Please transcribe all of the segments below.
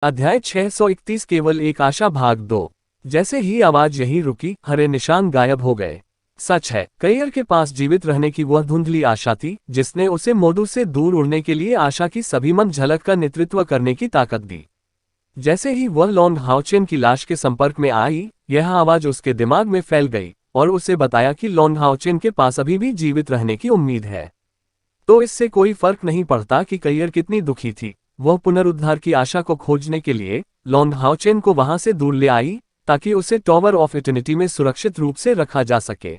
अध्याय 631 केवल एक आशा भाग 2। जैसे ही आवाज यहीं रुकी, हरे निशान गायब हो गए। सच है, कैयर के पास जीवित रहने की वह धुंधली आशा थी, जिसने उसे मोडू से दूर उड़ने के लिए आशा की सभी मन झलक का नेतृत्व करने की ताकत दी। जैसे ही वह लॉन्ग हाउचेन की लाश के संपर्क में आई, यह आवाज उसके दिमाग में फैल गई और उसे बताया कि लॉन्ग हाउचेन के पास अभी भी जीवित रहने की उम्मीद है। तो इससे कोई फर्क नहीं पड़ता कि कैयर कितनी दुखी थी, वह पुनरुद्धार की आशा को खोजने के लिए लॉन्ग हाउचेन को वहां से दूर ले आई, ताकि उसे टॉवर ऑफ इटर्निटी में सुरक्षित रूप से रखा जा सके।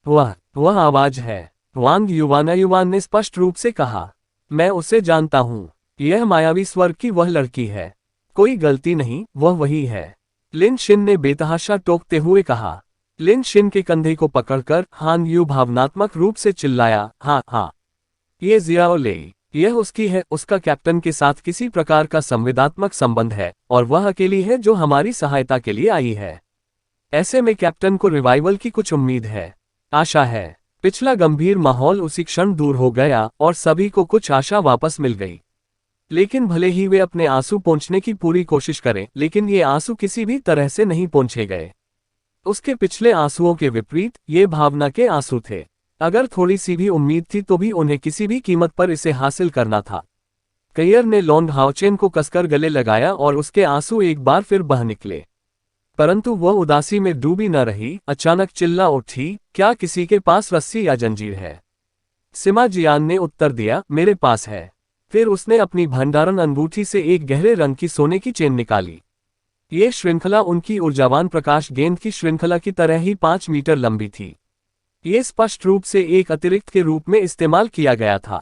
वह आवाज है, वांग युवान ने स्पष्ट रूप से कहा। मैं उसे जानता हूं, यह मायावी स्वर्ग की वह लड़की है। कोई गलती नहीं, वह वही है, लिन शिन ने बेतहाशा टोकते हुए कहा। लिन शिन के कंधे को पकड़कर हान यू भावनात्मक रूप से चिल्लाया, हाँ हाँ, ये जियाओ लेई, यह उसकी है, उसका कैप्टन के साथ किसी प्रकार का संवेदात्मक संबंध है, और वह अकेली है जो हमारी सहायता के लिए आई है। ऐसे में कैप्टन को रिवाइवल की कुछ उम्मीद है, आशा है। पिछला गंभीर माहौल उसी क्षण दूर हो गया और सभी को कुछ आशा वापस मिल गई। लेकिन भले ही वे अपने आंसू पोंछने की पूरी कोशिश करें, लेकिन ये आंसू किसी भी तरह से नहीं पोंछे गए। उसके पिछले आंसुओं के विपरीत ये भावना के आंसू थे। अगर थोड़ी सी भी उम्मीद थी तो भी उन्हें किसी भी कीमत पर इसे हासिल करना था। कैयर ने लॉन्ग हाउचेन को कसकर गले लगाया और उसके आंसू एक बार फिर बह निकले। परंतु वह उदासी में डूबी न रही, अचानक चिल्ला उठी, क्या किसी के पास रस्सी या जंजीर है? सिमा जियान ने उत्तर दिया, मेरे पास है। फिर उसने अपनी भंडारण अंगूठी से एक गहरे रंग की सोने की चेन निकाली। ये श्रृंखला उनकी ऊर्जावान प्रकाश गेंद की श्रृंखला की तरह ही 5 मीटर लंबी थी। ये स्पष्ट रूप से एक अतिरिक्त के रूप में इस्तेमाल किया गया था।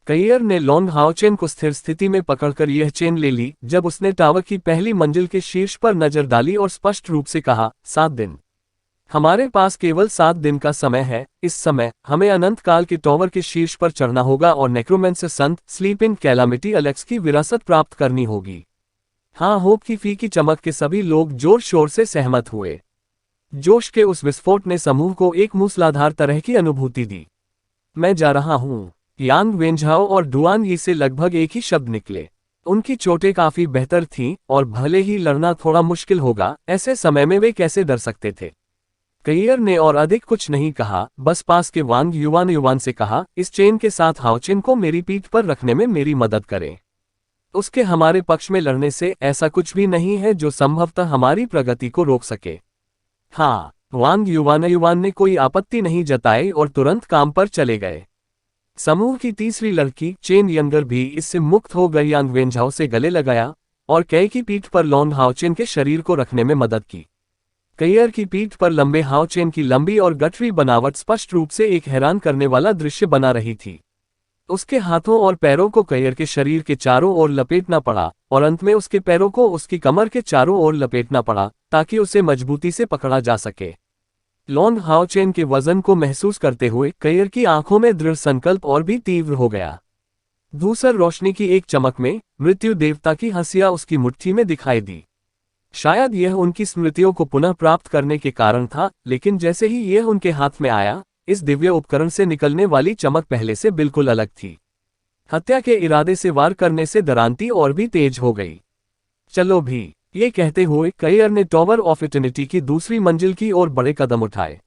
कैयर ने लॉन्ग हाउचेन को स्थिर स्थिति में पकड़कर यह चेन ले ली जब उसने टावर की पहली मंजिल के शीर्ष पर नजर डाली और स्पष्ट रूप से कहा, 7 दिन। हमारे पास केवल 7 दिन का समय है। इस समय हमें अनंत काल के टावर के शीर्ष पर चढ़ना होगा और necromancer Sant sleep in calamity Alex की विरासत प्राप्त करनी होगी। हाँ, होप की फीकी चमक के सभी लोग जोर शोर से सहमत हुए। जोश के उस विस्फोट ने समूह को एक मूसलाधार तरह की अनुभूति दी। मैं जा रहा हूं। यांग वेंझाओ और डुआन यी से लगभग एक ही शब्द निकले। उनकी चोटें काफी बेहतर थीं, और भले ही लड़ना थोड़ा मुश्किल होगा, ऐसे समय में वे कैसे डर सकते थे। कैयर ने और अधिक कुछ नहीं कहा, बस पास के वांग युवान से कहा, इस चेन के साथ हाउचेन को मेरी पीठ पर रखने में मेरी मदद करें। उसके हमारे पक्ष में लड़ने से ऐसा कुछ भी नहीं है जो संभवतः हमारी प्रगति को रोक सके। हाँ, वांग युवान ने कोई आपत्ति नहीं जताई और तुरंत काम पर चले गए। समूह की तीसरी लड़की चेन यंगर भी इससे मुक्त हो गई। यांग वेंझाओ से गले लगाया और कई की पीठ पर लॉन्ग हाउचेन के शरीर को रखने में मदद की। कैयर की पीठ पर लंबे हाउचेन की लंबी और गठरी बनावट स्पष्ट रूप से एक हैरान करने वाला दृश्य बना रही थी। उसके हाथों और पैरों को कैयर के शरीर के चारों ओर लपेटना पड़ा, और अंत में उसके पैरों को उसकी कमर के चारों ओर लपेटना पड़ा, ताकि उसे मजबूती से पकड़ा जा सके। लॉन्ग हाउचेन के वजन को महसूस करते हुए कैयर की आंखों में दृढ़ संकल्प और भी तीव्र हो गया। धूसर रोशनी की एक चमक में मृत्यु देवता की हंसिया उसकी मुट्ठी में दिखाई दी। शायद यह उनकी स्मृतियों को पुनः प्राप्त करने के कारण था, लेकिन जैसे ही यह उनके हाथ में आया, इस दिव्य उपकरण से निकलने वाली चमक पहले से बिल्कुल अलग थी। हत्या के इरादे से वार करने से डरांती और भी तेज हो गई। चलो भी, ये कहते हुए कैयर ने टॉवर ऑफ इटर्निटी की दूसरी मंजिल की ओर बड़े कदम उठाए।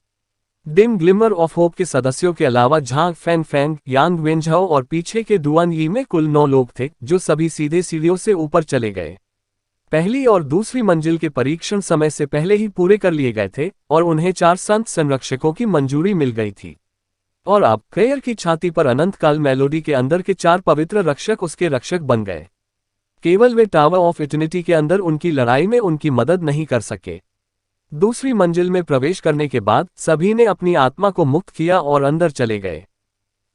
डिम ग्लिमर ऑफ होप के सदस्यों के अलावा झांग फैंग, यांग वेंझाओ और पीछे के डुआन यी में कुल 9 लोग थे, जो सभी सीधे सीढ़ियों से ऊपर चले गए। पहली और दूसरी मंजिल के परीक्षण समय से पहले ही पूरे कर लिए गए थे, और उन्हें 4 संत संरक्षकों की मंजूरी मिल गई थी। और अब कैयर की छाती पर अनंत काल मेलोडी के अंदर के 4 पवित्र रक्षक उसके रक्षक बन गए। केवल वे टावर ऑफ इटर्निटी के अंदर उनकी लड़ाई में उनकी मदद नहीं कर सके। दूसरी मंजिल में प्रवेश करने के बाद सभी ने अपनी आत्मा को मुक्त किया और अंदर चले गए।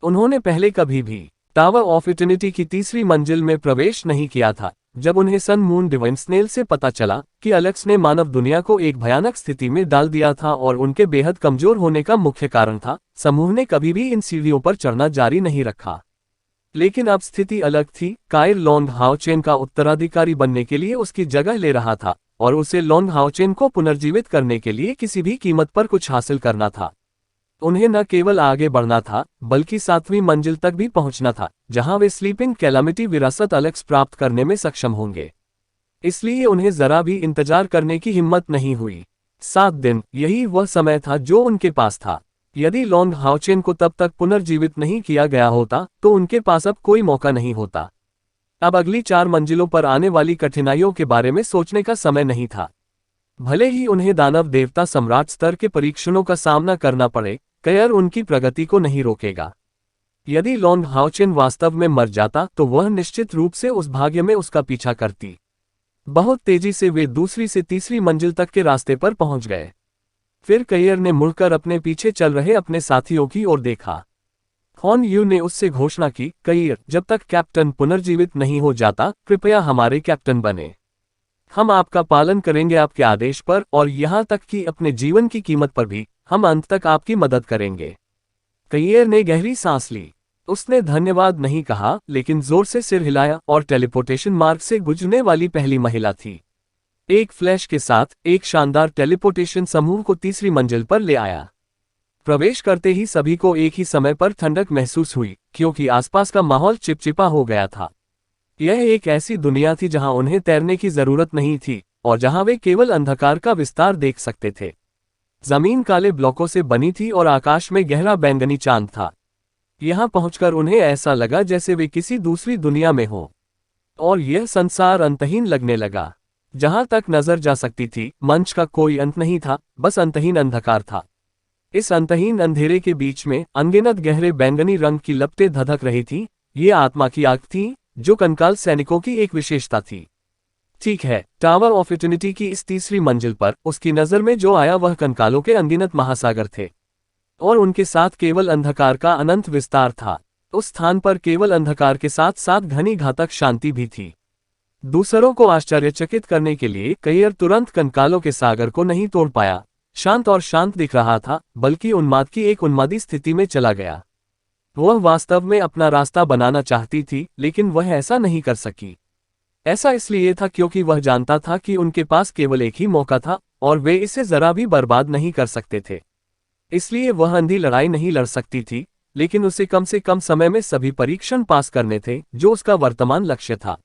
उन्होंने पहले कभी भी टावर ऑफ इटर्निटी की तीसरी मंजिल में प्रवेश नहीं किया था। जब उन्हें सन मून डिवाइन स्नेल से पता चला कि एलेक्स ने मानव दुनिया को एक भयानक स्थिति में डाल दिया था और उनके बेहद कमजोर होने का मुख्य कारण था, समूह ने कभी भी इन सीढ़ियों पर चढ़ना जारी नहीं रखा। लेकिन अब स्थिति अलग थी। कायर लॉन्ग हाउचेन का उत्तराधिकारी बनने के लिए उसकी जगह ले रहा था, और उसे लॉन्ग हाउचेन को पुनर्जीवित करने के लिए किसी भी कीमत पर कुछ हासिल करना था। उन्हें न केवल आगे बढ़ना था, बल्कि 7वीं मंजिल तक भी पहुंचना था, जहां वे स्लीपिंग कैलामिटी विरासत एलेक्स प्राप्त करने में सक्षम होंगे। इसलिए उन्हें जरा भी इंतजार करने की हिम्मत नहीं हुई। 7 दिन, यही वह समय था जो उनके पास था। यदि लॉन्ग हाओचेन को तब तक पुनर्जीवित नहीं किया गया होता तो उनके पास अब कोई मौका नहीं होता। अब अगली 4 मंजिलों पर आने वाली कठिनाइयों के बारे में सोचने का समय नहीं था। भले ही उन्हें दानव देवता सम्राट स्तर के परीक्षणों का सामना करना पड़े, कयर उनकी प्रगति को नहीं रोकेगा। यदि लॉन्ग हाओचेन वास्तव में मर जाता तो वह निश्चित रूप से उस भाग्य में उसका पीछा करती। बहुत तेजी से वे दूसरी से तीसरी मंजिल तक के रास्ते पर पहुंच गए। फिर कयर ने मुड़कर अपने पीछे चल रहे अपने साथियों की ओर देखा। हॉन यू ने उससे घोषणा की, कयर, जब तक कैप्टन पुनर्जीवित नहीं हो जाता, कृपया हमारे कैप्टन बने। हम आपका पालन करेंगे आपके आदेश पर, और यहाँ तक कि अपने जीवन की कीमत पर भी हम अंत तक आपकी मदद करेंगे। कयर ने गहरी सांस ली। उसने धन्यवाद नहीं कहा, लेकिन जोर से सिर हिलाया और टेलीपोर्टेशन मार्ग से गुजरने वाली पहली महिला थी। एक फ्लैश के साथ एक शानदार टेलीपोर्टेशन समूह को तीसरी मंजिल पर ले आया। प्रवेश करते ही सभी को एक ही समय पर ठंडक महसूस हुई, क्योंकि आसपास का माहौल चिपचिपा हो गया था। यह एक ऐसी दुनिया थी जहां उन्हें तैरने की जरूरत नहीं थी और जहां वे केवल अंधकार का विस्तार देख सकते थे। जमीन काले ब्लॉकों से बनी थी और आकाश में गहरा बैंगनी चांद था। यहां पहुंचकर उन्हें ऐसा लगा जैसे वे किसी दूसरी दुनिया में हों, और यह संसार अंतहीन लगने लगा। जहां तक नजर जा सकती थी, मंच का कोई अंत नहीं था, बस अंतहीन अंधकार था। इस अंतहीन अंधेरे के बीच में अनगिनत गहरे बैंगनी रंग की लपटें धधक रही थी। ये आत्मा की आग थी, जो कंकाल सैनिकों की एक विशेषता थी। ठीक है, टावर ऑफ इटर्निटी की इस तीसरी मंजिल पर उसकी नजर में जो आया वह कंकालों के अनगिनत महासागर थे, और उनके साथ केवल अंधकार का अनंत विस्तार था। उस स्थान पर केवल अंधकार के साथ साथ घनी घातक शांति भी थी। दूसरों को आश्चर्यचकित करने के लिए कयर तुरंत कंकालों के सागर को नहीं तोड़ पाया। शांत और शांत दिख रहा था, बल्कि उन्माद की एक उन्मादी स्थिति में चला गया। वह वास्तव में अपना रास्ता बनाना चाहती थी, लेकिन वह ऐसा नहीं कर सकी। ऐसा इसलिए था क्योंकि वह जानता था कि उनके पास केवल एक ही मौका था और वे इसे जरा भी बर्बाद नहीं कर सकते थे। इसलिए वह अंधी लड़ाई नहीं लड़ सकती थी, लेकिन उसे कम से कम समय में सभी परीक्षण पास करने थे जो उसका वर्तमान लक्ष्य था।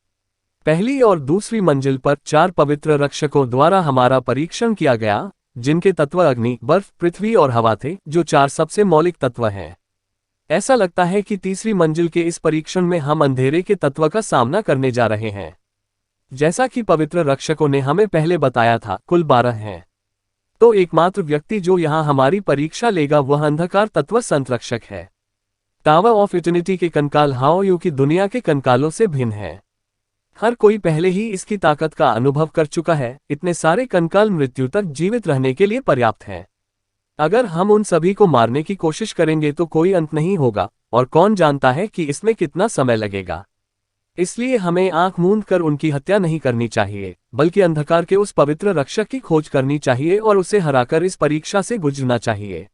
पहली और दूसरी मंजिल पर 4 पवित्र रक्षकों द्वारा हमारा परीक्षण किया गया, जिनके तत्व अग्नि, बर्फ, पृथ्वी और हवा थे, जो 4 सबसे मौलिक तत्व हैं। ऐसा लगता है कि तीसरी मंजिल के इस परीक्षण में हम अंधेरे के तत्व का सामना करने जा रहे हैं। जैसा कि पवित्र रक्षकों ने हमें पहले बताया था, कुल 12 हैं। तो एकमात्र व्यक्ति जो यहाँ हमारी परीक्षा लेगा वह अंधकार तत्व संरक्षक है। टावर ऑफ इटर्निटी के कंकाल हाओ यू की दुनिया के कंकालों से भिन्न है। हर कोई पहले ही इसकी ताकत का अनुभव कर चुका है। इतने सारे कंकाल मृत्यु तक जीवित रहने के लिए पर्याप्त हैं। अगर हम उन सभी को मारने की कोशिश करेंगे तो कोई अंत नहीं होगा, और कौन जानता है कि इसमें कितना समय लगेगा। इसलिए हमें आंख मूंद कर उनकी हत्या नहीं करनी चाहिए, बल्कि अंधकार के उस पवित्र रक्षक की खोज करनी चाहिए और उसे हराकर इस परीक्षा से गुजरना चाहिए।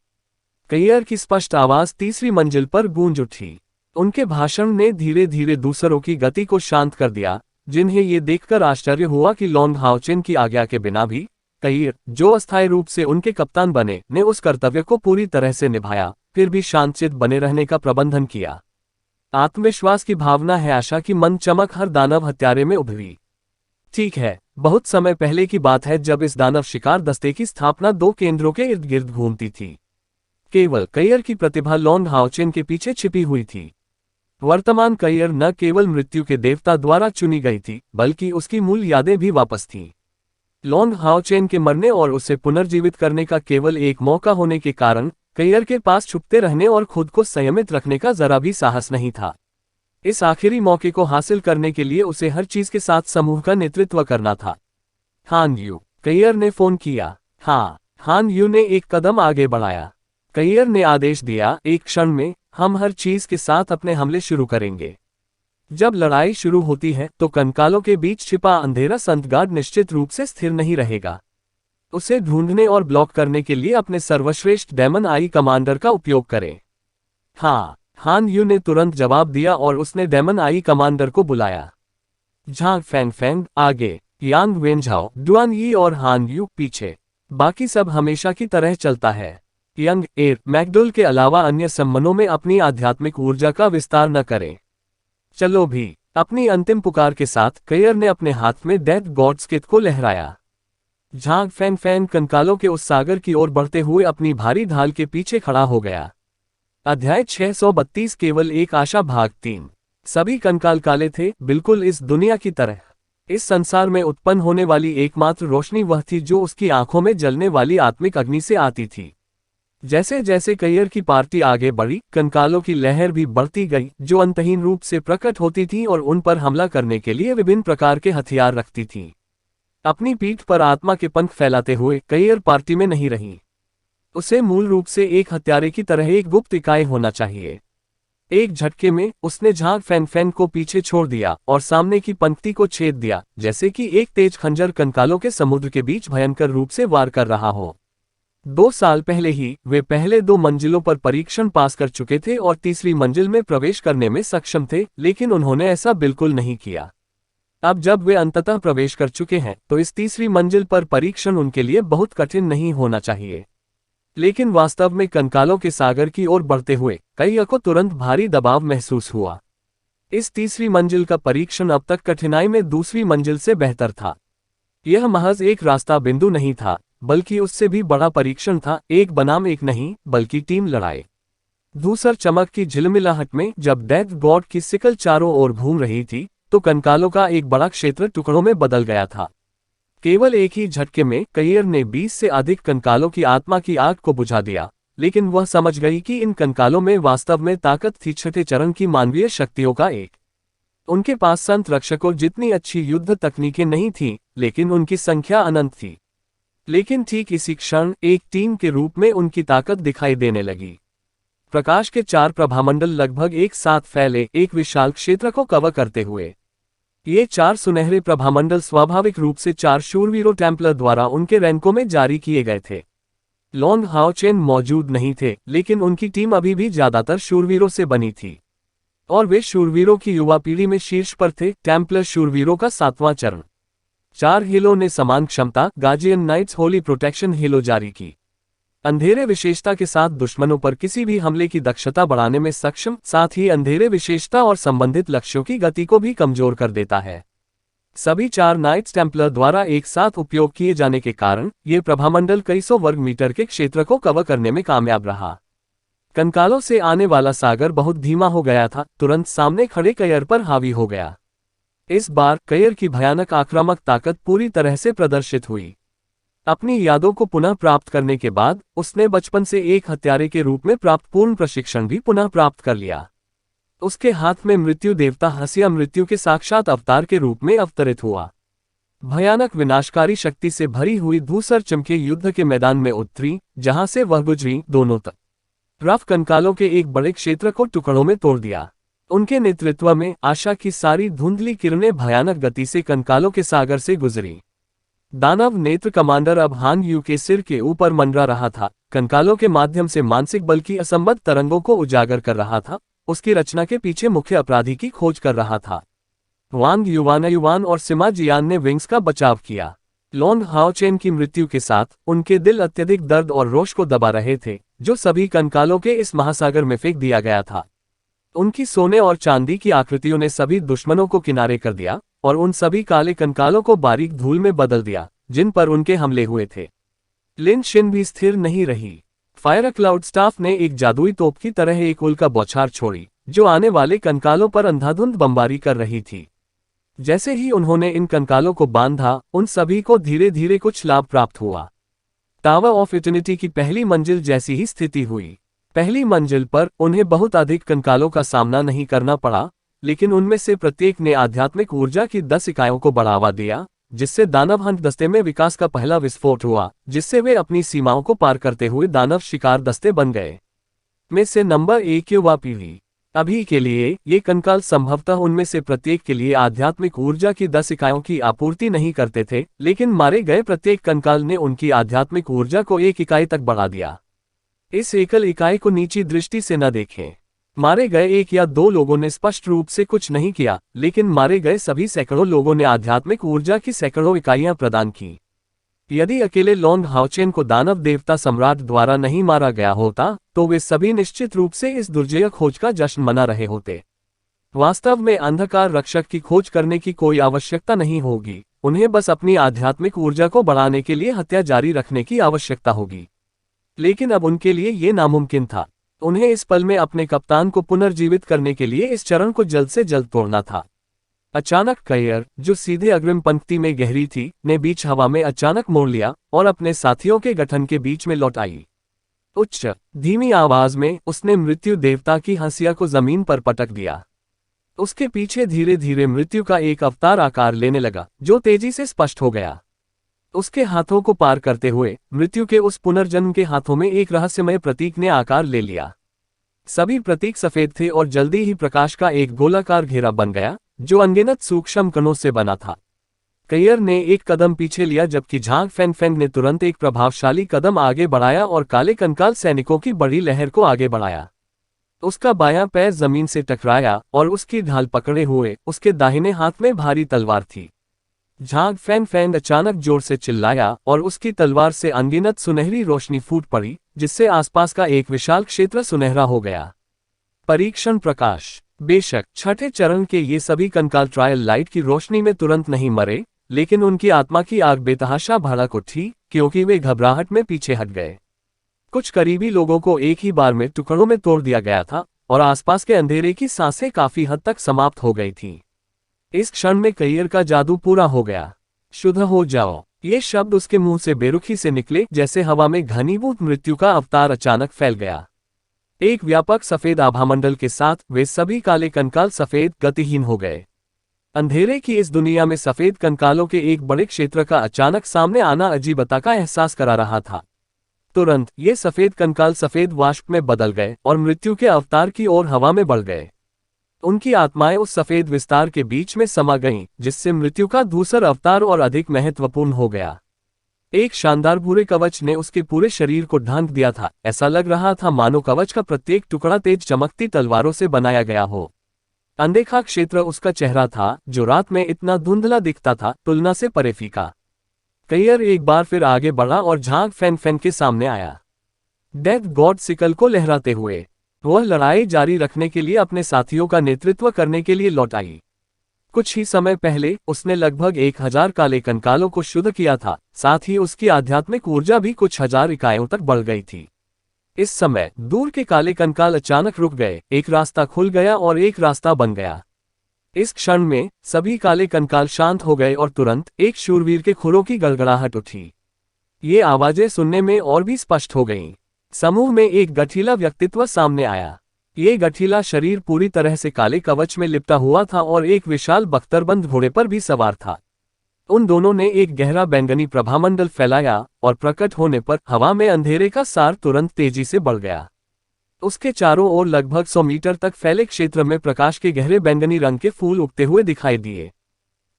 कयर की स्पष्ट आवाज तीसरी मंजिल पर गूंज उठी। उनके भाषण ने धीरे धीरे दूसरों की गति को शांत कर दिया, जिन्हें ये देखकर आश्चर्य हुआ कि लॉन्ग हाओचेन की आज्ञा के बिना भी कयर, जो अस्थायी रूप से उनके कप्तान बने, ने उस कर्तव्य को पूरी तरह से निभाया, फिर भी शांतचित्त बने रहने का प्रबंधन किया। आत्मविश्वास की भावना है आशा की मंद चमक हर दानव हत्यारे में उभरी। ठीक है, बहुत समय पहले की बात है जब इस दानव शिकार दस्ते की स्थापना 2 केंद्रों के इर्द गिर्द घूमती थी। केवल कयर की प्रतिभा लॉन्ग हाओचेन के पीछे छिपी हुई थी। वर्तमान कयर न केवल मृत्यु के देवता द्वारा चुनी गई थी, बल्कि उसकी मूल यादें भी वापस थीं। लॉन्ग हाओचेन के मरने और उसे पुनर्जीवित करने का केवल एक मौका होने के कारण कयर के पास छुपते रहने और खुद को संयमित रखने का जरा भी साहस नहीं था। इस आखिरी मौके को हासिल करने के लिए उसे हर चीज के साथ समूह का नेतृत्व करना था। हान यू, कयर ने फोन किया। हाँ, हान यू ने एक कदम आगे बढ़ाया। कयर ने आदेश दिया, एक क्षण में हम हर चीज के साथ अपने हमले शुरू करेंगे। जब लड़ाई शुरू होती है तो कंकालों के बीच छिपा अंधेरा संतगार्ड निश्चित रूप से स्थिर नहीं रहेगा। उसे ढूंढने और ब्लॉक करने के लिए अपने सर्वश्रेष्ठ डेमन आई कमांडर का उपयोग करें। हाँ, हान यू ने तुरंत जवाब दिया और उसने डेमन आई कमांडर को बुलाया। झांग फैंग फैंग आगे, यांग वेनझाओ, डुआन यी और हान यू पीछे। बाकी सब हमेशा की तरह चलता है। यंग एयर मैकडोल के अलावा अन्य सम्मनों में अपनी आध्यात्मिक ऊर्जा का विस्तार न करें। चलो भी, अपनी अंतिम पुकार के साथ कयिर ने अपने हाथ में डेथ गॉड्स किट को लहराया। झांग फैन फैन कंकालों के उस सागर की ओर बढ़ते हुए अपनी भारी ढाल के पीछे खड़ा हो गया। अध्याय 632 केवल एक आशा भाग 3। सभी कंकाल काले थे, बिल्कुल इस दुनिया की तरह। इस संसार में उत्पन्न होने वाली एकमात्र रोशनी वह थी जो उसकी आंखों में जलने वाली आत्मिक अग्नि से आती थी। जैसे जैसे कयिर की पार्टी आगे बढ़ी, कंकालों की लहर भी बढ़ती गई, जो अंतहीन रूप से प्रकट होती थी और उन पर हमला करने के लिए विभिन्न प्रकार के हथियार रखती थी। अपनी पीठ पर आत्मा के पंख फैलाते हुए कयिर पार्टी में नहीं रही। उसे मूल रूप से एक हत्यारे की तरह एक गुप्त इकाई होना चाहिए। एक झटके में उसने झांग फैन फैन को पीछे छोड़ दिया और सामने की पंक्ति को छेद दिया, जैसे कि एक तेज खंजर कंकालों के समुद्र के बीच भयंकर रूप से वार कर रहा हो। 2 साल पहले ही वे पहले 2 मंजिलों पर परीक्षण पास कर चुके थे और तीसरी मंजिल में प्रवेश करने में सक्षम थे, लेकिन उन्होंने ऐसा बिल्कुल नहीं किया। अब जब वे अंततः प्रवेश कर चुके हैं तो इस तीसरी मंजिल पर परीक्षण उनके लिए बहुत कठिन नहीं होना चाहिए। लेकिन वास्तव में कंकालों के सागर की ओर बढ़ते हुए कयिर को तुरंत भारी दबाव महसूस हुआ। इस तीसरी मंजिल का परीक्षण अब तक कठिनाई में दूसरी मंजिल से बेहतर था। यह महज एक रास्ता बिंदु नहीं था, बल्कि उससे भी बड़ा परीक्षण था, एक बनाम एक नहीं, बल्कि टीम लड़ाई। धूसर चमक की झिलमिलाहट में जब डेथ गॉड की सिकल चारों ओर घूम रही थी, तो कंकालों का एक बड़ा क्षेत्र टुकड़ों में बदल गया था। केवल एक ही झटके में कयिर ने 20 से अधिक कंकालों की आत्मा की आग को बुझा दिया, लेकिन वह समझ गई कि इन कंकालों में वास्तव में ताकत थी, छठे चरण की मानवीय शक्तियों का एक। उनके पास संत रक्षकों जितनी अच्छी युद्ध तकनीकें नहीं थीं, लेकिन उनकी संख्या अनंत थी। लेकिन ठीक इसी क्षण एक टीम के रूप में उनकी ताकत दिखाई देने लगी। प्रकाश के 4 प्रभामंडल लगभग एक साथ फैले एक विशाल क्षेत्र को कवर करते हुए। ये 4 सुनहरे प्रभामंडल स्वाभाविक रूप से 4 शूरवीरों टेम्पलर द्वारा उनके रैंकों में जारी किए गए थे। लॉन्ग हाओचेन मौजूद नहीं थे, लेकिन उनकी टीम अभी भी ज्यादातर शूरवीरों से बनी थी और वे शूरवीरों की युवा पीढ़ी में शीर्ष पर थे। टेम्पलर शूरवीरों का 7वां चरण। 4 हिलों ने समान क्षमता गार्जियन नाइट्स होली प्रोटेक्शन हिलो जारी की। अंधेरे विशेषता के साथ दुश्मनों पर किसी भी हमले की दक्षता बढ़ाने में सक्षम, साथ ही अंधेरे विशेषता और संबंधित लक्ष्यों की गति को भी कमजोर कर देता है। सभी 4 नाइट्स टेम्पलर द्वारा एक साथ उपयोग किए जाने के कारण ये प्रभामंडल कई सौ वर्ग मीटर के क्षेत्र को कवर करने में कामयाब रहा। कंकालों से आने वाला सागर बहुत धीमा हो गया था, तुरंत सामने खड़े कयिर पर हावी हो गया। इस बार कयिर की भयानक आक्रामक ताकत पूरी तरह से प्रदर्शित हुई। अपनी यादों को पुनः प्राप्त करने के बाद उसने बचपन से एक हत्यारे के रूप में प्राप्त पूर्ण प्रशिक्षण भी पुनः प्राप्त कर लिया। उसके हाथ में मृत्यु देवता हसिया मृत्यु के साक्षात अवतार के रूप में अवतरित हुआ। भयानक विनाशकारी शक्ति से भरी हुई धूसर चमके युद्ध के मैदान में उतरी, जहां से वह गुजरी, दोनों तरफ कंकालों के एक बड़े क्षेत्र को टुकड़ों में तोड़ दिया। उनके नेतृत्व में आशा की सारी धुंधली किरणें भयानक गति से कंकालों के सागर से गुजरी। दानव नेत्र कमांडर अब हांग यू के सिर के ऊपर मंडरा रहा था, कंकालों के माध्यम से मानसिक बल की असंबद्ध तरंगों को उजागर कर रहा था, उसकी रचना के पीछे मुख्य अपराधी की खोज कर रहा था। वांग युवान और सिमा जियान ने विंग्स का बचाव किया। लॉन्ग हाओचेन की मृत्यु के साथ उनके दिल अत्यधिक दर्द और रोष को दबा रहे थे, जो सभी कंकालों के इस महासागर में फेंक दिया गया था। उनकी सोने और चांदी की आकृतियों ने सभी दुश्मनों को किनारे कर दिया और उन सभी काले कंकालों को बारीक धूल में बदल दिया जिन पर उनके हमले हुए थे। लिन शिन भी स्थिर नहीं रही। फायर क्लाउड स्टाफ ने एक जादुई तोप की तरह एक उल्का बौछार छोड़ी, जो आने वाले कंकालों पर अंधाधुंध बमबारी कर रही थी। जैसे ही उन्होंने इन कंकालों को बांधा, उन सभी को धीरे धीरे कुछ लाभ प्राप्त हुआ। टावर ऑफ इटर्निटी की पहली मंजिल जैसी ही स्थिति हुई। पहली मंजिल पर उन्हें बहुत अधिक कंकालों का सामना नहीं करना पड़ा, लेकिन उनमें से प्रत्येक ने आध्यात्मिक ऊर्जा की 10 इकाइयों को बढ़ावा दिया, जिससे दानव हंट दस्ते में विकास का पहला विस्फोट हुआ, जिससे वे अपनी सीमाओं को पार करते हुए दानव शिकार दस्ते बन गए। में से नंबर 1 युवा पीढ़ी। अभी के लिए ये कंकाल संभवतः उनमें से प्रत्येक के लिए आध्यात्मिक ऊर्जा की 10 इकाइयों की आपूर्ति नहीं करते थे, लेकिन मारे गए प्रत्येक कंकाल ने उनकी आध्यात्मिक ऊर्जा को 1 इकाई तक बढ़ा दिया। इस एकल इकाई को नीची दृष्टि से न देखें। मारे गए 1 या 2 लोगों ने स्पष्ट रूप से कुछ नहीं किया, लेकिन मारे गए सभी सैकड़ों लोगों ने आध्यात्मिक ऊर्जा की सैकड़ों इकाइयां प्रदान की। यदि अकेले लॉन्ग हाओचेन को दानव देवता सम्राट द्वारा नहीं मारा गया होता, तो वे सभी निश्चित रूप से इस दुर्जय खोज का जश्न मना रहे होते। वास्तव में अंधकार रक्षक की खोज करने की कोई आवश्यकता नहीं होगी, उन्हें बस अपनी आध्यात्मिक ऊर्जा को बढ़ाने के लिए हत्या जारी रखने की आवश्यकता होगी। लेकिन अब उनके लिए ये नामुमकिन था। उन्हें इस पल में अपने कप्तान को पुनर्जीवित करने के लिए इस चरण को जल्द से जल्द तोड़ना था। अचानक कैयर, जो सीधे अग्रिम पंक्ति में गहरी थी, ने बीच हवा में अचानक मोड़ लिया और अपने साथियों के गठन के बीच में लौट आई। उच्च धीमी आवाज में उसने मृत्यु देवता की हंसिया को जमीन पर पटक दिया। उसके पीछे धीरे धीरे मृत्यु का एक अवतार आकार लेने लगा, जो तेजी से स्पष्ट हो गया। उसके हाथों को पार करते हुए मृत्यु के उस पुनर्जन्म के हाथों में एक रहस्यमय प्रतीक ने आकार ले लिया। सभी प्रतीक सफेद थे और जल्दी ही प्रकाश का एक गोलाकार घेरा बन गया, जो अनगिनत सूक्ष्म कणों से बना था। कैयर ने एक कदम पीछे लिया, जबकि झांग फैंग ने तुरंत एक प्रभावशाली कदम आगे बढ़ाया और काले कंकाल सैनिकों की बड़ी लहर को आगे बढ़ाया। उसका बायां पैर जमीन से टकराया और उसकी ढाल पकड़े हुए उसके दाहिने हाथ में भारी तलवार थी। झांग फैंग अचानक जोर से चिल्लाया और उसकी तलवार से अनगिनत सुनहरी रोशनी फूट पड़ी, जिससे आसपास का एक विशाल क्षेत्र सुनहरा हो गया। परीक्षण प्रकाश। बेशक छठे चरण के ये सभी कंकाल ट्रायल लाइट की रोशनी में तुरंत नहीं मरे, लेकिन उनकी आत्मा की आग बेतहाशा भड़क उठी, क्योंकि वे घबराहट में पीछे हट गए। कुछ करीबी लोगों को एक ही बार में टुकड़ों में तोड़ दिया गया था और आसपास के अंधेरे की सांसें काफी हद तक समाप्त हो गई थीं। इस क्षण में कैयर का जादू पूरा हो गया। शुद्ध हो जाओ, ये शब्द उसके मुंह से बेरुखी से निकले, जैसे हवा में घनीभूत मृत्यु का अवतार अचानक फैल गया। एक व्यापक सफेद आभामंडल के साथ वे सभी काले कंकाल सफेद गतिहीन हो गए। अंधेरे की इस दुनिया में सफेद कंकालों के एक बड़े क्षेत्र का अचानक सामने आना अजीबता का एहसास करा रहा था। तुरंत ये सफेद कंकाल सफेद वाष्प में बदल गए और मृत्यु के अवतार की ओर हवा में बढ़ गए। उनकी आत्माएं उस सफेद विस्तार के बीच में समा गईं, जिससे मृत्यु का दूसरा अवतार और अधिक महत्वपूर्ण हो गया। एक शानदार भूरे कवच ने उसके पूरे शरीर को ढांक दिया था। ऐसा लग रहा था मानो कवच का प्रत्येक टुकड़ा तेज चमकती तलवारों से बनाया गया हो। अनदेखा क्षेत्र उसका चेहरा था, जो रात में इतना धुंधला दिखता था, तुलना से परे फीका। कैयर एक बार फिर आगे बढ़ा और झांग फैंग के सामने आया, डेथ गॉड सिकल को लहराते हुए। वह लड़ाई जारी रखने के लिए अपने साथियों का नेतृत्व करने के लिए लौट आई। कुछ ही समय पहले उसने लगभग 1000 काले कंकालों को शुद्ध किया था, साथ ही उसकी आध्यात्मिक ऊर्जा भी कुछ हजार इकाइयों तक बढ़ गई थी। इस समय दूर के काले कंकाल अचानक रुक गए, एक रास्ता खुल गया और एक रास्ता बन गया। इस क्षण में सभी काले कंकाल शांत हो गए और तुरंत एक शूरवीर के खुरों की गड़गड़ाहट उठी। ये आवाजें सुनने में और भी स्पष्ट हो गईं। समूह में एक गठीला व्यक्तित्व सामने आया। ये गठीला शरीर पूरी तरह से काले कवच में लिपटा हुआ था और एक विशाल बख्तरबंद घोड़े पर भी सवार था। उन दोनों ने एक गहरा बैंगनी प्रभामंडल फैलाया और प्रकट होने पर हवा में अंधेरे का सार तुरंत तेजी से बढ़ गया। उसके चारों ओर लगभग 100 मीटर तक फैले क्षेत्र में प्रकाश के गहरे बैंगनी रंग के फूल उगते हुए दिखाई दिए।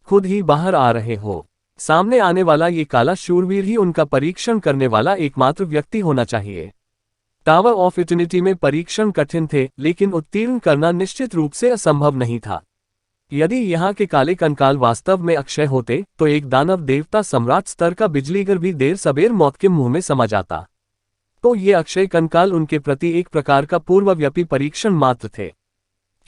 खुद ही बाहर आ रहे हो। सामने आने वाला ये काला शूरवीर ही उनका परीक्षण करने वाला एकमात्र व्यक्ति होना चाहिए। टावर ऑफ इटर्निटी में परीक्षण कठिन थे, लेकिन उत्तीर्ण करना निश्चित रूप से असंभव नहीं था। यदि यहाँ के काले कंकाल वास्तव में अक्षय होते, तो एक दानव देवता सम्राट स्तर का बिजलीगर भी देर सबेर मौत के मुंह में समा जाता। तो ये अक्षय कंकाल उनके प्रति एक प्रकार का पूर्वव्यापी परीक्षण मात्र थे।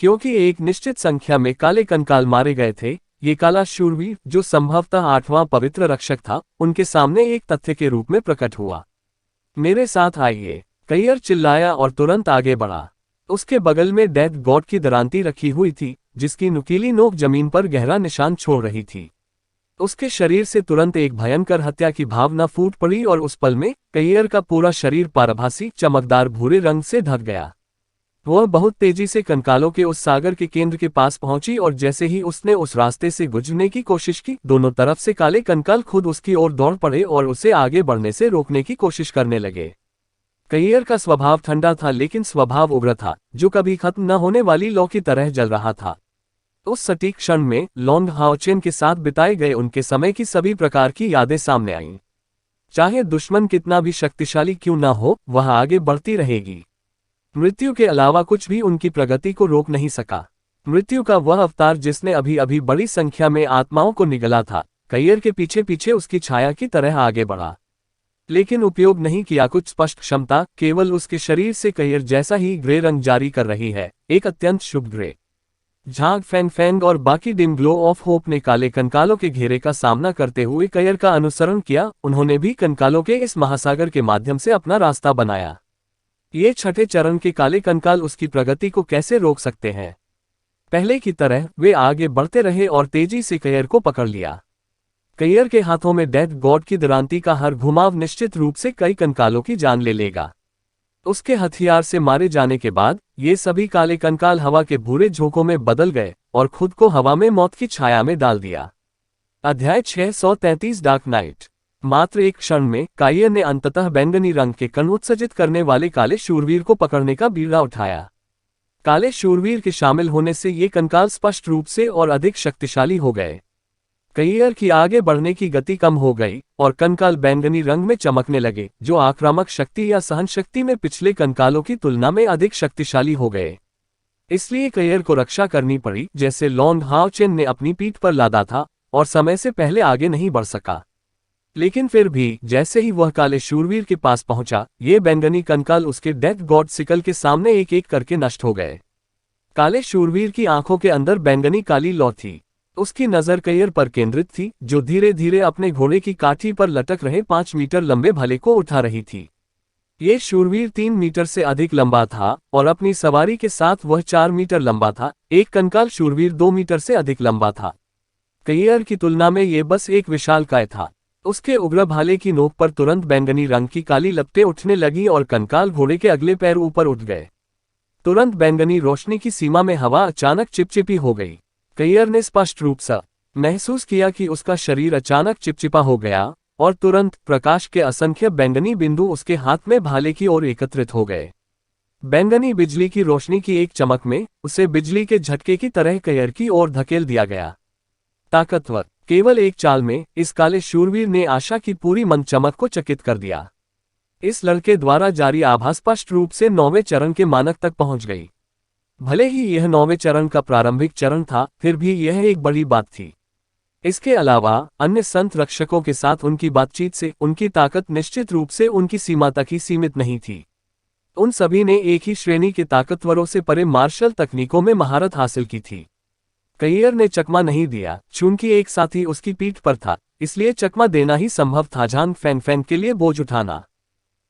क्योंकि एक निश्चित संख्या में काले कंकाल मारे गए थे, ये काला शूरवीर, जो संभवतः 8वां पवित्र रक्षक था, उनके सामने एक तथ्य के रूप में प्रकट हुआ। मेरे साथ आइए, कैयर चिल्लाया और तुरंत आगे बढ़ा। उसके बगल में डेथ गॉड की दरांती रखी हुई थी, जिसकी नुकीली नोक जमीन पर गहरा निशान छोड़ रही थी। उसके शरीर से तुरंत एक भयंकर हत्या की भावना फूट पड़ी और उस पल में कैयर का पूरा शरीर पारभासी चमकदार भूरे रंग से ढक गया। वह बहुत तेजी से कंकालों के उस सागर के केंद्र के पास पहुंची और जैसे ही उसने उस रास्ते से गुजरने की कोशिश की, दोनों तरफ से काले कंकाल खुद उसकी ओर दौड़ पड़े और उसे आगे बढ़ने से रोकने की कोशिश करने लगे। कैयर का स्वभाव ठंडा था, लेकिन स्वभाव उग्र था, जो कभी खत्म न होने वाली लौ की तरह जल रहा था। उस सटीक क्षण में लॉन्ग हाओचेन के साथ बिताए गए उनके समय की सभी प्रकार की यादें सामने आईं। चाहे दुश्मन कितना भी शक्तिशाली क्यों न हो, वह आगे बढ़ती रहेगी। मृत्यु के अलावा कुछ भी उनकी प्रगति को रोक नहीं सका। मृत्यु का वह अवतार जिसने अभी अभी बड़ी संख्या में आत्माओं को निगला था, कैयर के पीछे पीछे उसकी छाया की तरह आगे बढ़ा, लेकिन उपयोग नहीं किया कुछ स्पष्ट क्षमता। केवल उसके शरीर से कैयर जैसा ही ग्रे रंग जारी कर रही है, एक अत्यंत शुभ ग्रे। झांग फैंग फैंग और बाकी डिम ग्लो ऑफ होप ने काले कंकालों के घेरे का सामना करते हुए कयर का अनुसरण किया। उन्होंने भी कंकालों के इस महासागर के माध्यम से अपना रास्ता बनाया। ये छठे चरण के काले कंकाल उसकी प्रगति को कैसे रोक सकते हैं? पहले की तरह वे आगे बढ़ते रहे और तेजी से कयर को पकड़ लिया। कयर के हाथों में डेथ गॉड की दरांती का हर घुमाव निश्चित रूप से कई कंकालों की जान ले लेगा। उसके हथियार से मारे जाने के बाद ये सभी काले कंकाल हवा के भूरे झोंकों में बदल गए और खुद को हवा में मौत की छाया में डाल दिया। अध्याय 633 डार्क नाइट। मात्र एक क्षण में कायर ने अंततः बैंगनी रंग के कण उत्सर्जित करने वाले काले शूरवीर को पकड़ने का बीड़ा उठाया। काले शूरवीर के शामिल होने से ये कंकाल स्पष्ट रूप से और अधिक शक्तिशाली हो गए। कयर की आगे बढ़ने की गति कम हो गई और कंकाल बैंगनी रंग में चमकने लगे, जो आक्रामक शक्ति या सहन शक्ति में पिछले कंकालों की तुलना में अधिक शक्तिशाली हो गए। इसलिए कयर को रक्षा करनी पड़ी, जैसे लॉन्ग हाओ चेन ने अपनी पीठ पर लादा था और समय से पहले आगे नहीं बढ़ सका। लेकिन फिर भी जैसे ही वह काले शूरवीर के पास पहुंचा, ये बैंगनी कंकाल उसके डेथ गॉड सिकल के सामने एक एक करके नष्ट हो गए। काले शूरवीर की आंखों के अंदर बैंगनी काली लौ थी। उसकी नजर कयर पर केंद्रित थी, जो धीरे धीरे अपने घोड़े की काठी पर लटक रहे 5 मीटर लंबे भाले को उठा रही थी। ये शूरवीर 3 मीटर से अधिक लंबा था और अपनी सवारी के साथ वह 4 मीटर लंबा था। एक कंकाल शूरवीर 2 मीटर से अधिक लंबा था। कयर की तुलना में ये बस एक विशालकाय था। उसके उग्र भाले की नोक पर तुरंत बैंगनी रंग की काली लपटें उठने लगीं और कंकाल घोड़े के अगले पैर ऊपर उठ गए। तुरंत बैंगनी रोशनी की सीमा में हवा अचानक चिपचिपी हो गई। कयर ने स्पष्ट रूप से महसूस किया कि उसका शरीर अचानक चिपचिपा हो गया और तुरंत प्रकाश के असंख्य बैंगनी बिंदु उसके हाथ में भाले की ओर एकत्रित हो गए। बैंगनी बिजली की रोशनी की एक चमक में उसे बिजली के झटके की तरह कयर की ओर धकेल दिया गया। ताकतवर, केवल एक चाल में इस काले शूरवीर ने आशा की पूरी मन चमक को चकित कर दिया। इस लड़के द्वारा जारी आभा स्पष्ट रूप से 9वें चरण के मानक तक पहुंच गई। भले ही यह 9वें चरण का प्रारंभिक चरण था, फिर भी यह एक बड़ी बात थी। इसके अलावा अन्य संत रक्षकों के साथ उनकी बातचीत से उनकी ताकत निश्चित रूप से उनकी सीमा तक ही सीमित नहीं थी। उन सभी ने एक ही श्रेणी के ताकतवरों से परे मार्शल तकनीकों में महारत हासिल की थी। कयर ने चकमा नहीं दिया, चूंकि एक साथी उसकी पीठ पर था, इसलिए चकमा देना ही संभव था, झांग फैंग फैंग के लिए बोझ उठाना।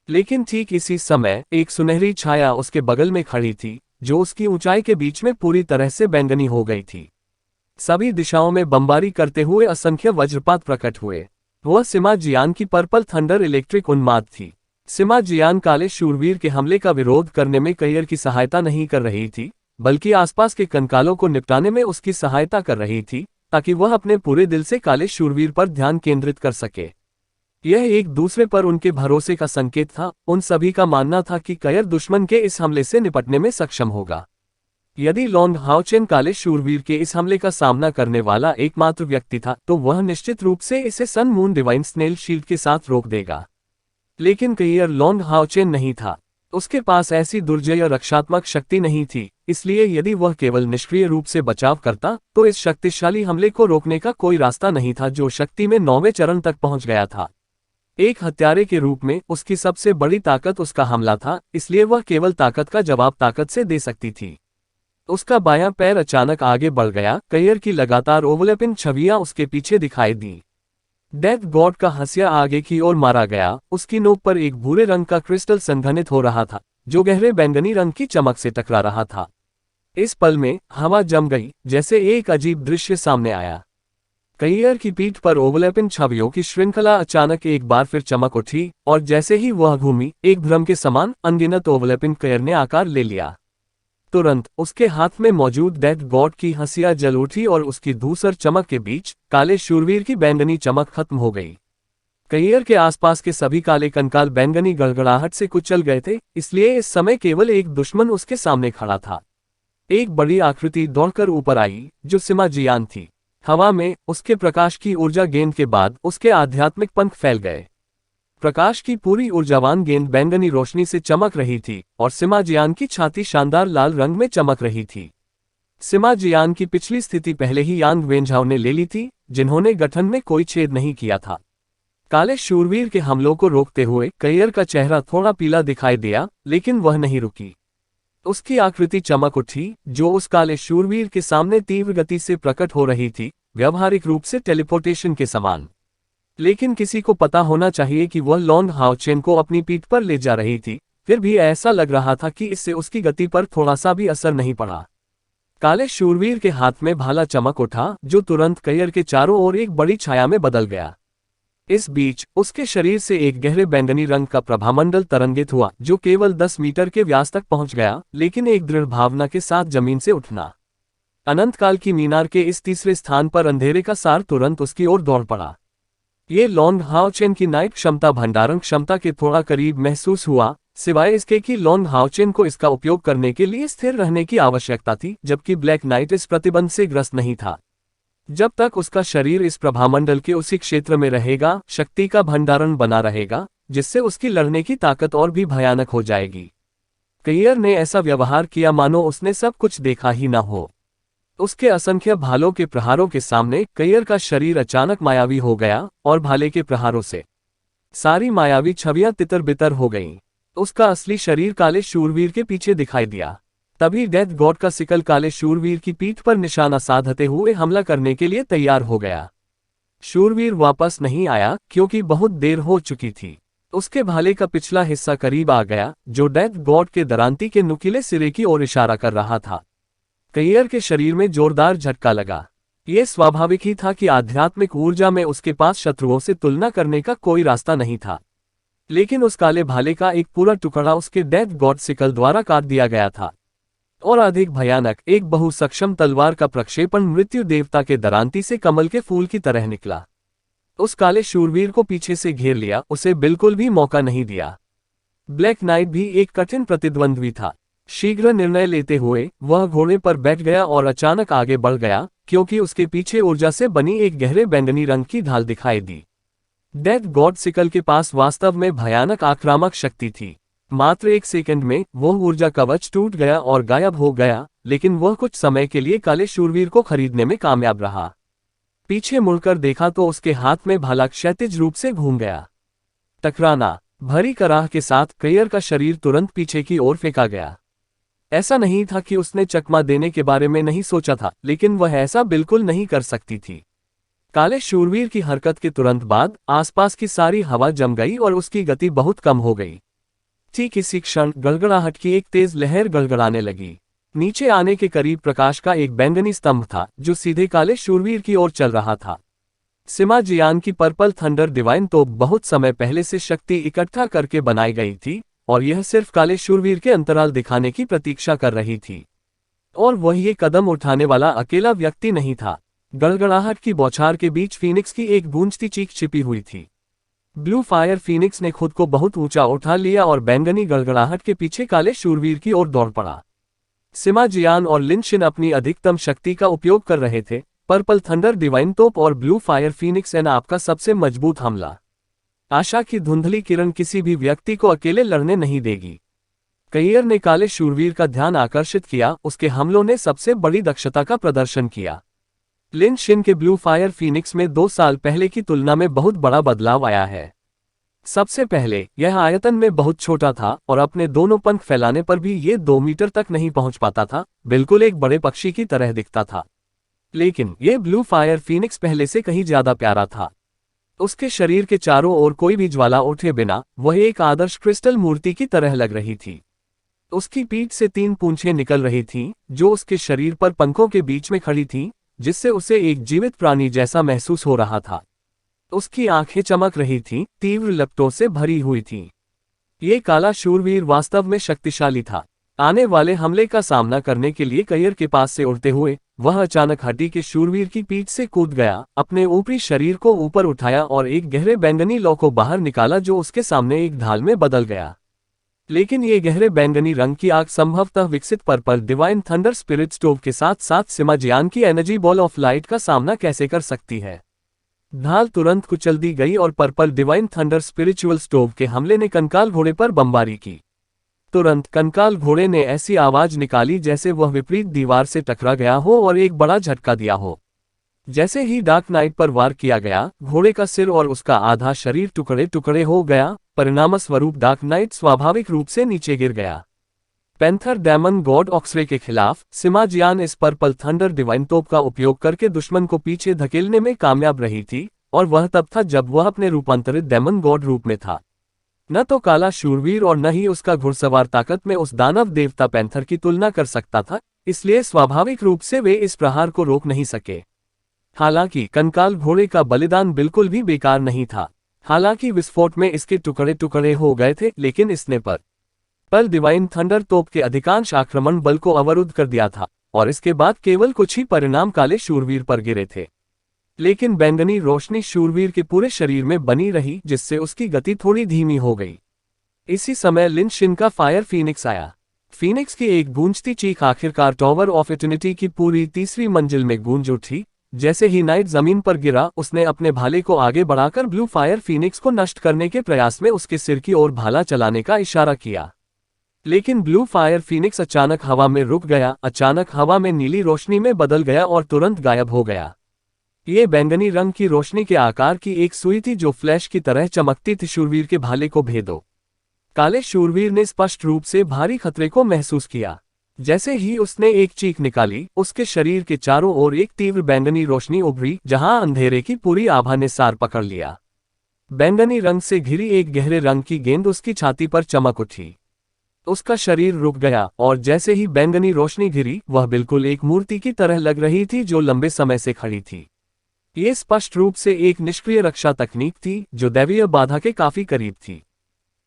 लेकिन ठीक इसी समय एक सुनहरी छाया उसके बगल में खड़ी थी, जो उसकी ऊंचाई के बीच में पूरी तरह से बैंगनी हो गई थी। सभी दिशाओं में बमबारी करते हुए असंख्य वज्रपात प्रकट हुए। वह सिमा जियान की पर्पल थंडर इलेक्ट्रिक उन्माद थी। सिमा जियान काले शूरवीर के हमले का विरोध करने में कयर की सहायता नहीं कर रही थी, बल्कि आसपास के कंकालों को निपटाने में उसकी सहायता कर रही थी, ताकि वह अपने पूरे दिल से काले शूरवीर पर ध्यान केंद्रित कर सके। यह एक दूसरे पर उनके भरोसे का संकेत था। उन सभी का मानना था कि कयर दुश्मन के इस हमले से निपटने में सक्षम होगा। यदि लॉन्ग हाओ चेन काले शूरवीर के इस हमले का सामना करने वाला एकमात्र व्यक्ति था, तो वह निश्चित रूप से इसे sun moon divine snail shield के साथ रोक देगा। लेकिन कयर लॉन्ग हाओ चेन नहीं था। उसके पास ऐसी दुर्जय रक्षात्मक शक्ति नहीं थी, इसलिए यदि वह केवल निष्क्रिय रूप से बचाव करता, तो इस शक्तिशाली हमले को रोकने का कोई रास्ता नहीं था, जो शक्ति में 9वें चरण तक पहुंच गया था। एक हत्यारे के रूप में उसकी सबसे बड़ी ताकत उसका हमला था, इसलिए वह केवल ताकत का जवाब ताकत से दे सकती थी। उसका बायां पैर अचानक आगे बढ़ गया। कयर की लगातार ओवरलैपिंग छवियां उसके पीछे दिखाई दी। डेथ गॉड का हंसिया आगे की ओर मारा गया। उसकी नोक पर एक भूरे रंग का क्रिस्टल संघनित हो रहा था, जो गहरे बैंगनी रंग की चमक से टकरा रहा था। इस पल में हवा जम गई, जैसे एक अजीब दृश्य सामने आया। कयर की पीठ पर ओवरलैपिंग छवियों की श्रृंखला अचानक एक बार फिर चमक उठी और जैसे ही वह घूमी, एक भ्रम के समान अनगिनत ओवरलैपिंग कयर ने आकार ले लिया। तुरंत उसके हाथ में मौजूद डेथ गॉड की हंसिया जल उठी और उसकी धूसर चमक के बीच काले शूरवीर की बैंगनी चमक खत्म हो गई। कयर के आसपास के सभी काले कंकाल बैंगनी गड़गड़ाहट से कुचल गए थे, इसलिए इस समय केवल एक दुश्मन उसके सामने खड़ा था। एक बड़ी आकृति दौड़कर ऊपर आई, जो सिमा जियान थी। हवा में उसके प्रकाश की ऊर्जा गेंद के बाद उसके आध्यात्मिक पंख फैल गए। प्रकाश की पूरी ऊर्जावान गेंद बैंगनी रोशनी से चमक रही थी और सिमा जियान की छाती शानदार लाल रंग में चमक रही थी। सिमा जियान की पिछली स्थिति पहले ही यांग वेंझाओ ने ले ली थी, जिन्होंने गठन में कोई छेद नहीं किया था। काले शूरवीर के हमलों को रोकते हुए कयर का चेहरा थोड़ा पीला दिखाई दिया, लेकिन वह नहीं रुकी। उसकी आकृति चमक उठी, जो उस काले शूरवीर के सामने तीव्र गति से प्रकट हो रही थी, व्यावहारिक रूप से टेलीपोर्टेशन के समान। लेकिन किसी को पता होना चाहिए कि वह लॉन्ग हाओचेन को अपनी पीठ पर ले जा रही थी, फिर भी ऐसा लग रहा था कि इससे उसकी गति पर थोड़ा सा भी असर नहीं पड़ा। काले शूरवीर के हाथ में भाला चमक उठा, जो तुरंत कैयर के चारों ओर एक बड़ी छाया में बदल गया। इस बीच उसके शरीर से एक गहरे बैंगनी रंग का प्रभामंडल तरंगित हुआ, जो केवल 10 मीटर के व्यास तक पहुंच गया, लेकिन एक दृढ़ भावना के साथ जमीन से उठना। अनंतकाल की मीनार के इस तीसरे स्थान पर अंधेरे का सार तुरंत उसकी ओर दौड़ पड़ा। ये लॉन्ग हाओचेन की नाइट क्षमता भंडारण क्षमता के थोड़ा करीब महसूस हुआ, सिवाय इसके कि लॉन्ग हाओचेन को इसका उपयोग करने के लिए स्थिर रहने की आवश्यकता थी, जबकि ब्लैक नाइट इस प्रतिबंध से ग्रस्त नहीं था। जब तक उसका शरीर इस प्रभामंडल के उसी क्षेत्र में रहेगा, शक्ति का भंडारण बना रहेगा, जिससे उसकी लड़ने की ताकत और भी भयानक हो जाएगी। कैयर ने ऐसा व्यवहार किया मानो उसने सब कुछ देखा ही न हो। उसके असंख्य भालों के प्रहारों के सामने कैयर का शरीर अचानक मायावी हो गया, और भाले के प्रहारों से सारी मायावी छवियां तितर बितर हो गईं। उसका असली शरीर काले शूरवीर के पीछे दिखाई दिया। तभी डेथ गॉड का सिकल काले शूरवीर की पीठ पर निशाना साधते हुए हमला करने के लिए तैयार हो गया। शूरवीर वापस नहीं आया, क्योंकि बहुत देर हो चुकी थी। उसके भाले का पिछला हिस्सा करीब आ गया, जो डेथ गॉड के दरांती के नुकीले सिरे की ओर इशारा कर रहा था। कैयर के शरीर में जोरदार झटका लगा। यह स्वाभाविक ही था कि आध्यात्मिक ऊर्जा में उसके पास शत्रुओं से तुलना करने का कोई रास्ता नहीं था। लेकिन उस काले भाले का एक पूरा टुकड़ा उसके डेथ गॉड सिकल द्वारा काट दिया गया था। और अधिक भयानक, एक बहुसक्षम तलवार का प्रक्षेपण मृत्यु देवता के दरांती से कमल के फूल की तरह निकला। उस काले शूरवीर को पीछे से घेर लिया, उसे बिल्कुल भी मौका नहीं दिया। ब्लैक नाइट भी एक कठिन प्रतिद्वंद्वी था। शीघ्र निर्णय लेते हुए वह घोड़े पर बैठ गया और अचानक आगे बढ़ गया, क्योंकि उसके पीछे ऊर्जा से बनी एक गहरे बैंगनी रंग की ढाल दिखाई दी। डेथ गॉड सिकल के पास वास्तव में भयानक आक्रामक शक्ति थी। मात्र एक सेकंड में वह ऊर्जा कवच टूट गया और गायब हो गया, लेकिन वह कुछ समय के लिए काले शूरवीर को खरीदने में कामयाब रहा। पीछे मुड़कर देखा तो उसके हाथ में भाला क्षैतिज रूप से घूम गया। टकराना भरी कराह के साथ कैयर का शरीर तुरंत पीछे की ओर फेंका गया। ऐसा नहीं था कि उसने चकमा देने के बारे में नहीं सोचा था, लेकिन वह ऐसा बिल्कुल नहीं कर सकती थी। काले शूरवीर की हरकत के तुरंत बाद आसपास की सारी हवा जम गई और उसकी गति बहुत कम हो गई। ठीक इसी क्षण गड़गड़ाहट की एक तेज लहर गड़गड़ाने लगी। नीचे आने के करीब प्रकाश का एक बैंगनी स्तंभ था, जो सीधे काले शूरवीर की ओर चल रहा था। सिमा जियान की पर्पल थंडर डिवाइन तोप बहुत समय पहले से शक्ति इकट्ठा करके बनाई गई थी, और यह सिर्फ काले शूरवीर के अंतराल दिखाने की प्रतीक्षा कर रही थी। और वह ये कदम उठाने वाला अकेला व्यक्ति नहीं था। गड़गड़ाहट की बौछार के बीच फीनिक्स की एक गूंजती चीख छिपी हुई थी। ब्लू फायर फीनिक्स ने खुद को बहुत ऊंचा उठा लिया और बैंगनी गड़गड़ाहट के पीछे काले शूरवीर की ओर दौड़ पड़ा। सिमा जियान और लिन शिन अपनी अधिकतम शक्ति का उपयोग कर रहे थे। पर्पल थंडर डिवाइन तोप और ब्लू फायर फीनिक्स एन आपका सबसे मजबूत हमला। आशा की धुंधली किरण किसी भी व्यक्ति को अकेले लड़ने नहीं देगी। कैयर ने काले शूरवीर का ध्यान आकर्षित किया, उसके हमलों ने सबसे बड़ी दक्षता का प्रदर्शन किया। लिन शिन के ब्लू फायर फीनिक्स में 2 साल पहले की तुलना में बहुत बड़ा बदलाव आया है। सबसे पहले यह आयतन में बहुत छोटा था और अपने दोनों पंख फैलाने पर भी ये 2 मीटर तक नहीं पहुंच पाता था, बिल्कुल एक बड़े पक्षी की तरह दिखता था। लेकिन यह ब्लू फायर फीनिक्स पहले से कहीं ज्यादा प्यारा था। उसके शरीर के चारों ओर कोई भी ज्वाला उठे बिना वह एक आदर्श क्रिस्टल मूर्ति की तरह लग रही थी। उसकी पीठ से 3 पूंछें निकल रही थीं, जो उसके शरीर पर पंखों के बीच में खड़ी थीं, जिससे उसे एक जीवित प्राणी जैसा महसूस हो रहा था। उसकी आंखें चमक रही थीं, तीव्र लपटों से भरी हुई थीं। ये काला शूरवीर वास्तव में शक्तिशाली था। आने वाले हमले का सामना करने के लिए कैयर के पास से उड़ते हुए वह अचानक हड्डी के शूरवीर की पीठ से कूद गया, अपने ऊपरी शरीर को ऊपर उठाया और एक गहरे बैंगनी लौ को बाहर निकाला, जो उसके सामने एक ढाल में बदल गया। लेकिन ये गहरे बैंगनी रंग की आग संभवतः विकसित purple divine thunder spirit stove के साथ साथ सिमा जियान की एनर्जी बॉल ऑफ लाइट का सामना कैसे कर सकती है। ढाल तुरंत कुचल दी गई और purple divine thunder spiritual stove के हमले ने कंकाल घोड़े पर बमबारी की। तुरंत कंकाल घोड़े ने ऐसी आवाज निकाली जैसे वह विपरीत दीवार से टकरा गया हो और एक बड़ा झटका दिया हो। जैसे ही डार्क नाइट पर वार किया गया, घोड़े का सिर और उसका आधा शरीर टुकड़े टुकड़े हो गया। परिणामस्वरूप डार्क नाइट स्वाभाविक रूप से नीचे गिर गया। पैंथर डेमन गॉड ऑक्सरे के खिलाफ सिमा जियान इस पर्पल थंडर डिवाइन तोप का उपयोग करके दुश्मन को पीछे धकेलने में कामयाब रही थी, और वह तब था जब वह अपने रूपांतरित डेमन गॉड रूप में था। न तो काला शूरवीर और न ही उसका घुड़सवार ताकत में उस दानव देवता पैंथर की तुलना कर सकता था, इसलिए स्वाभाविक रूप से वे इस प्रहार को रोक नहीं सके। हालांकि कंकाल घोड़े का बलिदान बिल्कुल भी बेकार नहीं था। हालांकि विस्फोट में इसके टुकड़े टुकड़े हो गए थे, लेकिन इसने पर डिवाइन थंडर तोप के अधिकांश आक्रमण बल को अवरुद्ध कर दिया था, और इसके बाद केवल कुछ ही परिणाम काले शूरवीर पर गिरे थे। लेकिन बैंगनी रोशनी शूरवीर के पूरे शरीर में बनी रही, जिससे उसकी गति थोड़ी धीमी हो गई। इसी समय लिन शिन का फायर फीनिक्स आया। फीनिक्स की एक गूंजती चीख आखिरकार टॉवर ऑफ इटर्निटी की पूरी तीसरी मंजिल में गूंज उठी। जैसे ही नाइट जमीन पर गिरा, उसने अपने भाले को आगे बढ़ाकर ब्लू फायर फीनिक्स को नष्ट करने के प्रयास में उसके सिर की ओर भाला चलाने का इशारा किया। लेकिन ब्लू फायर फीनिक्स अचानक हवा में रुक गया, अचानक हवा में नीली रोशनी में बदल गया और तुरंत गायब हो गया। ये बैंगनी रंग की रोशनी के आकार की एक सुई थी जो फ्लैश की तरह चमकती थी शूरवीर के भाले को भेदो। काले शूरवीर ने स्पष्ट रूप से भारी खतरे को महसूस किया। जैसे ही उसने एक चीख निकाली, उसके शरीर के चारों ओर एक तीव्र बैंगनी रोशनी उभरी, जहां अंधेरे की पूरी आभा ने सार पकड़ लिया। बैंगनी रंग से घिरी एक गहरे रंग की गेंद उसकी छाती पर चमक उठी। उसका शरीर रुक गया, और जैसे ही बैंगनी रोशनी घिरी, वह बिल्कुल एक मूर्ति की तरह लग रही थी जो लंबे समय से खड़ी थी। ये स्पष्ट रूप से एक निष्क्रिय रक्षा तकनीक थी, जो दैवीय बाधा के काफी करीब थी।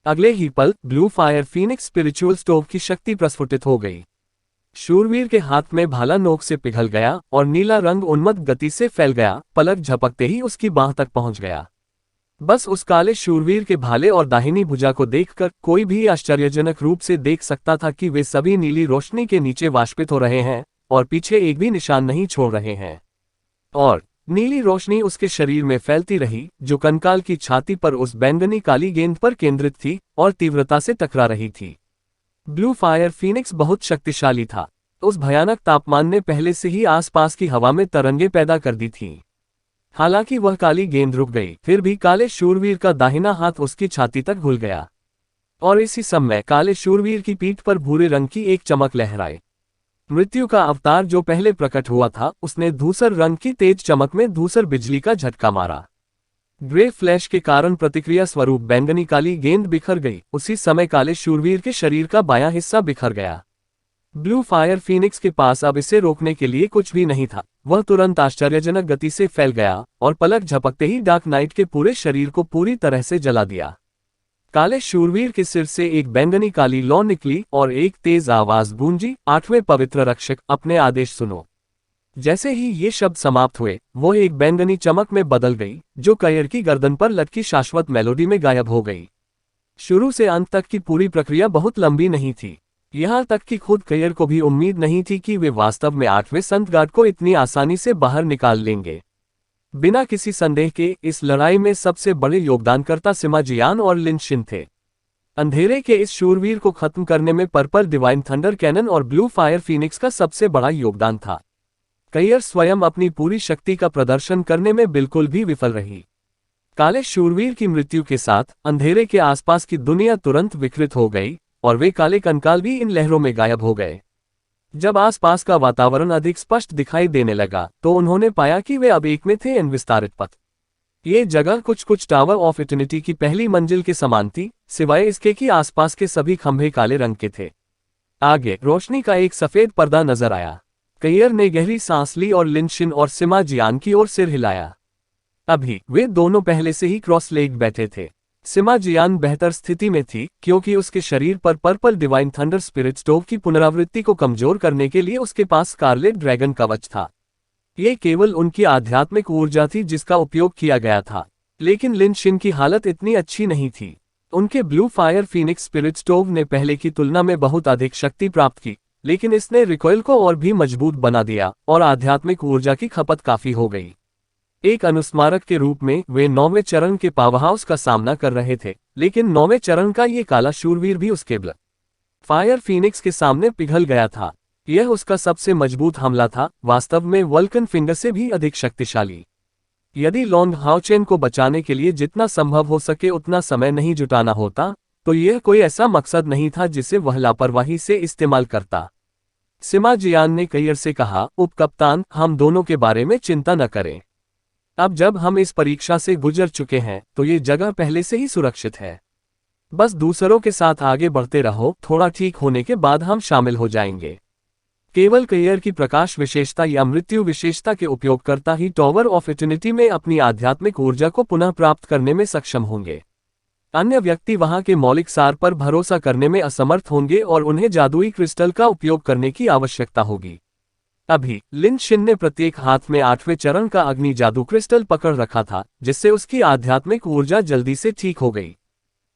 अगले ही पल blue fire Phoenix spiritual stove की शक्ति प्रस्फुटित हो गई। शूरवीर के हाथ में भाला नोक से पिघल गया और नीला रंग उन्मत्त गति से फैल गया, पलक झपकते ही उसकी बाह तक पहुंच गया। बस उस काले शूरवीर के भाले और दाहिनी भुजा को देखकर कोई भी आश्चर्यजनक रूप से देख सकता था कि वे सभी नीली रोशनी के नीचे वाष्पित हो रहे हैं और पीछे एक भी निशान नहीं छोड़ रहे हैं। और नीली रोशनी उसके शरीर में फैलती रही, जो कंकाल की छाती पर उस बैंगनी काली गेंद पर केंद्रित थी और तीव्रता से टकरा रही थी। ब्लू फायर फीनिक्स बहुत शक्तिशाली था। उस भयानक तापमान ने पहले से ही आसपास की हवा में तरंगे पैदा कर दी थीं। हालांकि वह काली गेंद रुक गई, फिर भी काले शूरवीर का दाहिना हाथ उसकी छाती तक घुल गया, और इसी समय काले शूरवीर की पीठ पर भूरे रंग की एक चमक लहराई। मृत्यु का अवतार जो पहले प्रकट हुआ था, उसने धूसर रंग की तेज चमक में धूसर बिजली का झटका मारा। ग्रे फ्लैश के कारण प्रतिक्रिया स्वरूप बैंगनी काली गेंद बिखर गई। उसी समय काले शूरवीर के शरीर का बायां हिस्सा बिखर गया। ब्लू फायर फीनिक्स के पास अब इसे रोकने के लिए कुछ भी नहीं था। वह तुरंत आश्चर्यजनक गति से फैल गया और पलक झपकते ही डार्क नाइट के पूरे शरीर को पूरी तरह से जला दिया। काले शूरवीर के सिर से एक बैंगनी काली लौ निकली और एक तेज आवाज गूंजी, 8वें पवित्र रक्षक, अपने आदेश सुनो। जैसे ही ये शब्द समाप्त हुए, वो एक बैंगनी चमक में बदल गई, जो कयर की गर्दन पर लटकी शाश्वत मेलोडी में गायब हो गई। शुरू से अंत तक की पूरी प्रक्रिया बहुत लंबी नहीं थी। यहाँ तक कि खुद कयर को भी उम्मीद नहीं थी कि वे वास्तव में 8वें संत गार्ड को इतनी आसानी से बाहर निकाल लेंगे। बिना किसी संदेह के इस लड़ाई में सबसे बड़े योगदानकर्ता सिमा जियान और लिन शिन थे। अंधेरे के इस शूरवीर को खत्म करने में पर्पल डिवाइन थंडर कैनन और ब्लू फायर फीनिक्स का सबसे बड़ा योगदान था। कयर स्वयं अपनी पूरी शक्ति का प्रदर्शन करने में बिल्कुल भी विफल रही। काले शूरवीर की मृत्यु के साथ अंधेरे के आसपास की दुनिया तुरंत विकृत हो गई और वे काले कंकाल भी इन लहरों में गायब हो गए। जब आसपास का वातावरण अधिक स्पष्ट दिखाई देने लगा, तो उन्होंने पाया कि वे अब एक में थे इन विस्तारित पथ। ये जगह कुछ टावर ऑफ इटर्निटी की पहली मंजिल के समान थी, सिवाय इसके कि आसपास के सभी खंभे काले रंग के थे। आगे रोशनी का एक सफेद पर्दा नजर आया। कयर ने गहरी सांस ली और लिन शिन और सिमा जियान की ओर सिर हिलाया। अभी वे दोनों पहले से ही क्रॉस लेग बैठे थे। सिमा जियान बेहतर स्थिति में थी, क्योंकि उसके शरीर पर purple divine thunder spirit stove की पुनरावृत्ति को कमजोर करने के लिए उसके पास स्कारलेट ड्रैगन कवच था। ये केवल उनकी आध्यात्मिक ऊर्जा थी जिसका उपयोग किया गया था। लेकिन लिन शिन की हालत इतनी अच्छी नहीं थी। उनके blue fire Phoenix spirit stove ने पहले की तुलना में बहुत अधिक शक्ति प्राप्त की, लेकिन इसने रिकॉइल को और भी मजबूत बना दिया और आध्यात्मिक ऊर्जा की खपत काफी हो गई। एक अनुस्मारक के रूप में वे 9वें चरण के पावरहाउस का सामना कर रहे थे, लेकिन 9वें चरण का ये काला शूरवीर भी उसके ब्लू फायर फीनिक्स के सामने पिघल गया था। यह उसका सबसे मजबूत हमला था, वास्तव में वल्कन फिंगर से भी अधिक शक्तिशाली। यदि लॉन्ग हाउचेन को बचाने के लिए जितना संभव हो सके उतना समय नहीं जुटाना होता, तो यह कोई ऐसा मकसद नहीं था जिसे वह लापरवाही से इस्तेमाल करता। सिमा जियान ने कैयर से कहा, उपकप्तान, हम दोनों के बारे में चिंता न करें। अब जब हम इस परीक्षा से गुजर चुके हैं तो ये जगह पहले से ही सुरक्षित है। बस दूसरों के साथ आगे बढ़ते रहो, थोड़ा ठीक होने के बाद हम शामिल हो जाएंगे। केवल कैयर की प्रकाश विशेषता या मृत्यु विशेषता के उपयोगकर्ता ही टॉवर ऑफ इटर्निटी में अपनी आध्यात्मिक ऊर्जा को पुनः प्राप्त करने में सक्षम होंगे। अन्य व्यक्ति वहां के मौलिक सार पर भरोसा करने में असमर्थ होंगे और उन्हें जादुई क्रिस्टल का उपयोग करने की आवश्यकता होगी। अभी लिन शिन ने प्रत्येक हाथ में 8वें चरण का अग्नि जादू क्रिस्टल पकड़ रखा था, जिससे उसकी आध्यात्मिक ऊर्जा जल्दी से ठीक हो गई।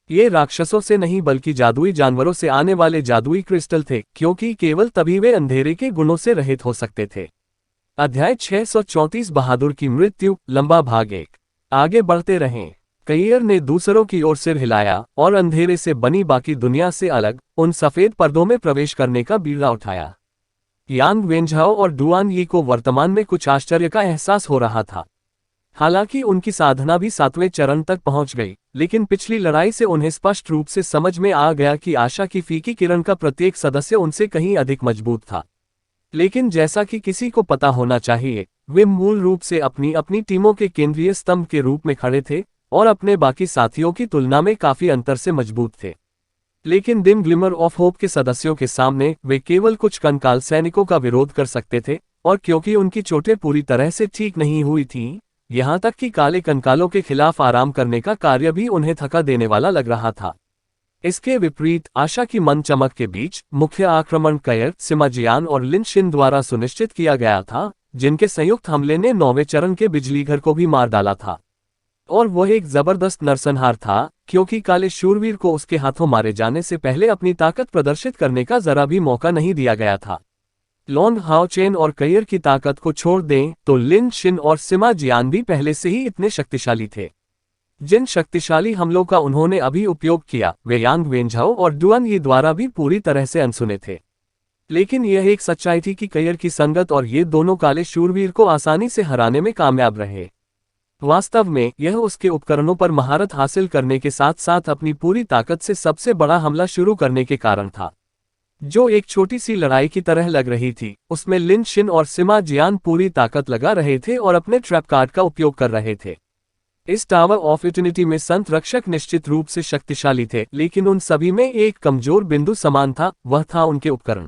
ये राक्षसों से नहीं बल्कि जादुई जानवरों से आने वाले जादुई क्रिस्टल थे, क्योंकि केवल तभी वे अंधेरे के गुणों से रहित हो सकते थे। अध्याय 634 बहादुर की मृत्यु, लंबा भाग 1। आगे बढ़ते रहें। कैयर ने दूसरों की ओर सिर हिलाया और अंधेरे से बनी बाकी दुनिया से अलग उन सफेद पर्दों में प्रवेश करने का बीड़ा उठाया। यांग वेंझाओ और डुआन यी को वर्तमान में कुछ आश्चर्य का एहसास हो रहा था। हालांकि उनकी साधना भी 7वें चरण तक पहुंच गई, लेकिन पिछली लड़ाई से उन्हें स्पष्ट रूप से समझ में आ गया कि आशा की फीकी किरण का प्रत्येक सदस्य उनसे कहीं अधिक मजबूत था। लेकिन जैसा कि किसी को पता होना चाहिए, वे मूल रूप से अपनी अपनी टीमों के केंद्रीय स्तंभ के रूप में खड़े थे और अपने बाकी साथियों की तुलना में काफी अंतर से मजबूत थे। लेकिन डिम ग्लिमर ऑफ होप के सदस्यों के सामने वे केवल कुछ कंकाल सैनिकों का विरोध कर सकते थे, और क्योंकि उनकी चोटें पूरी तरह से ठीक नहीं हुई थीं, यहां तक कि काले कंकालों के खिलाफ आराम करने का कार्य भी उन्हें थका देने वाला लग रहा था। इसके विपरीत आशा की मन चमक के बीच मुख्य आक्रमण कैयर, सिमा जियान और लिन शिन द्वारा सुनिश्चित किया गया था, जिनके संयुक्त हमले ने 9वें चरण के बिजलीघर को भी मार डाला था। और वह एक जबरदस्त नरसंहार था, क्योंकि काले शूरवीर को उसके हाथों मारे जाने से पहले अपनी ताकत प्रदर्शित करने का जरा भी मौका नहीं दिया गया था। लॉन्ग हाओ चेन और कैयर की ताकत को छोड़ दें तो लिन शिन और सिमा जियान भी पहले से ही इतने शक्तिशाली थे। जिन शक्तिशाली हमलों का उन्होंने अभी उपयोग किया, वे यांग वेंझाओ और डुआन यी द्वारा भी पूरी तरह से अनसुने थे। लेकिन यह एक सच्चाई थी कि कैयर की संगत और ये दोनों काले शूरवीर को आसानी से हराने में कामयाब रहे। वास्तव में यह उसके उपकरणों पर महारत हासिल करने के साथ साथ अपनी पूरी ताकत से सबसे बड़ा हमला शुरू करने के कारण था। जो एक छोटी सी लड़ाई की तरह लग रही थी, उसमें लिन शिन और सिमा जियान पूरी ताकत लगा रहे थे और अपने ट्रैप कार्ड का उपयोग कर रहे थे। इस टावर ऑफ इटर्निटी में संत रक्षक निश्चित रूप से शक्तिशाली थे, लेकिन उन सभी में एक कमजोर बिंदु समान था, वह था उनके उपकरण।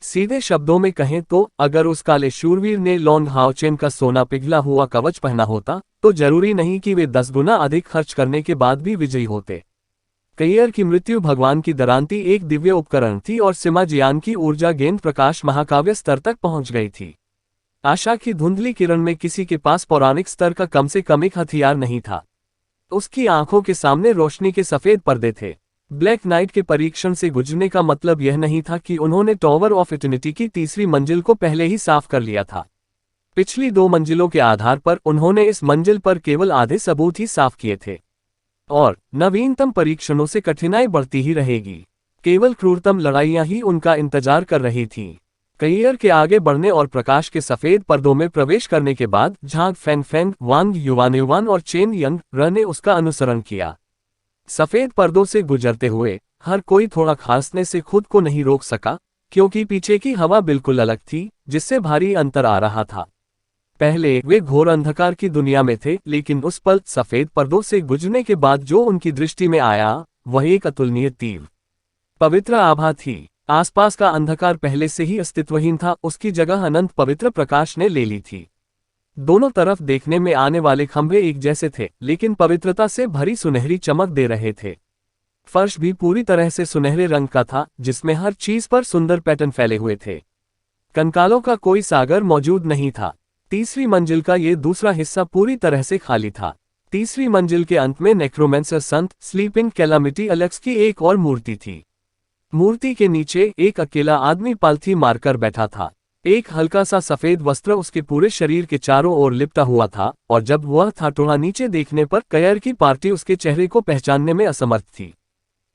सीधे शब्दों में कहें तो अगर उस काले शूरवीर ने लॉन्ग हाओ चेन का सोना पिघला हुआ कवच पहना होता, तो जरूरी नहीं कि वे 10 गुना अधिक खर्च करने के बाद भी विजयी होते। कैयर की मृत्यु भगवान की दरांती एक दिव्य उपकरण थी और सिमा जियान की ऊर्जा गेंद प्रकाश महाकाव्य स्तर तक पहुंच गई थी। आशा की धुंधली किरण में किसी के पास पौराणिक स्तर का कम से कम एक हथियार नहीं था। उसकी आंखों के सामने रोशनी के सफेद पर्दे थे। ब्लैक नाइट के परीक्षण से गुजरने का मतलब यह नहीं था कि उन्होंने टॉवर ऑफ इटर्निटी की तीसरी मंजिल को पहले ही साफ कर लिया था। पिछली 2 मंजिलों के आधार पर उन्होंने इस मंजिल पर केवल आधे सबूत ही साफ किए थे, और नवीनतम परीक्षणों से कठिनाई बढ़ती ही रहेगी। केवल क्रूरतम लड़ाइयां ही उनका इंतजार कर रही थीं। कैयर के आगे बढ़ने और प्रकाश के सफेद पर्दों में प्रवेश करने के बाद झांग फैंग, वांग युवान और चेन यंग र ने उसका अनुसरण किया। सफेद पर्दों से गुजरते हुए हर कोई थोड़ा खांसने से खुद को नहीं रोक सका, क्योंकि पीछे की हवा बिल्कुल अलग थी, जिससे भारी अंतर आ रहा था। पहले वे घोर अंधकार की दुनिया में थे, लेकिन उस पल सफेद पर्दों से गुजरने के बाद जो उनकी दृष्टि में आया, वह एक अतुलनीय तीव्र पवित्र आभा थी। आसपास का अंधकार पहले से ही अस्तित्वहीन था, उसकी जगह अनंत पवित्र प्रकाश ने ले ली थी। दोनों तरफ देखने में आने वाले खंभे एक जैसे थे, लेकिन पवित्रता से भरी सुनहरी चमक दे रहे थे। फर्श भी पूरी तरह से सुनहरे रंग का था, जिसमें हर चीज पर सुंदर पैटर्न फैले हुए थे। कंकालों का कोई सागर मौजूद नहीं था। तीसरी मंजिल का ये दूसरा हिस्सा पूरी तरह से खाली था। तीसरी मंजिल के अंत में नेक्रोमेंसर संत स्लीपिंग कैलामिटी अलेक्स की एक और मूर्ति थी। मूर्ति के नीचे एक अकेला आदमी पालथी मारकर बैठा था। एक हल्का सा सफेद वस्त्र उसके पूरे शरीर के चारों ओर लिपटा हुआ था, और जब वह था थोड़ा नीचे देखने पर कैयर की पार्टी उसके चेहरे को पहचानने में असमर्थ थी।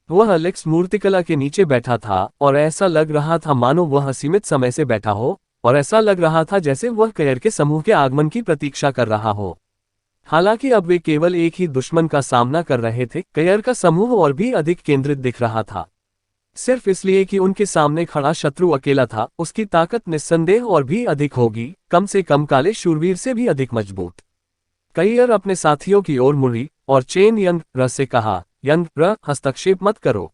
वह अलेक्स मूर्तिकला के नीचे बैठा था, और ऐसा लग रहा था मानो वह असीमित समय से बैठा हो, और ऐसा लग रहा था जैसे वह कैयर के समूह के आगमन की प्रतीक्षा कर रहा हो। हालांकि अब वे केवल एक ही दुश्मन का सामना कर रहे थे, कयर का समूह और भी अधिक केंद्रित दिख रहा था। सिर्फ इसलिए कि उनके सामने खड़ा शत्रु अकेला था, उसकी ताकत निस्संदेह और भी अधिक होगी, कम से कम काले शूरवीर से भी अधिक मजबूत। कयर अपने साथियों की ओर मुड़ी और चेन यंग र से कहा, यंग र, हस्तक्षेप मत करो।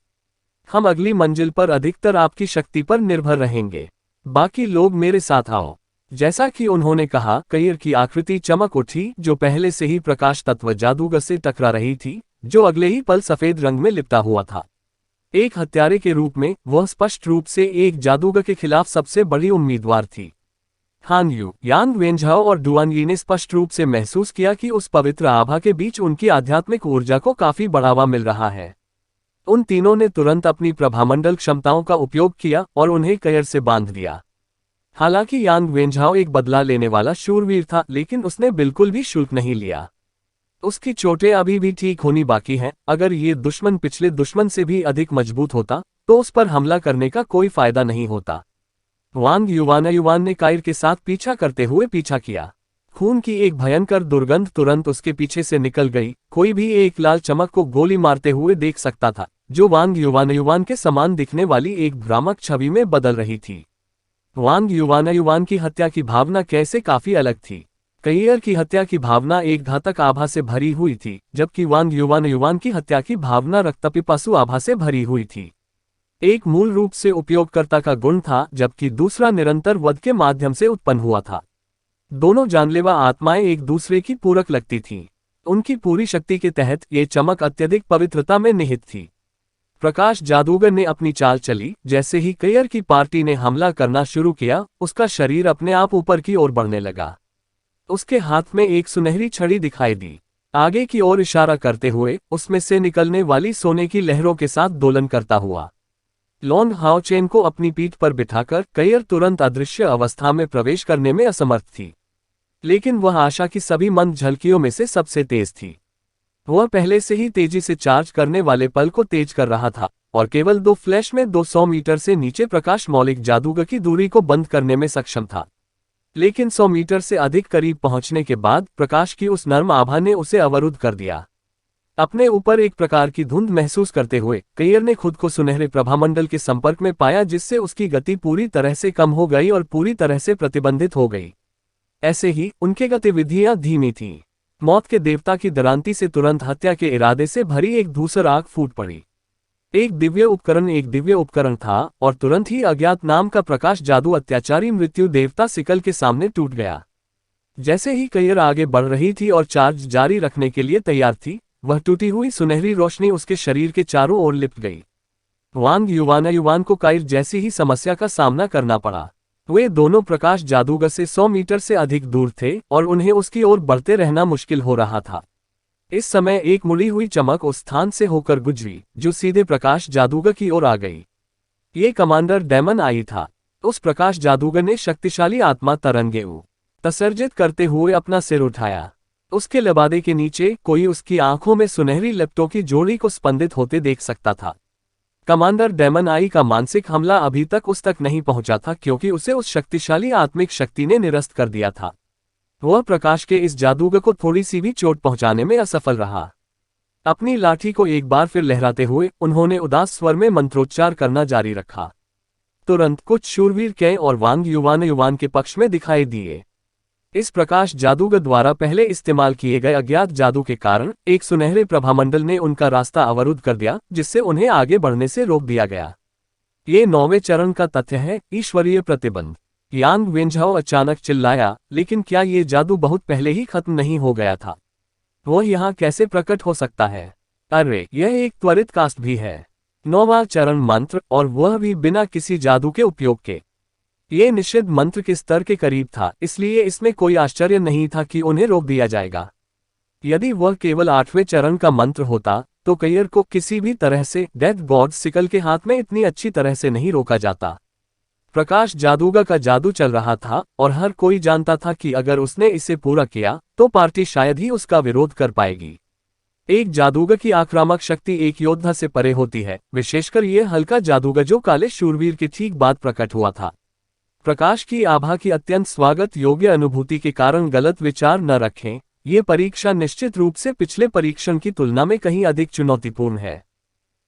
हम अगली मंजिल पर अधिकतर आपकी शक्ति पर निर्भर रहेंगे। बाकी लोग मेरे साथ आओ। जैसा कि उन्होंने कहा, कयर की आकृति चमक उठी, जो पहले से ही प्रकाश तत्व जादूगर से टकरा रही थी, जो अगले ही पल सफेद रंग में लिपटा हुआ था। एक हत्यारे के रूप में वह स्पष्ट रूप से एक जादूगर के खिलाफ सबसे बड़ी उम्मीदवार थी। हान यू, यांग वेंझाओ और डुआन यी ने स्पष्ट रूप से महसूस किया कि उस पवित्र आभा के बीच उनकी आध्यात्मिक ऊर्जा को काफी बढ़ावा मिल रहा है। उन तीनों ने तुरंत अपनी प्रभामंडल क्षमताओं का उपयोग किया और उन्हें कयर से बांध दिया। हालांकि यांग वेंझाओ एक बदला लेने वाला शूरवीर था, लेकिन उसने बिल्कुल भी शुल्क नहीं लिया। उसकी चोटें अभी भी ठीक होनी बाकी हैं। अगर ये दुश्मन पिछले दुश्मन से भी अधिक मजबूत होता, तो उस पर हमला करने का कोई फायदा नहीं होता। वांग युवान ने कायर के साथ पीछा करते हुए पीछा किया। खून की एक भयंकर दुर्गंध तुरंत उसके पीछे से निकल गई। कोई भी एक लाल चमक को गोली मारते हुए देख सकता था, जो वांग युवान के समान दिखने वाली एक भ्रामक छवि में बदल रही थी। वांग युवान की हत्या की भावना कैसे काफी अलग थी। कयर की हत्या की भावना एक घातक आभा से भरी हुई थी, जबकि वांग युवान की हत्या की भावना रक्तपिपासु आभा से भरी हुई थी। एक मूल रूप से उपयोगकर्ता का गुण था, जबकि दूसरा निरंतर वध के माध्यम से उत्पन्न हुआ था। दोनों जानलेवा आत्माएं एक दूसरे की पूरक लगती थीं। उनकी पूरी शक्ति के तहत ये चमक अत्यधिक पवित्रता में निहित थी। प्रकाश जादूगर ने अपनी चाल चली। जैसे ही कयर की पार्टी ने हमला करना शुरू किया, उसका शरीर अपने आप ऊपर की ओर बढ़ने लगा। उसके हाथ में एक सुनहरी छड़ी दिखाई दी। आगे की ओर इशारा करते हुए उसमें से निकलने वाली सोने की लहरों के साथ दोलन करता हुआ लॉन्ग हाओ चेन को अपनी पीठ पर बिठाकर कयर तुरंत अदृश्य अवस्था में प्रवेश करने में असमर्थ थी। लेकिन वह आशा की सभी मंद झलकियों में से सबसे तेज थी। वह पहले से ही तेजी से चार्ज करने वाले पल को तेज कर रहा था और केवल 2 फ्लैश में 200 मीटर से नीचे प्रकाश मौलिक जादूगर की दूरी को बंद करने में सक्षम था। लेकिन 100 मीटर से अधिक करीब पहुंचने के बाद प्रकाश की उस नर्म आभा ने उसे अवरुद्ध कर दिया। अपने ऊपर एक प्रकार की धुंध महसूस करते हुए कयर ने खुद को सुनहरे प्रभामंडल के संपर्क में पाया, जिससे उसकी गति पूरी तरह से कम हो गई और पूरी तरह से प्रतिबंधित हो गई। ऐसे ही उनकी गतिविधियां धीमी थीं। मौत के देवता की दरांती से तुरंत हत्या के इरादे से भरी एक धूसर आग फूट पड़ी। एक दिव्य उपकरण था और तुरंत ही अज्ञात नाम का प्रकाश जादू अत्याचारी मृत्यु देवता सिकल के सामने टूट गया। जैसे ही कयर आगे बढ़ रही थी और चार्ज जारी रखने के लिए तैयार थी, वह टूटी हुई सुनहरी रोशनी उसके शरीर के चारों ओर लिपट गई। वांग युवान को कायर जैसी ही समस्या का सामना करना पड़ा। वे दोनों प्रकाश जादूगर से 100 मीटर से अधिक दूर थे और उन्हें उसकी ओर बढ़ते रहना मुश्किल हो रहा था। इस समय एक मुड़ी हुई चमक उस स्थान से होकर गुजरी, जो सीधे प्रकाश जादूगर की ओर आ गई। ये कमांडर डेमन आई था। उस प्रकाश जादूगर ने शक्तिशाली आत्मा तरंगेऊ तसर्जित करते हुए अपना सिर उठाया। उसके लबादे के नीचे कोई उसकी आंखों में सुनहरी लपटों की जोड़ी को स्पंदित होते देख सकता था। कमांडर डेमन आई का मानसिक हमला अभी तक उस तक नहीं पहुंचा था, क्योंकि उसे उस शक्तिशाली आत्मिक शक्ति ने निरस्त कर दिया था। वह प्रकाश के इस जादूगर को थोड़ी सी भी चोट पहुंचाने में असफल रहा। अपनी लाठी को एक बार फिर लहराते हुए उन्होंने उदास स्वर में मंत्रोच्चार करना जारी रखा। तुरंत कुछ शूरवीर कै और वांग युवान के पक्ष में दिखाई दिए। इस प्रकाश जादूगर द्वारा पहले इस्तेमाल किए गए अज्ञात जादू के कारण एक सुनहरे प्रभामंडल ने उनका रास्ता अवरुद्ध कर दिया, जिससे उन्हें आगे बढ़ने से रोक दिया गया। ये 9वें चरण का तथ्य है, ईश्वरीय प्रतिबंध। यांग वेंझाओ अचानक चिल्लाया, लेकिन क्या ये जादू बहुत पहले ही खत्म नहीं हो गया था? वह यहाँ कैसे प्रकट हो सकता है? अरे, यह एक त्वरित कास्ट भी है। 9वां चरण मंत्र, और वह भी बिना किसी जादू के उपयोग के। ये निषिद्ध मंत्र के स्तर के करीब था, इसलिए इसमें कोई आश्चर्य नहीं था कि उन्हें रोक दिया जाएगा। यदि वह केवल 8वें चरण का मंत्र होता, तो कयर को किसी भी तरह से डेथ गॉड सिकल के हाथ में इतनी अच्छी तरह से नहीं रोका जाता। प्रकाश जादूगर का जादू चल रहा था और हर कोई जानता था कि अगर उसने इसे पूरा किया तो पार्टी शायद ही उसका विरोध कर पाएगी। एक जादूगर की आक्रामक शक्ति एक योद्धा से परे होती है, विशेषकर यह हल्का जादूगर जो काले शूरवीर के ठीक बाद प्रकट हुआ था। प्रकाश की आभा की अत्यंत स्वागत योग्य अनुभूति के कारण गलत विचार न रखें। ये परीक्षा निश्चित रूप से पिछले परीक्षण की तुलना में कहीं अधिक चुनौतीपूर्ण है।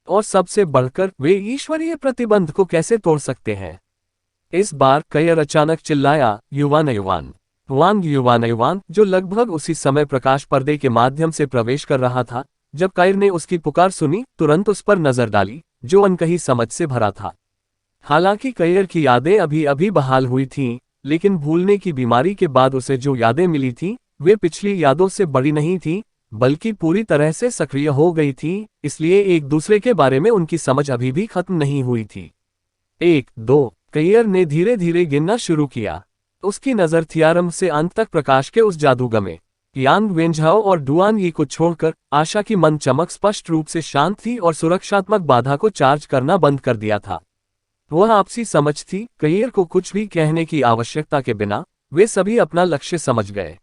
और सबसे बढ़कर, वे ईश्वरीय प्रतिबंध को कैसे तोड़ सकते हैं? इस बार कयर अचानक चिल्लाया, युवान युवान, वांग युवान युवान, जो लगभग उसी समय प्रकाश पर्दे के माध्यम से प्रवेश कर रहा था। जब कयर ने उसकी पुकार सुनी, तुरंत उस पर नजर डाली, जो अनकही समझ से भरा था। हालांकि कयर की यादें अभी अभी बहाल हुई थीं, लेकिन भूलने की बीमारी के बाद उसे जो यादें मिली थीं, वे पिछली यादों से बड़ी नहीं थीं, बल्कि पूरी तरह से सक्रिय हो गई थीं, इसलिए एक दूसरे के बारे में उनकी समझ अभी भी खत्म नहीं हुई थी। 1, 2, कयर ने धीरे धीरे गिनना शुरू किया। उसकी नज़र थी आरंभ से अंत तक प्रकाश के उस जादूगर में। यांग वेंझाओ और डुआन यी को छोड़कर आशा की मन चमक स्पष्ट रूप से शांत थी और सुरक्षात्मक बाधा को चार्ज करना बंद कर दिया था। वह आपसी समझ थी, कयर को कुछ भी कहने की आवश्यकता के बिना वे सभी अपना लक्ष्य समझ गए।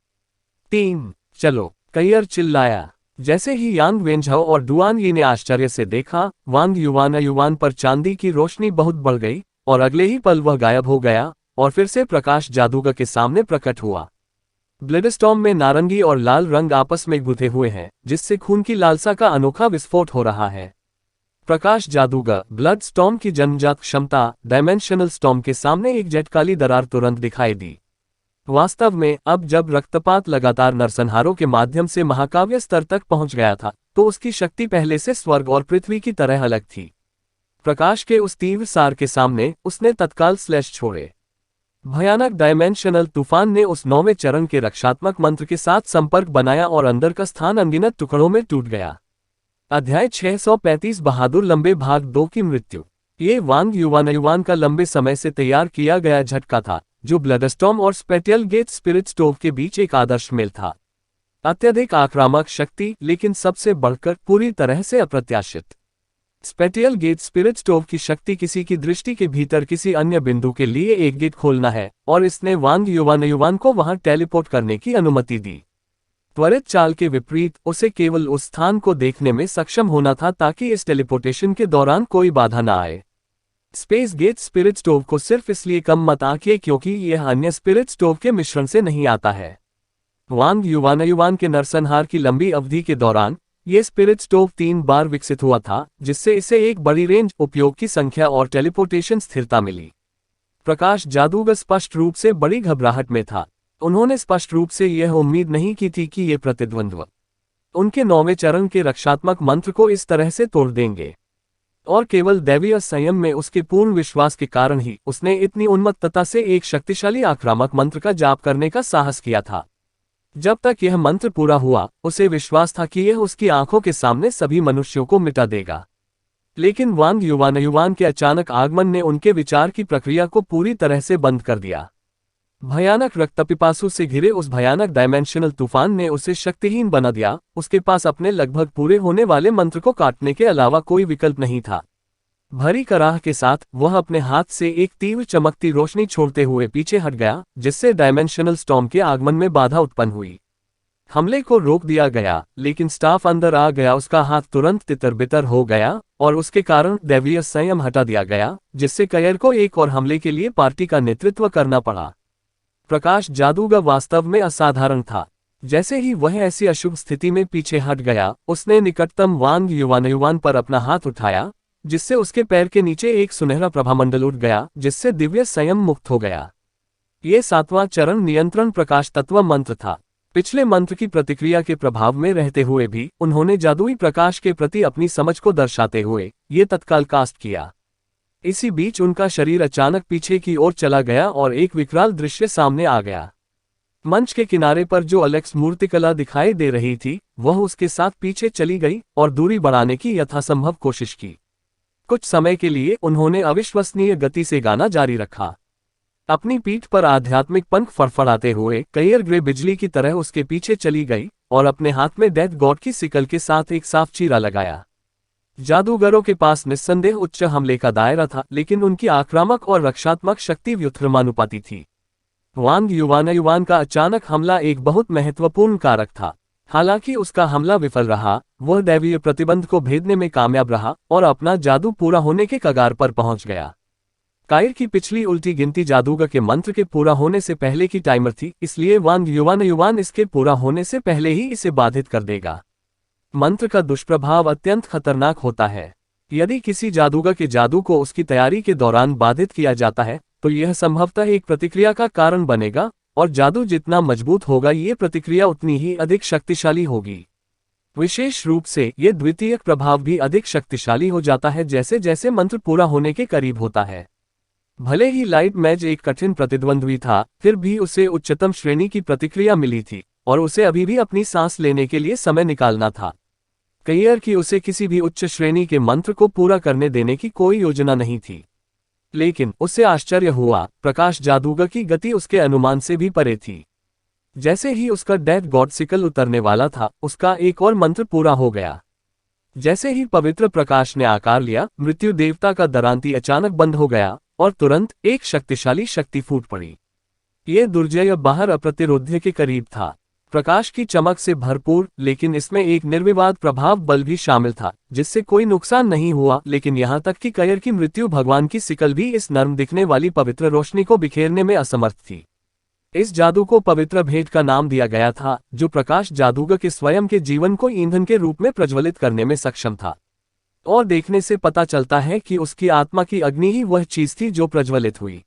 3, चलो, कयर चिल्लाया। जैसे ही यांग वेंझाओ और डुआन यी ने आश्चर्य से देखा, वांग युवान पर चांदी की रोशनी बहुत बढ़ गई और अगले ही पल वह गायब हो गया और फिर से प्रकाश जादूगर के सामने प्रकट हुआ। ब्लडस्टॉर्म में नारंगी और लाल रंग आपस में गुथे हुए हैं, जिससे खून की लालसा का अनोखा विस्फोट हो रहा है। प्रकाश जादूगर ब्लड स्टॉर्म की जन्मजात क्षमता डायमेंशनल स्टॉर्म के सामने एक जेट काली दरार तुरंत दिखाई दी। वास्तव में अब जब रक्तपात लगातार नरसंहारों के माध्यम से महाकाव्य स्तर तक पहुंच गया था, तो उसकी शक्ति पहले से स्वर्ग और पृथ्वी की तरह अलग थी। प्रकाश के उस तीव्र सार के सामने उसने तत्काल स्लैश छोड़े। भयानक डायमेंशनल तूफान ने उस 9वें चरण के रक्षात्मक मंत्र के साथ संपर्क बनाया और अंदर का स्थान अनगिनत टुकड़ों में टूट गया। अध्याय 635 बहादुर लंबे भाग 2 की मृत्यु। ये वांग युवान का लंबे समय से तैयार किया गया झटका था, जो ब्लडस्टॉर्म और स्पेटियल गेट स्पिरिट स्टोव के बीच एक आदर्श मेल था। अत्यधिक आक्रामक शक्ति, लेकिन सबसे बढ़कर पूरी तरह से अप्रत्याशित। स्पेटियल गेट स्पिरिट स्टोव की शक्ति किसी की दृष्टि के भीतर किसी अन्य बिंदु के लिए एक गेट खोलना है, और इसने वांग युवान को वहां टेलीपोर्ट करने की अनुमति दी। त्वरित चाल के विपरीत, उसे केवल उस स्थान को देखने में सक्षम होना था ताकि इस टेलीपोर्टेशन के दौरान कोई बाधा न आए। स्पेस गेट स्पिरिट स्टोव को सिर्फ इसलिए कम मत आंकिए क्योंकि यह अन्य स्पिरिट स्टोव के मिश्रण से नहीं आता है। वांग युवान के नरसंहार की लंबी अवधि के दौरान यह स्पिरिट स्टोव 3 बार विकसित हुआ था, जिससे इसे एक बड़ी रेंज, उपयोग की संख्या और टेलीपोर्टेशन स्थिरता मिली। प्रकाश जादूगर स्पष्ट रूप से बड़ी घबराहट में था। उन्होंने स्पष्ट रूप से यह उम्मीद नहीं की थी कि ये प्रतिद्वंद्व उनके 9वें चरण के रक्षात्मक मंत्र को इस तरह से तोड़ देंगे। और केवल दैवीय संयम में उसके पूर्ण विश्वास के कारण ही उसने इतनी उन्मत्तता से एक शक्तिशाली आक्रामक मंत्र का जाप करने का साहस किया था। जब तक यह मंत्र पूरा हुआ, उसे विश्वास था कि यह उसकी आंखों के सामने सभी मनुष्यों को मिटा देगा। लेकिन वांग युवान के अचानक आगमन ने उनके विचार की प्रक्रिया को पूरी तरह से बंद कर दिया। भयानक रक्तपिपासु से घिरे उस भयानक डायमेंशनल तूफान ने उसे शक्तिहीन बना दिया। उसके पास अपने लगभग पूरे होने वाले मंत्र को काटने के अलावा कोई विकल्प नहीं था। भरी कराह के साथ वह अपने हाथ से एक तीव्र चमकती रोशनी छोड़ते हुए पीछे हट गया, जिससे डायमेंशनल स्टॉर्म के आगमन में बाधा उत्पन्न हुई। हमले को रोक दिया गया, लेकिन स्टाफ अंदर आ गया। उसका हाथ तुरंत तितर-बितर हो गया और उसके कारण दैवीय संयम हटा दिया गया, जिससे कयर को एक और हमले के लिए पार्टी का नेतृत्व करना पड़ा। प्रकाश जादूगर वास्तव में असाधारण था। जैसे ही वह ऐसी अशुभ स्थिति में पीछे हट गया, उसने निकटतम वांग युवान पर अपना हाथ उठाया, जिससे उसके पैर के नीचे एक सुनहरा प्रभामंडल उठ गया, जिससे दिव्य संयम मुक्त हो गया। ये 7वां चरण नियंत्रण प्रकाश तत्व मंत्र था। पिछले मंत्र की प्रतिक्रिया के प्रभाव में रहते हुए भी उन्होंने जादुई प्रकाश के प्रति अपनी समझ को दर्शाते हुए ये तत्काल कास्ट किया। इसी बीच उनका शरीर अचानक पीछे की ओर चला गया और एक विकराल दृश्य सामने आ गया। मंच के किनारे पर जो अलेक्स मूर्तिकला दिखाई दे रही थी, वह उसके साथ पीछे चली गई और दूरी बढ़ाने की यथासंभव कोशिश की। कुछ समय के लिए उन्होंने अविश्वसनीय गति से गाना जारी रखा। अपनी पीठ पर आध्यात्मिक पंख फड़फड़ाते हुए कयर ग्रे बिजली की तरह उसके पीछे चली गई और अपने हाथ में डेथ गॉड की सिकल के साथ एक साफ चीरा लगाया। जादूगरों के पास निस्संदेह उच्च हमले का दायरा था, लेकिन उनकी आक्रामक और रक्षात्मक शक्ति व्युत्क्रमानुपाती थी। वांग युवान का अचानक हमला एक बहुत महत्वपूर्ण कारक था। हालांकि उसका हमला विफल रहा, वह दैवीय प्रतिबंध को भेदने में कामयाब रहा और अपना जादू पूरा होने के कगार पर पहुंच गया। कायर की पिछली उल्टी गिनती जादूगर के मंत्र के पूरा होने से पहले की टाइमर थी, इसलिए वांग युवान इसके पूरा होने से पहले ही इसे बाधित कर देगा। मंत्र का दुष्प्रभाव अत्यंत खतरनाक होता है। यदि किसी जादूगर के जादू को उसकी तैयारी के दौरान बाधित किया जाता है तो यह संभवतः एक प्रतिक्रिया का कारण बनेगा, और जादू जितना मजबूत होगा ये प्रतिक्रिया उतनी ही अधिक शक्तिशाली होगी। विशेष रूप से ये द्वितीयक प्रभाव भी अधिक शक्तिशाली हो जाता है जैसे जैसे मंत्र पूरा होने के करीब होता है। भले ही लाइट मैज एक कठिन प्रतिद्वंद्वी था, फिर भी उसे उच्चतम श्रेणी की प्रतिक्रिया मिली थी और उसे अभी भी अपनी सांस लेने के लिए समय निकालना था। कईयर की उसे किसी भी उच्च श्रेणी के मंत्र को पूरा करने देने की कोई योजना नहीं थी। लेकिन उसे आश्चर्य हुआ, प्रकाश जादूगर की गति उसके अनुमान से भी परे थी। जैसे ही उसका डेथ गॉड सिकल उतरने वाला था, उसका एक और मंत्र पूरा हो गया। जैसे ही पवित्र प्रकाश ने आकार लिया, मृत्यु देवता का दरांती अचानक बंद हो गया और तुरंत एक शक्तिशाली शक्ति फूट पड़ी। यह दुर्जय बाहर अप्रतिरोध्य के करीब था, प्रकाश की चमक से भरपूर, लेकिन इसमें एक निर्विवाद प्रभाव बल भी शामिल था जिससे कोई नुकसान नहीं हुआ, लेकिन यहाँ तक कि कयर की मृत्यु भगवान की सिकल भी इस नर्म दिखने वाली पवित्र रोशनी को बिखेरने में असमर्थ थी। इस जादू को पवित्र भेंट का नाम दिया गया था, जो प्रकाश जादूगर के स्वयं के जीवन को ईंधन के रूप में प्रज्वलित करने में सक्षम था। और देखने से पता चलता है कि उसकी आत्मा की अग्नि ही वह चीज थी जो प्रज्वलित हुई।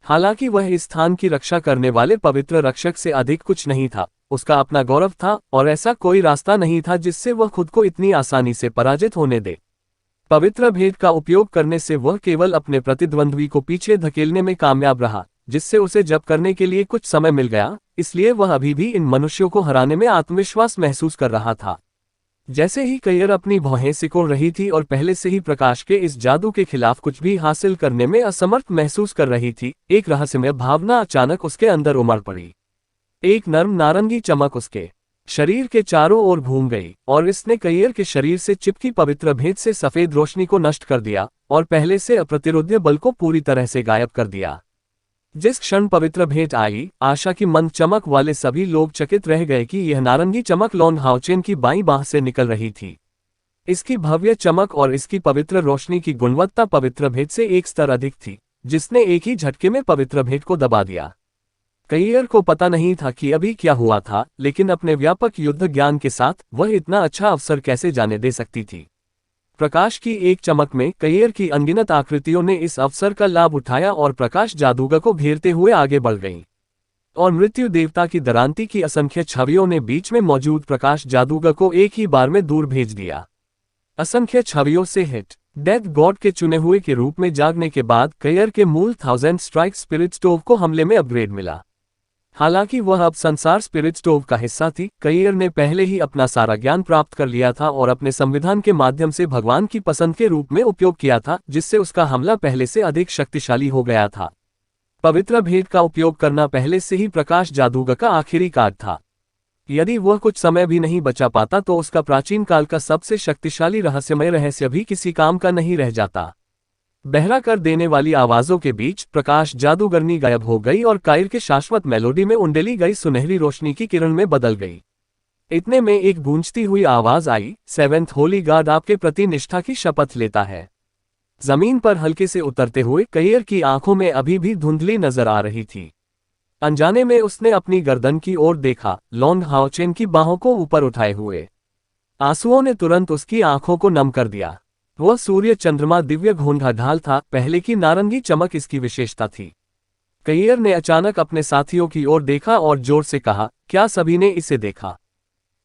हालांकि वह इस स्थान की रक्षा करने वाले पवित्र रक्षक से अधिक कुछ नहीं था, उसका अपना गौरव था, और ऐसा कोई रास्ता नहीं था जिससे वह खुद को इतनी आसानी से पराजित होने दे। पवित्र भेंट का उपयोग करने से वह केवल अपने प्रतिद्वंद्वी को पीछे धकेलने में कामयाब रहा, जिससे उसे जप करने के लिए कुछ समय मिल गया, इसलिए वह अभी भी इन मनुष्यों को हराने में आत्मविश्वास महसूस कर रहा था। जैसे ही कयर अपनी भौहें सिकोड़ रही थी और पहले से ही प्रकाश के इस जादू के खिलाफ कुछ भी हासिल करने में असमर्थ महसूस कर रही थी, एक रहस्यमय भावना अचानक उसके अंदर उमड़ पड़ी। एक नर्म नारंगी चमक उसके शरीर के चारों ओर घूम गई और इसने कयर के शरीर से चिपकी पवित्र भेंट से सफेद रोशनी को नष्ट कर दिया और पहले से अप्रतिरोध्य बल को पूरी तरह से गायब कर दिया। जिस क्षण पवित्र भेंट आई, आशा की मंद चमक वाले सभी लोग चकित रह गए कि यह नारंगी चमक लॉन्ग हाउचेन की बाईं बाह से निकल रही थी। इसकी भव्य चमक और इसकी पवित्र रोशनी की गुणवत्ता पवित्र भेंट से एक स्तर अधिक थी, जिसने एक ही झटके में पवित्र भेंट को दबा दिया। कयर को पता नहीं था कि अभी क्या हुआ था, लेकिन अपने व्यापक युद्ध ज्ञान के साथ वह इतना अच्छा अवसर कैसे जाने दे सकती थी। प्रकाश की एक चमक में कयर की अनगिनत आकृतियों ने इस अवसर का लाभ उठाया और प्रकाश जादूगर को घेरते हुए आगे बढ़ गईं। और मृत्यु देवता की दरांती की असंख्य छवियों ने बीच में मौजूद प्रकाश जादूगर को एक ही बार में दूर भेज दिया। असंख्य छवियों से हिट डेथ गॉड के चुने हुए के रूप में जागने के बाद कयर के मूल 1000 स्ट्राइक स्पिरिट स्टोव को हमले में अपग्रेड मिला। हालांकि वह अब संसार स्पिरिट स्टोव का हिस्सा थी, कयर ने पहले ही अपना सारा ज्ञान प्राप्त कर लिया था और अपने संविधान के माध्यम से भगवान की पसंद के रूप में उपयोग किया था, जिससे उसका हमला पहले से अधिक शक्तिशाली हो गया था। पवित्र भेंट का उपयोग करना पहले से ही प्रकाश जादूगर का आखिरी कार्य था। यदि वह कुछ समय भी नहीं बचा पाता तो उसका प्राचीन काल का सबसे शक्तिशाली रहस्यमय रहस्य भी किसी काम का नहीं रह जाता। बहरा कर देने वाली आवाजों के बीच प्रकाश जादूगरनी गायब हो गई और कायर के शाश्वत मेलोडी में उंडेली गई सुनहरी रोशनी की किरण में बदल गई। इतने में एक गूंजती हुई आवाज आई, 7th होली गार्ड आपके प्रति निष्ठा की शपथ लेता है। जमीन पर हल्के से उतरते हुए कयर की आंखों में अभी भी धुंधली नजर आ रही थी। अनजाने में उसने अपनी गर्दन की ओर देखा, लॉन्ग हाउचेन की बाहों को ऊपर उठाए हुए। आंसुओं ने तुरंत उसकी आंखों को नम कर दिया। वह सूर्य चंद्रमा दिव्य घोंघा ढाल था, पहले की नारंगी चमक इसकी विशेषता थी। कयर ने अचानक अपने साथियों की ओर देखा और जोर से कहा, क्या सभी ने इसे देखा?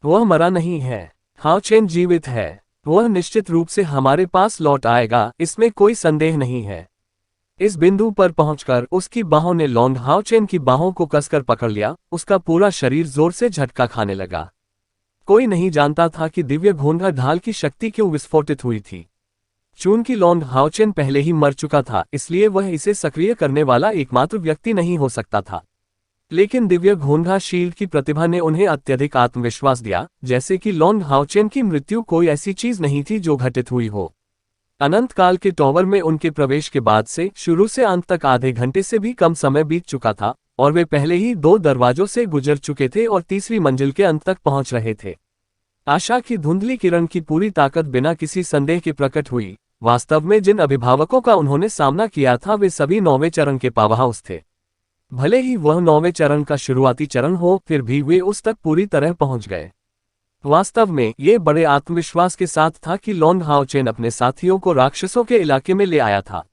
वह मरा नहीं है, हाउचेन जीवित है। वह निश्चित रूप से हमारे पास लौट आएगा, इसमें कोई संदेह नहीं है। इस बिंदु पर पहुंचकर उसकी बाहों ने लॉन्ग हाउचेन की बाहों को कसकर पकड़ लिया, उसका पूरा शरीर जोर से झटका खाने लगा। कोई नहीं जानता था कि दिव्य घोंघा ढाल की शक्ति क्यों विस्फोटित हुई थी। चूंकि लॉन्ग हाउचेन पहले ही मर चुका था, इसलिए वह इसे सक्रिय करने वाला एकमात्र व्यक्ति नहीं हो सकता था। लेकिन दिव्य घोंघा शील्ड की प्रतिभा ने उन्हें अत्यधिक आत्मविश्वास दिया, जैसे कि लॉन्ग हाउचेन की मृत्यु कोई ऐसी चीज नहीं थी जो घटित हुई हो। अनंत काल के टॉवर में उनके प्रवेश के बाद से शुरू से अंत तक आधे घंटे से भी कम समय बीत चुका था और वे पहले ही 2 दरवाजों से गुजर चुके थे और तीसरी मंजिल के अंत तक पहुंच रहे थे। आशा की धुंधली किरण की पूरी ताकत बिना किसी संदेह के प्रकट हुई, वास्तव में जिन अभिभावकों का उन्होंने सामना किया था वे सभी 9वें चरण के पावरहाउस थे। भले ही वह 9वें चरण का शुरुआती चरण हो, फिर भी वे उस तक पूरी तरह पहुंच गए। वास्तव में ये बड़े आत्मविश्वास के साथ था कि लॉन्ग हाओचेन अपने साथियों को राक्षसों के इलाके में ले आया था।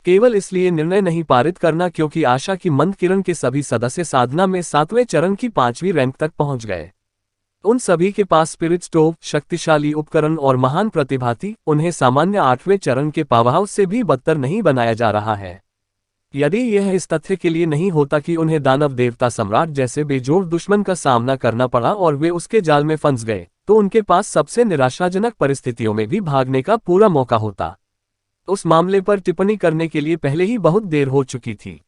केवल इसलिए निर्णय नहीं पारित करना क्योंकि आशा की मंद किरण के सभी सदस्य साधना में 7वें चरण की 5वीं रैंक तक पहुंच गए। उन सभी के पास स्पिरिट स्टोव, शक्तिशाली उपकरण और महान प्रतिभा थी। उन्हें सामान्य 8वें चरण के पावरहाउस से भी बदतर नहीं बनाया जा रहा है। यदि यह इस तथ्य के लिए नहीं होता कि उन्हें दानव देवता सम्राट जैसे बेजोड़ दुश्मन का सामना करना पड़ा और वे उसके जाल में फंस गए, तो उनके पास सबसे निराशाजनक परिस्थितियों में भी भागने का पूरा मौका होता। उस मामले पर टिप्पणी करने के लिए पहले ही बहुत देर हो चुकी थी।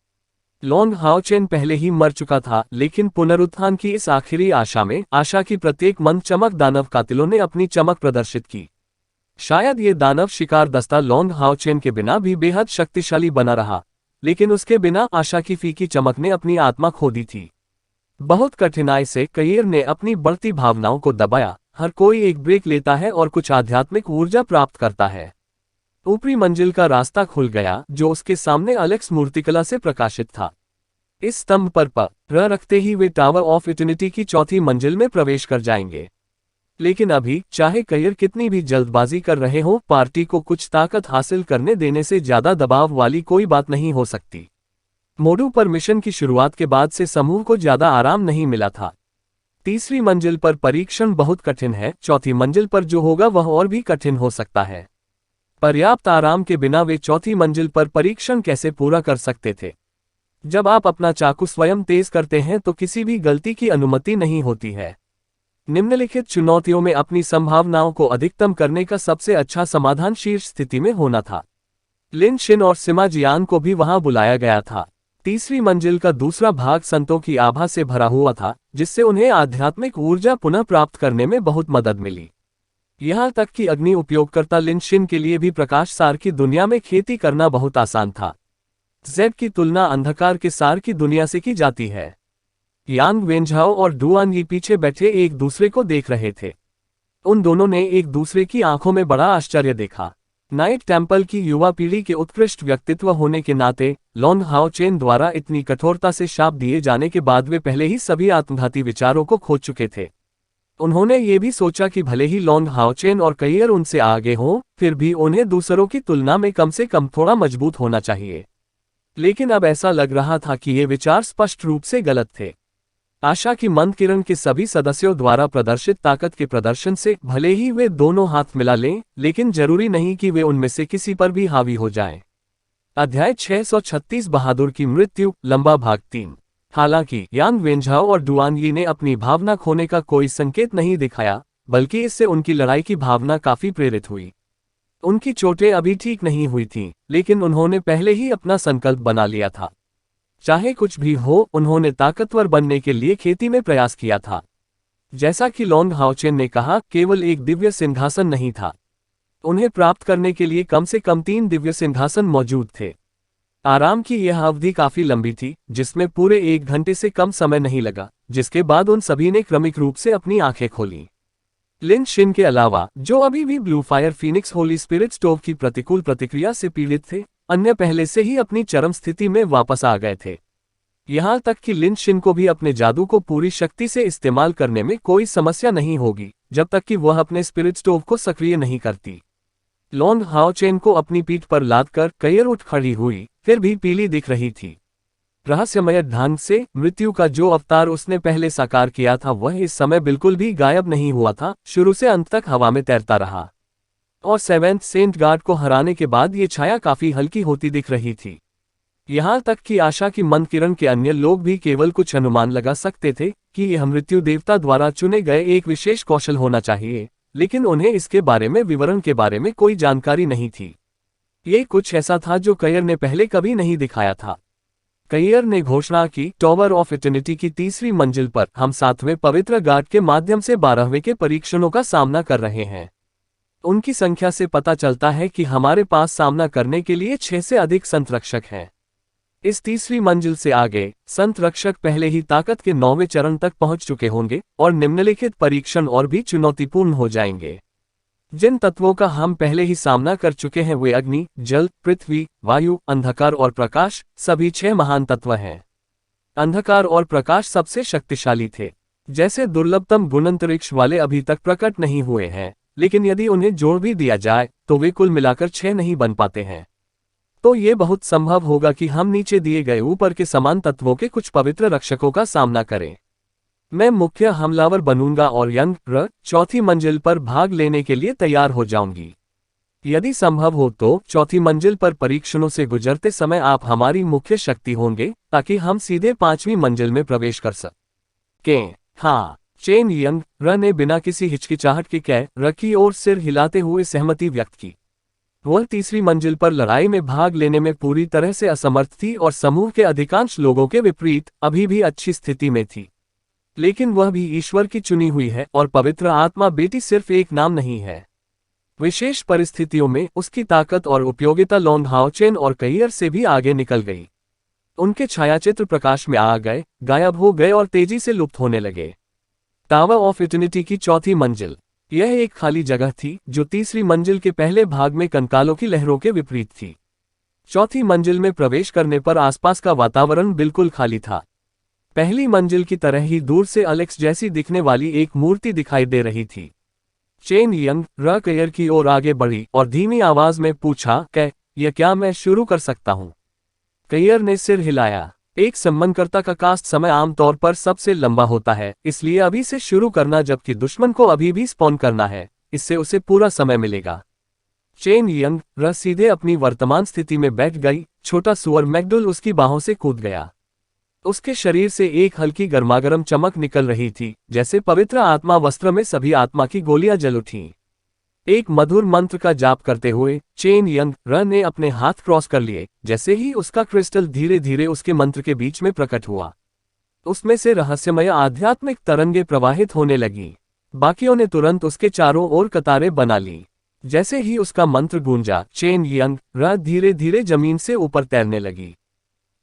लॉन्ग हाओचेन पहले ही मर चुका था, लेकिन पुनरुत्थान की इस आखिरी आशा में आशा की प्रत्येक मंद चमक दानव कातिलों ने अपनी चमक प्रदर्शित की। शायद ये दानव शिकार दस्ता लॉन्ग हाओचेन के बिना भी बेहद शक्तिशाली बना रहा, लेकिन उसके बिना आशा की फीकी चमक ने अपनी आत्मा खो दी थी। बहुत कठिनाई से कयीर ने अपनी बढ़ती भावनाओं को दबाया। हर कोई एक ब्रेक लेता है और कुछ आध्यात्मिक ऊर्जा प्राप्त करता है। ऊपरी मंजिल का रास्ता खुल गया जो उसके सामने अलेक्स मूर्तिकला से प्रकाशित था। इस स्तंभ पर रखते ही वे टावर ऑफ इटर्निटी की 4थी मंजिल में प्रवेश कर जाएंगे। लेकिन अभी चाहे कयीर कितनी भी जल्दबाजी कर रहे हो, पार्टी को कुछ ताकत हासिल करने देने से ज्यादा दबाव वाली कोई बात नहीं हो सकती। मोडू पर मिशन की शुरुआत के बाद से समूह को ज्यादा आराम नहीं मिला था। तीसरी मंजिल पर परीक्षण बहुत कठिन है, चौथी मंजिल पर जो होगा वह और भी कठिन हो सकता है। पर्याप्त आराम के बिना वे चौथी मंजिल पर परीक्षण कैसे पूरा कर सकते थे? जब आप अपना चाकू स्वयं तेज करते हैं तो किसी भी गलती की अनुमति नहीं होती है। निम्नलिखित चुनौतियों में अपनी संभावनाओं को अधिकतम करने का सबसे अच्छा समाधान शीर्ष स्थिति में होना था। लिन शिन और सिमा जियान को भी वहां बुलाया गया था। तीसरी मंजिल का दूसरा भाग संतों की आभा से भरा हुआ था, जिससे उन्हें आध्यात्मिक ऊर्जा पुनः प्राप्त करने में बहुत मदद मिली। यहां तक कि अग्नि उपयोगकर्ता लिन शिन के लिए भी प्रकाश सार की दुनिया में खेती करना बहुत आसान था। जेब की तुलना अंधकार के सार की दुनिया से की जाती है। यांग वेंझाओ और डुआन यी पीछे बैठे एक दूसरे को देख रहे थे। उन दोनों ने एक दूसरे की आंखों में बड़ा आश्चर्य देखा। नाइट टेम्पल की युवा पीढ़ी के उत्कृष्ट व्यक्तित्व होने के नाते लॉन्ग हाओचेन द्वारा इतनी कठोरता से शाप दिए जाने के बाद वे पहले ही सभी आत्मघाती विचारों को खो चुके थे। उन्होंने ये भी सोचा कि भले ही लॉन्ग हाओचेन और कयीर उनसे आगे हों, फिर भी उन्हें दूसरों की तुलना में कम से कम थोड़ा मजबूत होना चाहिए। लेकिन अब ऐसा लग रहा था कि ये विचार स्पष्ट रूप से गलत थे। आशा की मंद किरण के सभी सदस्यों द्वारा प्रदर्शित ताकत के प्रदर्शन से भले ही वे दोनों हाथ मिला लें, लेकिन जरूरी नहीं कि वे उनमें से किसी पर भी हावी हो जाएं। अध्याय 636 बहादुर की मृत्यु, लंबा भाग 3। हालांकि यांग वेंझाओ और डुआन यी ने अपनी भावना खोने का कोई संकेत नहीं दिखाया, बल्कि इससे उनकी लड़ाई की भावना काफी प्रेरित हुई। उनकी चोटें अभी ठीक नहीं हुई थीं, लेकिन उन्होंने पहले ही अपना संकल्प बना लिया था। चाहे कुछ भी हो, उन्होंने ताकतवर बनने के लिए खेती में प्रयास किया था। जैसा कि लॉन्ग हाओचेन ने कहा, केवल एक दिव्य सिंहासन नहीं था। उन्हें प्राप्त करने के लिए कम से कम 3 दिव्य सिंहासन मौजूद थे। आराम की यह अवधि काफी लंबी थी, जिसमें पूरे 1 घंटे से कम समय नहीं लगा, जिसके बाद उन सभी ने क्रमिक रूप से अपनी आंखें खोलीं। लिन शिन के अलावा, जो अभी भी blue fire Phoenix Holi spirit stove की प्रतिकूल प्रतिक्रिया से पीड़ित थे, अन्य पहले से ही अपनी चरम स्थिति में वापस आ गए थे। यहां तक कि लिन शिन को भी अपने जादू को पूरी शक्ति से इस्तेमाल करने में कोई समस्या नहीं होगी, जब तक कि वह अपने स्पिरिट स्टोव को सक्रिय नहीं करती। लॉन्ग हाओचेन को अपनी पीठ पर लादकर कयीर उठ खड़ी हुई, फिर भी पीली दिख रही थी। रहस्यमय ढंग से मृत्यु का जो अवतार उसने पहले साकार किया था वह इस समय बिल्कुल भी गायब नहीं हुआ था, शुरू से अंत तक हवा में तैरता रहा। और सेवेंथ सेंट गार्ड को हराने के बाद ये छाया काफी हल्की होती दिख रही थी। यहां तक कि आशा की मंद किरण के अन्य लोग भी केवल कुछ अनुमान लगा सकते थे कि यह मृत्यु देवता द्वारा चुने गए एक विशेष कौशल होना चाहिए, लेकिन उन्हें इसके बारे में विवरण के बारे में कोई जानकारी नहीं थी। ये कुछ ऐसा था जो कयीर ने पहले कभी नहीं दिखाया था। कयीर ने घोषणा की, टावर ऑफ इटर्निटी की तीसरी मंजिल पर हम 7वें पवित्र गार्ड के माध्यम से 12वें के परीक्षणों का सामना कर रहे हैं। उनकी संख्या से पता चलता है कि हमारे पास सामना करने के लिए 6 से अधिक संत रक्षक हैं। इस तीसरी मंजिल से आगे संत रक्षक पहले ही ताकत के 9वें चरण तक पहुंच चुके होंगे और निम्नलिखित परीक्षण और भी चुनौतीपूर्ण हो जाएंगे। जिन तत्वों का हम पहले ही सामना कर चुके हैं वे अग्नि, जल, पृथ्वी, वायु, अंधकार और प्रकाश, सभी 6 महान तत्व हैं। अंधकार और प्रकाश सबसे शक्तिशाली थे। जैसे दुर्लभतम गुण अंतरिक्ष वाले अभी तक प्रकट नहीं हुए हैं, लेकिन यदि उन्हें जोड़ भी दिया जाए तो वे कुल मिलाकर 6 नहीं बन पाते हैं। तो ये बहुत संभव होगा कि हम नीचे दिए गए ऊपर के समान तत्वों के कुछ पवित्र रक्षकों का सामना करें। मैं मुख्य हमलावर बनूंगा और यंग चौथी मंजिल पर भाग लेने के लिए तैयार हो जाऊंगी। यदि संभव हो तो चौथी मंजिल पर परीक्षणों से गुजरते समय आप हमारी मुख्य शक्ति होंगे, ताकि हम सीधे 5वीं मंजिल में प्रवेश कर सकें। हाँ, चेन यंग ने बिना किसी हिचकिचाहट के र की ओर सिर हिलाते हुए सहमति व्यक्त की। वह तीसरी मंजिल पर लड़ाई में भाग लेने में पूरी तरह से असमर्थ थी और समूह के अधिकांश लोगों के विपरीत अभी भी अच्छी स्थिति में थी। लेकिन वह भी ईश्वर की चुनी हुई है और पवित्र आत्मा बेटी सिर्फ एक नाम नहीं है। विशेष परिस्थितियों में उसकी ताकत और उपयोगिता लॉन्ग हाओचेन और कईयर से भी आगे निकल गई। उनके छायाचित्र प्रकाश में आ गए, गायब हो गए और तेजी से लुप्त होने लगे। टावर ऑफ इटर्निटी की चौथी मंजिल। यह एक खाली जगह थी जो तीसरी मंजिल के पहले भाग में कंकालों की लहरों के विपरीत थी। चौथी मंजिल में प्रवेश करने पर आसपास का वातावरण बिल्कुल खाली था। पहली मंजिल की तरह ही दूर से अलेक्स जैसी दिखने वाली एक मूर्ति दिखाई दे रही थी। चेन यंग कयर की ओर आगे बढ़ी और धीमी आवाज में पूछा, यह क्या मैं शुरू कर सकता हूं? कयर ने सिर हिलाया। एक सम्मानकर्ता का कास्ट समय आमतौर पर सबसे लंबा होता है, इसलिए अभी से शुरू करना जबकि दुश्मन को अभी भी स्पॉन करना है, इससे उसे पूरा समय मिलेगा। चेन यंग सीधे अपनी वर्तमान स्थिति में बैठ गई। छोटा सुअर मैकडुल उसकी बाहों से कूद गया। उसके शरीर से एक हल्की गर्मागर्म चमक निकल रही थी, जैसे पवित्र आत्मा वस्त्र में सभी आत्मा की गोलियां जल उठीं। एक मधुर मंत्र का जाप करते हुए चेन यंग ने अपने हाथ क्रॉस कर लिए। जैसे ही उसका क्रिस्टल धीरे धीरे उसके मंत्र के बीच में प्रकट हुआ, उसमें से रहस्यमय आध्यात्मिक तरंगे प्रवाहित होने लगी। बाकियों ने तुरंत उसके चारों ओर कतारें बना ली। जैसे ही उसका मंत्र गूंजा, चेन यंग धीरे धीरे जमीन से ऊपर तैरने लगी।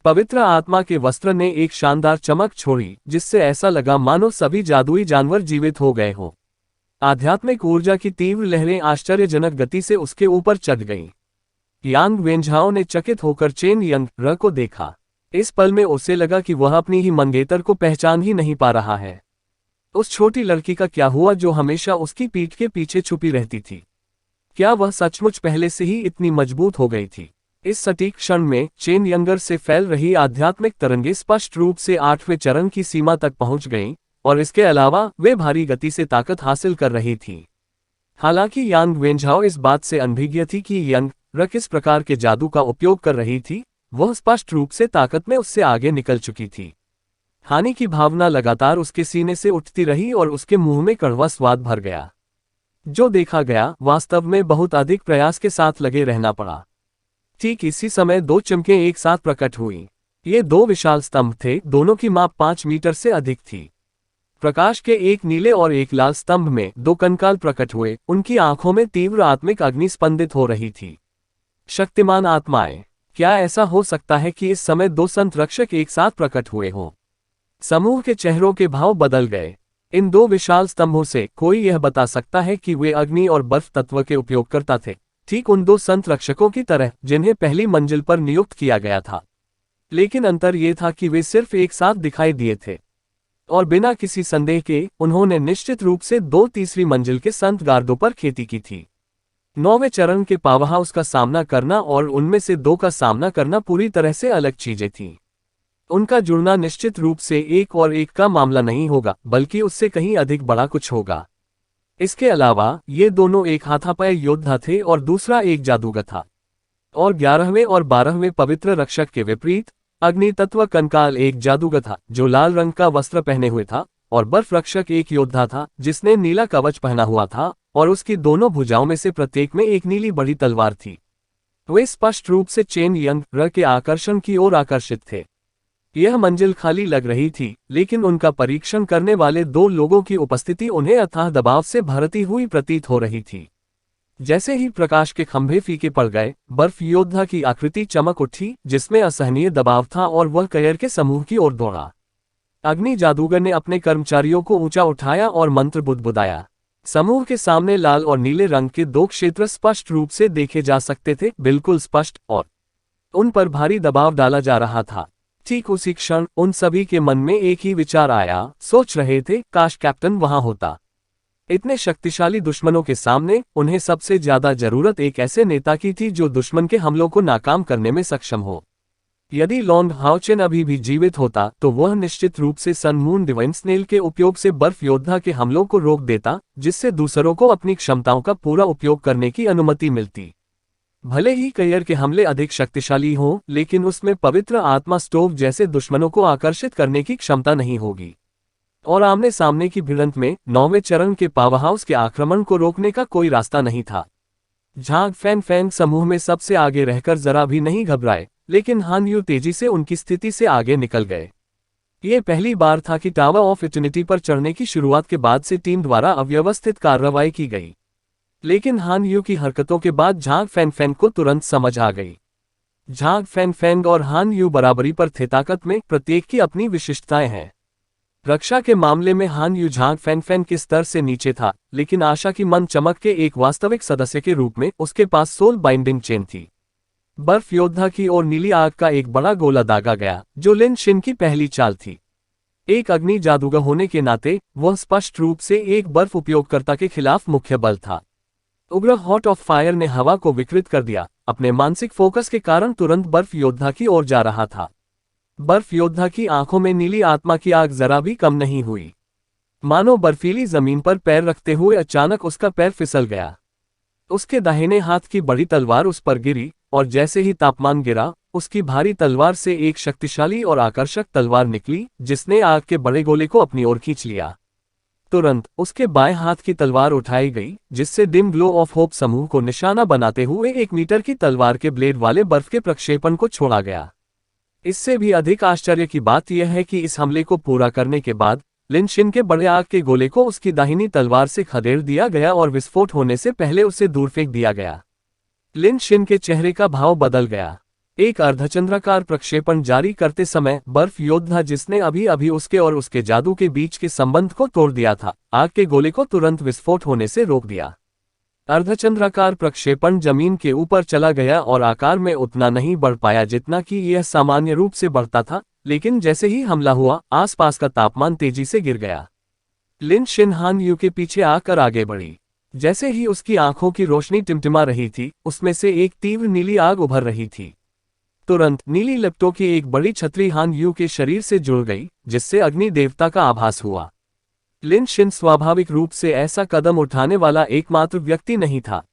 पवित्र आत्मा के वस्त्र ने एक शानदार चमक छोड़ी, जिससे ऐसा लगा मानो सभी जादुई जानवर जीवित हो गए हों। आध्यात्मिक ऊर्जा की तीव्र लहरें आश्चर्यजनक गति से उसके ऊपर चढ़ गईं। यांग वेंझाओ ने चकित होकर चेन यंग को देखा। इस पल में उसे लगा कि वह अपनी ही मंगेतर को पहचान ही नहीं पा रहा है। उस छोटी लड़की का क्या हुआ जो हमेशा उसकी पीठ के पीछे छुपी रहती थी? क्या वह सचमुच पहले से ही इतनी मजबूत हो गई थी? इस सटीक क्षण में चेन यंगर से फैल रही आध्यात्मिक तरंगे स्पष्ट रूप से 8वें चरण की सीमा तक पहुंच गईं, और इसके अलावा वे भारी गति से ताकत हासिल कर रही थीं। हालांकि यांग वेंझाओ इस बात से अनभिज्ञ थी कि यंग किस प्रकार के जादू का उपयोग कर रही थी। वह स्पष्ट रूप से ताकत में उससे आगे निकल चुकी थी। हानि की भावना लगातार उसके सीने से उठती रही और उसके मुंह में कड़वा स्वाद भर गया। जो देखा गया वास्तव में बहुत अधिक प्रयास के साथ लगे रहना पड़ा। ठीक इसी समय 2 चमकें एक साथ प्रकट हुईं। ये 2 विशाल स्तंभ थे, दोनों की माप 5 मीटर से अधिक थी। प्रकाश के एक नीले और एक लाल स्तंभ में 2 कंकाल प्रकट हुए। उनकी आंखों में तीव्र आत्मिक अग्नि स्पंदित हो रही थी। शक्तिमान आत्माएं, क्या ऐसा हो सकता है कि इस समय 2 संत रक्षक एक साथ प्रकट हुए हों? समूह के चेहरों के भाव बदल गए। इन 2 विशाल स्तंभों से कोई यह बता सकता है कि वे अग्नि और बर्फ तत्व के उपयोगकर्ता थे, ठीक उन 2 संत रक्षकों की तरह जिन्हें पहली मंजिल पर नियुक्त किया गया था। लेकिन अंतर यह था कि वे सिर्फ एक साथ दिखाई दिए थे, और बिना किसी संदेह के उन्होंने निश्चित रूप से 2 तीसरी मंजिल के संत गार्डों पर खेती की थी। 9वें चरण के पावर हाउस का सामना करना और उनमें से 2 का सामना करना पूरी तरह से अलग चीजें थीं। उनका जुड़ना निश्चित रूप से 1 और 1 का मामला नहीं होगा, बल्कि उससे कहीं अधिक बड़ा कुछ होगा। इसके अलावा ये दोनों एक हाथापाई योद्धा थे और दूसरा एक जादूगर था। और 11वें और 12वें पवित्र रक्षक के विपरीत अग्नि तत्व कंकाल एक जादूगर था जो लाल रंग का वस्त्र पहने हुए था, और बर्फ रक्षक एक योद्धा था जिसने नीला कवच पहना हुआ था और उसकी दोनों भुजाओं में से प्रत्येक में एक नीली बड़ी तलवार थी। वे स्पष्ट रूप से चेन यंग के आकर्षण की ओर आकर्षित थे। यह मंजिल खाली लग रही थी, लेकिन उनका परीक्षण करने वाले 2 लोगों की उपस्थिति उन्हें अथाह दबाव से भरती हुई प्रतीत हो रही थी। जैसे ही प्रकाश के खंभे फीके पड़ गए, बर्फ योद्धा की आकृति चमक उठी जिसमें असहनीय दबाव था और वह कयर के समूह की ओर दौड़ा। अग्नि जादूगर ने अपने कर्मचारियों को ऊंचा उठाया और मंत्र बुदबुदाया। समूह के सामने लाल और नीले रंग के दो क्षेत्र स्पष्ट रूप से देखे जा सकते थे, बिल्कुल स्पष्ट, और उन पर भारी दबाव डाला जा रहा था। ठीक उसी क्षण उन सभी के मन में एक ही विचार आया, सोच रहे थे, काश कैप्टन वहां होता। इतने शक्तिशाली दुश्मनों के सामने उन्हें सबसे ज्यादा जरूरत एक ऐसे नेता की थी जो दुश्मन के हमलों को नाकाम करने में सक्षम हो। यदि लॉन्ग हाउचेन अभी भी जीवित होता तो वह निश्चित रूप से सन मून डिवाइन स्नेल के उपयोग से बर्फ योद्धा के हमलों को रोक देता, जिससे दूसरों को अपनी क्षमताओं का पूरा उपयोग करने की अनुमति मिलती। भले ही कैयर के हमले अधिक शक्तिशाली हों, लेकिन उसमें पवित्र आत्मा स्टोव जैसे दुश्मनों को आकर्षित करने की क्षमता नहीं होगी। और आमने सामने की भिड़ंत में 9वें चरण के पावरहाउस के आक्रमण को रोकने का कोई रास्ता नहीं था। झांग फैन फैन समूह में सबसे आगे रहकर जरा भी नहीं घबराए, लेकिन हान यू तेजी से उनकी स्थिति से आगे निकल गए। ये पहली बार था कि टावर ऑफ इटर्निटी पर चढ़ने की शुरुआत के बाद से टीम द्वारा अव्यवस्थित कार्रवाई की गई, लेकिन हान यू की हरकतों के बाद झांग फैन फैन को तुरंत समझ आ गई। झांग फैन फैन और हान यू बराबरी पर थे, ताकत में प्रत्येक की अपनी विशिष्टताएं हैं। रक्षा के मामले में हान यू झांग फैन फैन के स्तर से नीचे था, लेकिन आशा की मन चमक के एक वास्तविक सदस्य के रूप में उसके पास सोल बाइंडिंग चेन थी। बर्फ योद्धा की ओर नीली आग का एक बड़ा गोला दागा गया, जो लिन शिन की पहली चाल थी। एक अग्नि जादूगर होने के नाते वह स्पष्ट रूप से एक बर्फ उपयोगकर्ता के खिलाफ मुख्य बल था। उग्र हॉट ऑफ फायर ने हवा को विकृत कर दिया, अपने मानसिक फोकस के कारण तुरंत बर्फ योद्धा की ओर जा रहा था। बर्फ योद्धा की आंखों में नीली आत्मा की आग जरा भी कम नहीं हुई। मानो बर्फीली जमीन पर पैर रखते हुए अचानक उसका पैर फिसल गया। उसके दाहिने हाथ की बड़ी तलवार उस पर गिरी, और जैसे ही तापमान गिरा, उसकी भारी तलवार से एक शक्तिशाली और आकर्षक तलवार निकली, जिसने आग के बड़े गोले को अपनी ओर खींच लिया। तुरंत उसके बाएं हाथ की तलवार उठाई गई, जिससे डिम ग्लो ऑफ होप समूह को निशाना बनाते हुए 1 मीटर की तलवार के ब्लेड वाले बर्फ के प्रक्षेपण को छोड़ा गया। इससे भी अधिक आश्चर्य की बात यह है कि इस हमले को पूरा करने के बाद लिन शिन के बड़े आग के गोले को उसकी दाहिनी तलवार से खदेड़ दिया गया और विस्फोट होने से पहले उसे दूर फेंक दिया गया। लिन शिन के चेहरे का भाव बदल गया। एक अर्धचंद्राकार प्रक्षेपण जारी करते समय बर्फ योद्धा, जिसने अभी अभी उसके और उसके जादू के बीच के संबंध को तोड़ दिया था, आग के गोले को तुरंत विस्फोट होने से रोक दिया। अर्धचंद्राकार प्रक्षेपण जमीन के ऊपर चला गया और आकार में उतना नहीं बढ़ पाया जितना कि यह सामान्य रूप से बढ़ता था, लेकिन जैसे ही हमला हुआ, आसपास का तापमान तेजी से गिर गया। लिन शिन हान यू के पीछे आकर आगे बढ़ी। जैसे ही उसकी आंखों की रोशनी टिमटिमा रही थी, उसमें से एक तीव्र नीली आग उभर रही थी। तुरंत नीली लिप्टों की एक बड़ी छतरी हान यू के शरीर से जुड़ गई, जिससे अग्नि देवता का आभास हुआ। लिन शिन स्वाभाविक रूप से ऐसा कदम उठाने वाला एकमात्र व्यक्ति नहीं था।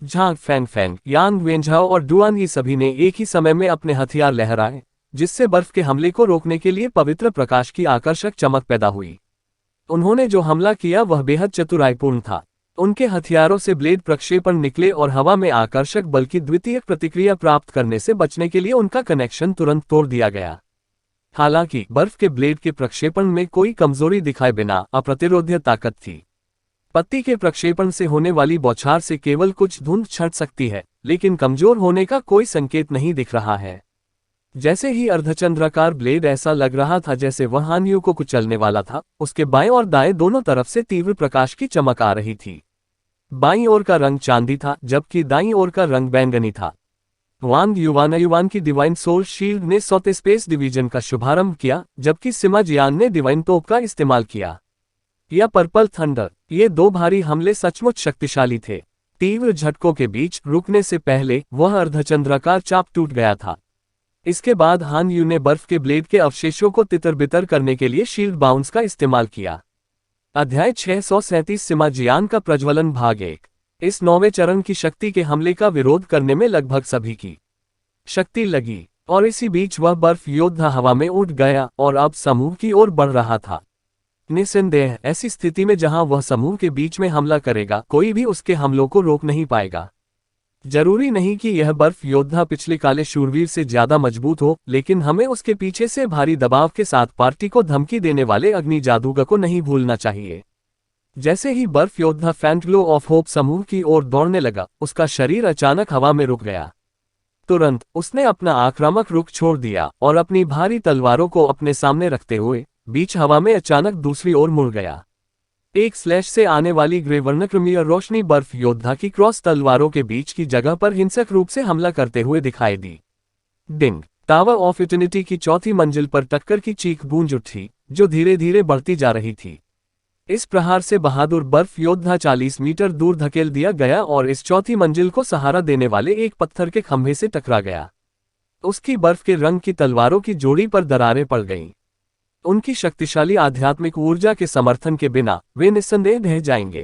झांग फैंग फैंग, यांग वेंझाओ और डुआन ये सभी ने एक ही समय में अपने हथियार लहराए, जिससे बर्फ के हमले को रोकने के लिए पवित्र प्रकाश की आकर्षक चमक पैदा हुई। उन्होंने जो हमला किया वह बेहद चतुराईपूर्ण था। उनके हथियारों से ब्लेड प्रक्षेपण निकले और हवा में आकर्षक बल की द्वितीय प्रतिक्रिया प्राप्त करने से बचने के लिए उनका कनेक्शन तुरंत तोड़ दिया गया। हालांकि बर्फ के ब्लेड के प्रक्षेपण में कोई कमजोरी दिखाए बिना अप्रतिरोध्य ताकत थी। पत्ती के प्रक्षेपण से होने वाली बौछार से केवल कुछ धुंध छट सकती है, लेकिन कमजोर होने का कोई संकेत नहीं दिख रहा है। जैसे ही अर्धचंद्राकार ब्लेड ऐसा लग रहा था जैसे वह हान यू को कुचलने वाला था, उसके बाएं और दाएं दोनों तरफ से तीव्र प्रकाश की चमक आ रही थी। बाईं ओर का रंग चांदी था, जबकि दाईं ओर का रंग बैंगनी था। वांग युवान की डिवाइन सोल शील्ड ने सौते स्पेस डिवीजन का शुभारंभ किया, जबकि सिमा जियान ने डिवाइन तोप का इस्तेमाल किया। या पर्पल थंडर, ये दो भारी हमले सचमुच शक्तिशाली थे। तीव्र झटकों के बीच रुकने से पहले वह अर्धचंद्राकार चाप टूट गया था। इसके बाद हान यू ने बर्फ के ब्लेड के अवशेषों को तितर-बितर करने के लिए शील्ड बाउंस का इस्तेमाल किया। अध्याय 637 सिमा जियान का प्रज्वलन भाग 1। इस 9वें चरण की शक्ति के हमले का विरोध करने में लगभग सभी की शक्ति लगी, और इसी बीच वह बर्फ योद्धा हवा में उड़ गया और अब समूह की ओर बढ़ रहा था। निस्संदेह ऐसी स्थिति में जहां वह समूह के बीच में हमला करेगा, कोई भी उसके हमलों को रोक नहीं पाएगा। जरूरी नहीं कि यह बर्फ योद्धा पिछले काले शूरवीर से ज्यादा मजबूत हो, लेकिन हमें उसके पीछे से भारी दबाव के साथ पार्टी को धमकी देने वाले अग्नि जादूगर को नहीं भूलना चाहिए। जैसे ही बर्फ योद्धा फैंटग्लो ऑफ होप समूह की ओर दौड़ने लगा, उसका शरीर अचानक हवा में रुक गया। तुरंत उसने अपना आक्रामक रुख छोड़ दिया और अपनी भारी तलवारों को अपने सामने रखते हुए बीच हवा में अचानक दूसरी ओर मुड़ गया। एक स्लैश से आने वाली ग्रे वर्णक्रमीय रोशनी बर्फ योद्धा की क्रॉस तलवारों के बीच की जगह पर हिंसक रूप से हमला करते हुए दिखाई दी। डिंग। टावर ऑफ इटर्निटी की चौथी मंजिल पर टक्कर की चीख गूंज उठी, जो धीरे धीरे बढ़ती जा रही थी। इस प्रहार से बहादुर बर्फ योद्धा 40 मीटर दूर धकेल दिया गया और इस चौथी मंजिल को सहारा देने वाले एक पत्थर के खंभे से टकरा गया। उसकी बर्फ के रंग की तलवारों की जोड़ी पर दरारें पड़ गईं। उनकी शक्तिशाली आध्यात्मिक ऊर्जा के समर्थन के बिना वे निस्संदेह ढह जाएंगे।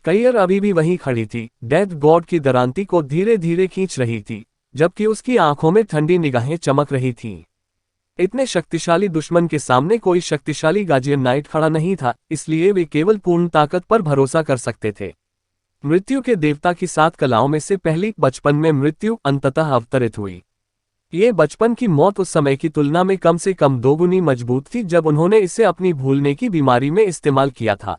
कैयर अभी भी वहीं खड़ी थी, डेथ गॉड की दरांती को धीरे धीरे खींच रही थी, जबकि उसकी आंखों में ठंडी निगाहें चमक रही थीं। इतने शक्तिशाली दुश्मन के सामने कोई शक्तिशाली गार्जियन नाइट खड़ा नहीं था, इसलिए वे केवल पूर्ण ताकत पर भरोसा कर सकते थे। मृत्यु के देवता की 7 कलाओं में से पहली बचपन में मृत्यु अंततः अवतरित हुई। ये बचपन की मौत उस समय की तुलना में कम से कम दोगुनी मजबूत थी जब उन्होंने इसे अपनी भूलने की बीमारी में इस्तेमाल किया था।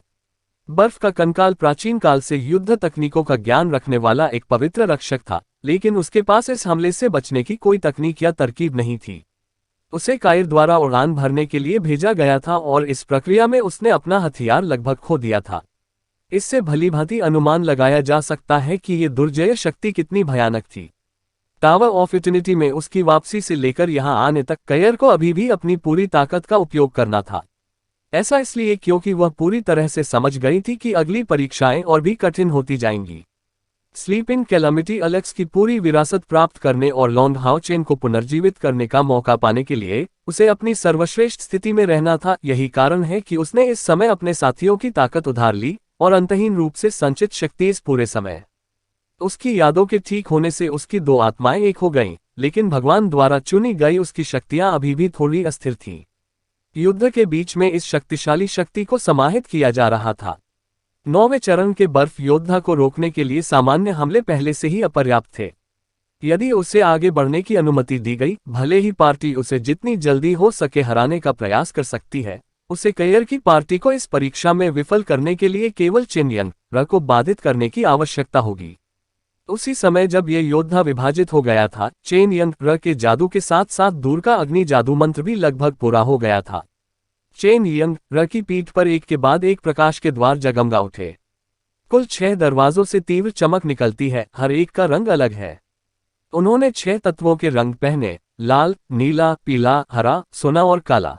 बर्फ का कंकाल प्राचीन काल से युद्ध तकनीकों का ज्ञान रखने वाला एक पवित्र रक्षक था, लेकिन उसके पास इस हमले से बचने की कोई तकनीक या तरकीब नहीं थी। उसे कायर द्वारा उड़ान भरने के लिए भेजा गया था और इस प्रक्रिया में उसने अपना हथियार लगभग खो दिया था। इससे भलीभांति अनुमान लगाया जा सकता है कि ये दुर्जय शक्ति कितनी भयानक थी। टावर ऑफ इटर्निटी में उसकी वापसी से लेकर यहां आने तक कैयर को अभी भी अपनी पूरी ताकत का उपयोग करना था। ऐसा इसलिए क्योंकि वह पूरी तरह से समझ गई थी कि अगली परीक्षाएं और भी कठिन होती जाएंगी। स्लीपिंग कैलामिटी एलेक्स की पूरी विरासत प्राप्त करने और लॉन्ग हाउ चेन को पुनर्जीवित करने का मौका पाने के लिए उसे अपनी सर्वश्रेष्ठ स्थिति में रहना था। यही कारण है कि उसने इस समय अपने साथियों की ताकत उधार ली और अंतहीन रूप से संचित शक्ति इस पूरे समय। उसकी यादों के ठीक होने से उसकी 2 आत्माएं एक हो गईं, लेकिन भगवान द्वारा चुनी गई उसकी शक्तियां अभी भी थोड़ी अस्थिर थीं। युद्ध के बीच में इस शक्तिशाली शक्ति को समाहित किया जा रहा था। 9वें चरण के बर्फ योद्धा को रोकने के लिए सामान्य हमले पहले से ही अपर्याप्त थे। यदि उसे आगे बढ़ने की अनुमति दी गई, भले ही पार्टी उसे जितनी जल्दी हो सके हराने का प्रयास कर सकती है, उसे कैयर की पार्टी को इस परीक्षा में विफल करने के लिए केवल चेन यंग को बाधित करने की आवश्यकता होगी। उसी समय जब ये योद्धा विभाजित हो गया था, चेन यंग के जादू के साथ साथ दूर का अग्नि जादू मंत्र भी लगभग पूरा हो गया था। चेन यंग की पीठ पर एक के बाद एक प्रकाश के द्वार जगमगा उठे। कुल 6 दरवाजों से तीव्र चमक निकलती है, हर एक का रंग अलग है। उन्होंने 6 तत्वों के रंग पहने, लाल, नीला, पीला, हरा, सोना और काला।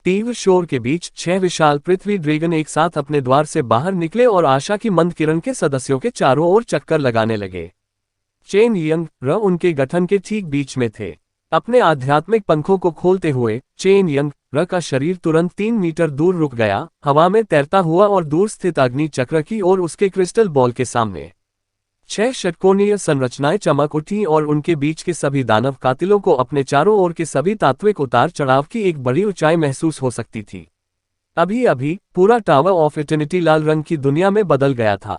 तीव्र शोर के बीच 6 विशाल पृथ्वी ड्रैगन एक साथ अपने द्वार से बाहर निकले और आशा की मंद किरण के सदस्यों के चारों ओर चक्कर लगाने लगे। चेन यंग उनके गठन के ठीक बीच में थे। अपने आध्यात्मिक पंखों को खोलते हुए चेन यंग का शरीर तुरंत 3 मीटर दूर रुक गया, हवा में तैरता हुआ और दूर स्थित अग्नि चक्र की ओर उसके क्रिस्टल बॉल के सामने। 6 षटकोणीय संरचनाएं चमक उठी और उनके बीच के सभी दानव कातिलों को अपने चारों ओर के सभी तात्विक उतार चढ़ाव की एक बड़ी ऊंचाई महसूस हो सकती थी। अभी अभी पूरा टावर ऑफ इटर्निटी लाल रंग की दुनिया में बदल गया था।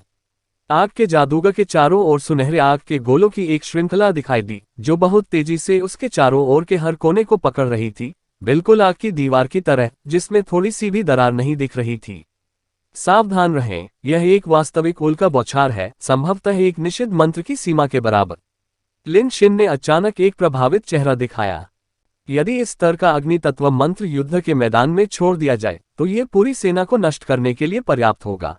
आग के जादूगर के चारों ओर सुनहरे आग के गोलों की एक श्रृंखला दिखाई दी, जो बहुत तेजी से उसके चारों ओर के हर कोने को पकड़ रही थी, बिल्कुल आग की दीवार की तरह, जिसमें थोड़ी सी भी दरार नहीं दिख रही थी। सावधान रहें, यह एक वास्तविक उल्का बौछार है, संभवतः एक निषिद्ध मंत्र की सीमा के बराबर। लिन शिन ने अचानक एक प्रभावित चेहरा दिखाया। यदि इस स्तर का अग्नि तत्व मंत्र युद्ध के मैदान में छोड़ दिया जाए, तो यह पूरी सेना को नष्ट करने के लिए पर्याप्त होगा।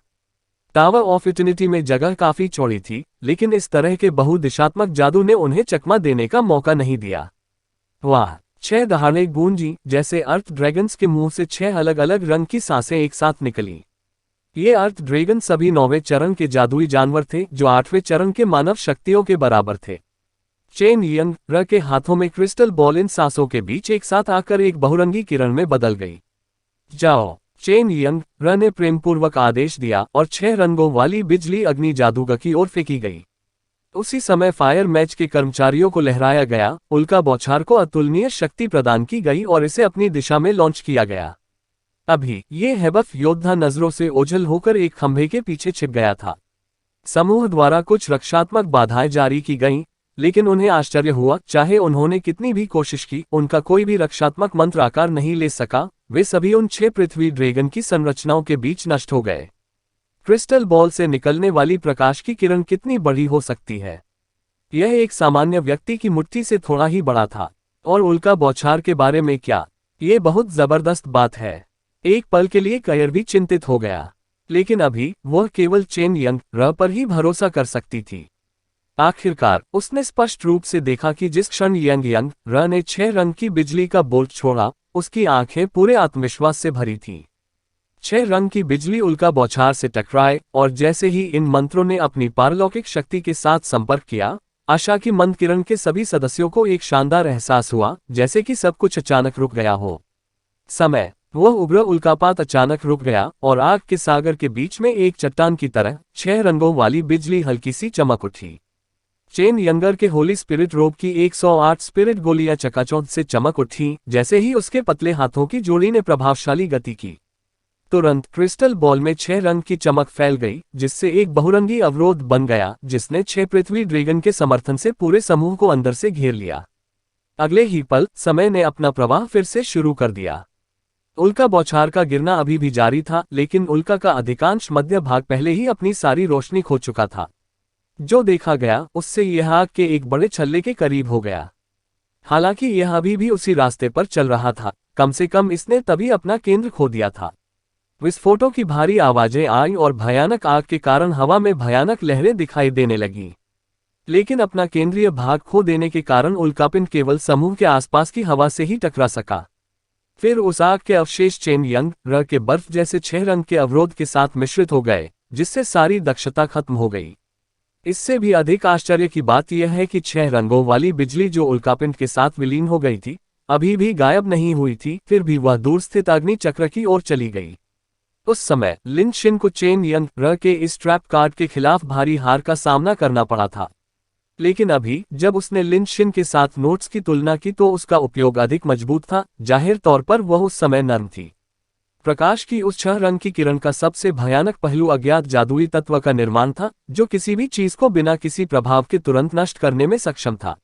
टावर ऑफ इटर्निटी में जगह काफी चौड़ी थी, लेकिन इस तरह के बहुदिशात्मक जादू ने उन्हें चकमा देने का मौका नहीं दिया। वाह! 6 दहाड़े गूंजी, जैसे अर्थ ड्रैगन्स के मुंह से 6 अलग अलग रंग की सांसें एक साथ निकली। ये अर्थ ड्रैगन सभी 9वें चरण के जादुई जानवर थे, जो 8वें चरण के मानव शक्तियों के बराबर थे। चेन यंग के हाथों में क्रिस्टल बॉल इन सांसों के बीच एक साथ आकर एक बहुरंगी किरण में बदल गई। जाओ! चेन यंग ने प्रेमपूर्वक आदेश दिया और 6 रंगों वाली बिजली अग्नि जादूगर की ओर फेंकी गई। उसी समय फायर मैच के कर्मचारियों को लहराया गया, उल्का बौछार को अतुलनीय शक्ति प्रदान की गई और इसे अपनी दिशा में लॉन्च किया गया। अभी ये हेबफ योद्धा नजरों से ओझल होकर एक खंभे के पीछे छिप गया था। समूह द्वारा कुछ रक्षात्मक बाधाएं जारी की गईं, लेकिन उन्हें आश्चर्य हुआ, चाहे उन्होंने कितनी भी कोशिश की, उनका कोई भी रक्षात्मक मंत्र आकार नहीं ले सका। वे सभी उन 6 पृथ्वी ड्रैगन की संरचनाओं के बीच नष्ट हो गए। क्रिस्टल बॉल से निकलने वाली प्रकाश की किरण कितनी बड़ी हो सकती है? यह एक सामान्य व्यक्ति की मुट्ठी से थोड़ा ही बड़ा था। और उल्का बौछार के बारे में क्या? ये बहुत जबरदस्त बात है। एक पल के लिए कैयर भी चिंतित हो गया। लेकिन अभी वह केवल चेन यंग र पर ही भरोसा कर सकती थी। आखिरकार उसने स्पष्ट रूप से देखा कि जिस क्षण यंग यंग र ने 6 रंग की बिजली का बोल्ट छोड़ा, उसकी आंखें पूरे आत्मविश्वास से भरी थीं। 6 रंग की बिजली उल्का बौछार से टकराए और जैसे ही इन मंत्रों ने अपनी पारलौकिक शक्ति के साथ संपर्क किया, आशा की मंद किरण के सभी सदस्यों को एक शानदार एहसास हुआ, जैसे कि सब कुछ अचानक रुक गया हो। समय, वह उग्र उल्कापात अचानक रुक गया और आग के सागर के बीच में एक चट्टान की तरह 6 रंगों वाली बिजली हल्की सी चमक उठी। चेन यंगर के होली स्पिरिट रोब की 108 स्पिरिट गोलियां चकाचौंध से चमक उठी जैसे ही उसके पतले हाथों की जोड़ी ने प्रभावशाली गति की। तुरंत क्रिस्टल बॉल में 6 रंग की चमक फैल गई, जिससे एक बहुरंगी अवरोध बन गया, जिसने 6 पृथ्वी ड्रैगन के समर्थन से पूरे समूह को अंदर से घेर लिया। अगले ही पल समय ने अपना प्रवाह फिर से शुरू कर दिया। उल्का बौछार का गिरना अभी भी जारी था, लेकिन उल्का का अधिकांश मध्य भाग पहले ही अपनी सारी रोशनी खो चुका था। जो देखा गया उससे यह आग के एक बड़े छल्ले के करीब हो गया। हालांकि यह अभी भी उसी रास्ते पर चल रहा था, कम से कम इसने तभी अपना केंद्र खो दिया था। विस्फोटों की भारी आवाजें आई और भयानक आग के कारण हवा में भयानक लहरें दिखाई देने लगीं। लेकिन अपना केंद्रीय भाग खो देने के कारण उल्कापिंड केवल समूह के आसपास की हवा से ही टकरा सका। फिर उस आग के अवशेष चेन यंग र के बर्फ जैसे 6 रंग के अवरोध के साथ मिश्रित हो गए, जिससे सारी दक्षता खत्म हो गई। इससे भी अधिक आश्चर्य की बात यह है कि 6 रंगों वाली बिजली जो उल्कापिंड के साथ विलीन हो गई थी, अभी भी गायब नहीं हुई थी, फिर भी वह दूर स्थित अग्नि चक्र की ओर चली गई। उस समय लिन शिन को चेन यंग र के इस ट्रैप कार्ड के खिलाफ भारी हार का सामना करना पड़ा था। लेकिन अभी जब उसने लिन शिन के साथ नोट्स की तुलना की तो उसका उपयोग अधिक मजबूत था। जाहिर तौर पर वह उस समय नर्म थी। प्रकाश की उस 6 रंग की किरण का सबसे भयानक पहलू अज्ञात जादुई तत्व का निर्माण था, जो किसी भी चीज को बिना किसी प्रभाव के तुरंत नष्ट करने में सक्षम था।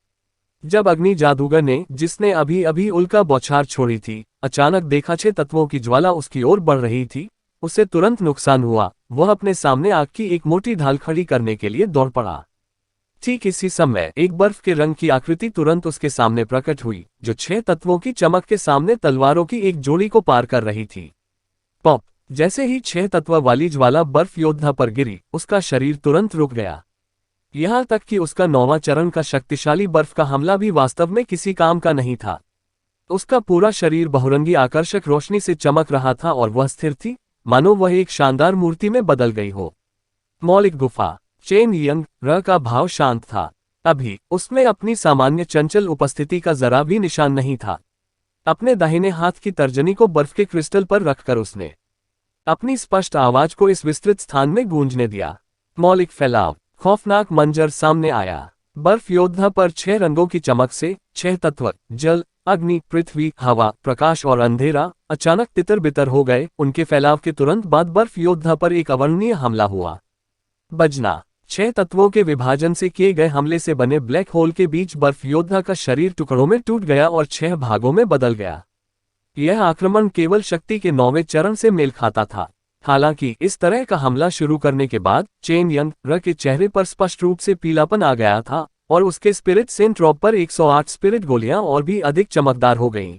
जब अग्नि जादूगर ने, जिसने अभी अभी उल्का बौछार छोड़ी थी, अचानक देखा 6 तत्वों की ज्वाला उसकी ओर बढ़ रही थी, उसे तुरंत नुकसान हुआ। वह अपने सामने आग की एक मोटी ढाल खड़ी करने के लिए दौड़ पड़ा। ठीक इसी समय एक बर्फ के रंग की आकृति तुरंत उसके सामने प्रकट हुई, जो 6 तत्वों की चमक के सामने तलवारों की एक जोड़ी को पार कर रही थी। पॉप! जैसे ही 6 तत्व वाली ज्वाला बर्फ योद्धा पर गिरी, उसका शरीर तुरंत रुक गया। यहां तक कि उसका 9वां चरण का शक्तिशाली बर्फ का हमला भी वास्तव में किसी काम का नहीं था। उसका पूरा शरीर बहुरंगी आकर्षक रोशनी से चमक रहा था और वह स्थिर थी, मानो वह एक शानदार मूर्ति में बदल गई हो। मौलिक गुफा। चेन यंग र का भाव शांत था। अभी उसमें अपनी सामान्य चंचल उपस्थिति का जरा भी निशान नहीं था। अपने दाहिने हाथ की तर्जनी को बर्फ के क्रिस्टल पर रखकर उसने अपनी स्पष्ट आवाज को इस विस्तृत स्थान में गूंजने दिया। मौलिक फैलाव। खौफनाक मंजर सामने आया। बर्फ योद्धा पर 6 रंगों की चमक से 6 तत्व जल, अग्नि, पृथ्वी, हवा, प्रकाश और अंधेरा अचानक तितर बितर हो गए। उनके फैलाव के तुरंत बाद बर्फ योद्धा पर एक अवर्णनीय हमला हुआ। बजना। 6 तत्वों के विभाजन से किए गए हमले से बने ब्लैक होल के बीच बर्फ योद्धा का शरीर टुकड़ों में टूट गया और 6 भागों में बदल गया। यह आक्रमण केवल शक्ति के 9वें चरण से मेल खाता था। हालांकि इस तरह का हमला शुरू करने के बाद चेन यंग र के चेहरे पर स्पष्ट रूप से पीलापन आ गया था और उसके स्पिरिट सेंट रॉब पर 108 स्पिरिट गोलियां और भी अधिक चमकदार हो गईं।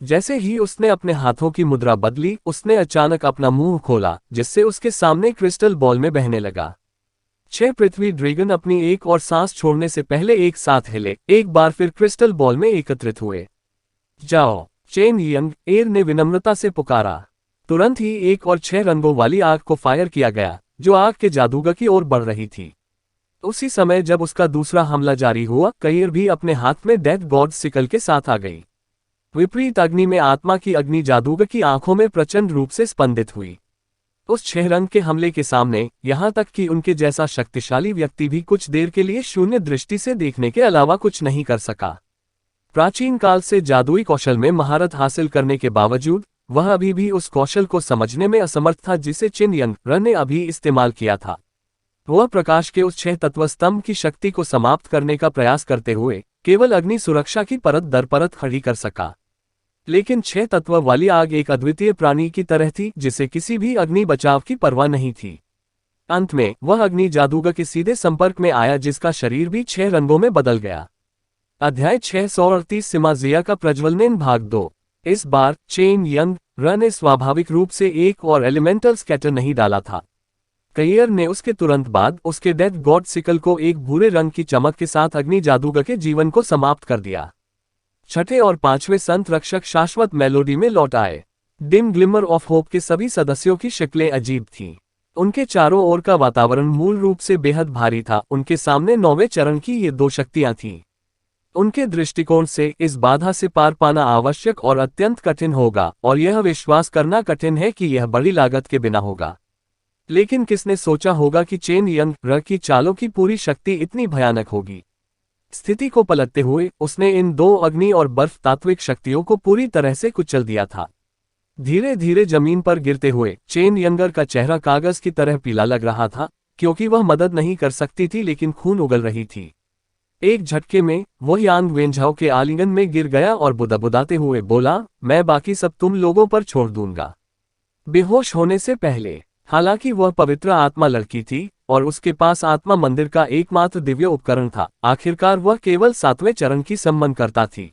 जैसे ही उसने अपने हाथों की मुद्रा बदली, उसने अचानक अपना मुंह खोला, जिससे उसके सामने क्रिस्टल बॉल में बहने लगा। 6 पृथ्वी ड्रैगन अपनी एक और सांस छोड़ने से पहले एक साथ हिले, एक बार फिर क्रिस्टल बॉल में एकत्रित हुए। जाओ! चेन यंग एर ने विनम्रता से पुकारा। तुरंत ही एक और 6 रंगों वाली आग को फायर किया गया, जो आग के जादूगर की ओर बढ़ रही थी। उसी समय जब उसका दूसरा हमला जारी हुआ, कईर भी अपने हाथ में डेथ गॉड सिकल के साथ आ गई। विपरीत अग्नि में आत्मा की अग्नि जादूगर की आंखों में प्रचंड रूप से स्पंदित हुई। उस 6 रंग के हमले के सामने, यहां तक कि उनके जैसा शक्तिशाली व्यक्ति भी कुछ देर के लिए शून्य दृष्टि से देखने के अलावा कुछ नहीं कर सका। प्राचीन काल से जादुई कौशल में महारत हासिल करने के बावजूद वह अभी भी उस कौशल को समझने में असमर्थ था जिसे चेन यंग र ने अभी इस्तेमाल किया था। वह प्रकाश के उस 6 तत्व स्तंभ की शक्ति को समाप्त करने का प्रयास करते हुए केवल अग्नि सुरक्षा की परत दर परत खड़ी कर सका। लेकिन 6 तत्व वाली आग एक अद्वितीय प्राणी की तरह थी, जिसे किसी भी अग्नि बचाव की परवाह नहीं थी। अंत में वह अग्नि जादूगर के सीधे संपर्क में आया, जिसका शरीर भी 6 रंगों में बदल गया। अध्याय 638 सिमाजिया का प्रज्वलनन भाग 2। इस बार चेन यंग र ने स्वाभाविक रूप से एक और एलिमेंटल स्कैटर नहीं डाला था। कैयर ने उसके तुरंत बाद उसके डेथ गॉड सिकल को एक भूरे रंग की चमक के साथ अग्नि जादूगर के जीवन को समाप्त कर दिया। छठे और पांचवें संत रक्षक शाश्वत मेलोडी में लौट आए। डिम ग्लिमर ऑफ होप के सभी सदस्यों की शक्लें अजीब थीं। उनके चारों ओर का वातावरण मूल रूप से बेहद भारी था। उनके सामने 9वें चरण की ये दो शक्तियां थीं। उनके दृष्टिकोण से इस बाधा से पार पाना आवश्यक और अत्यंत कठिन होगा, और यह विश्वास करना कठिन है कि यह बड़ी लागत के बिना होगा। लेकिन किसने सोचा होगा कि चेन यंग र की चालों की पूरी शक्ति इतनी भयानक होगी। स्थिति को पलटते हुए उसने इन दो अग्नि और बर्फ तात्विक शक्तियों को पूरी तरह से कुचल दिया था। धीरे धीरे जमीन पर गिरते हुए चेन यंगर का चेहरा कागज की तरह पीला लग रहा था, क्योंकि वह मदद नहीं कर सकती थी लेकिन खून उगल रही थी। एक झटके में वह यांग वेंझाओ के आलिंगन में गिर गया और बुदबुदाते हुए बोला, मैं बाकी सब तुम लोगों पर छोड़ दूंगा। बेहोश होने से पहले, हालांकि वह पवित्र आत्मा लड़की थी और उसके पास आत्मा मंदिर का एकमात्र दिव्य उपकरण था, आखिरकार वह केवल 7वें चरण की सम्मन करता थी।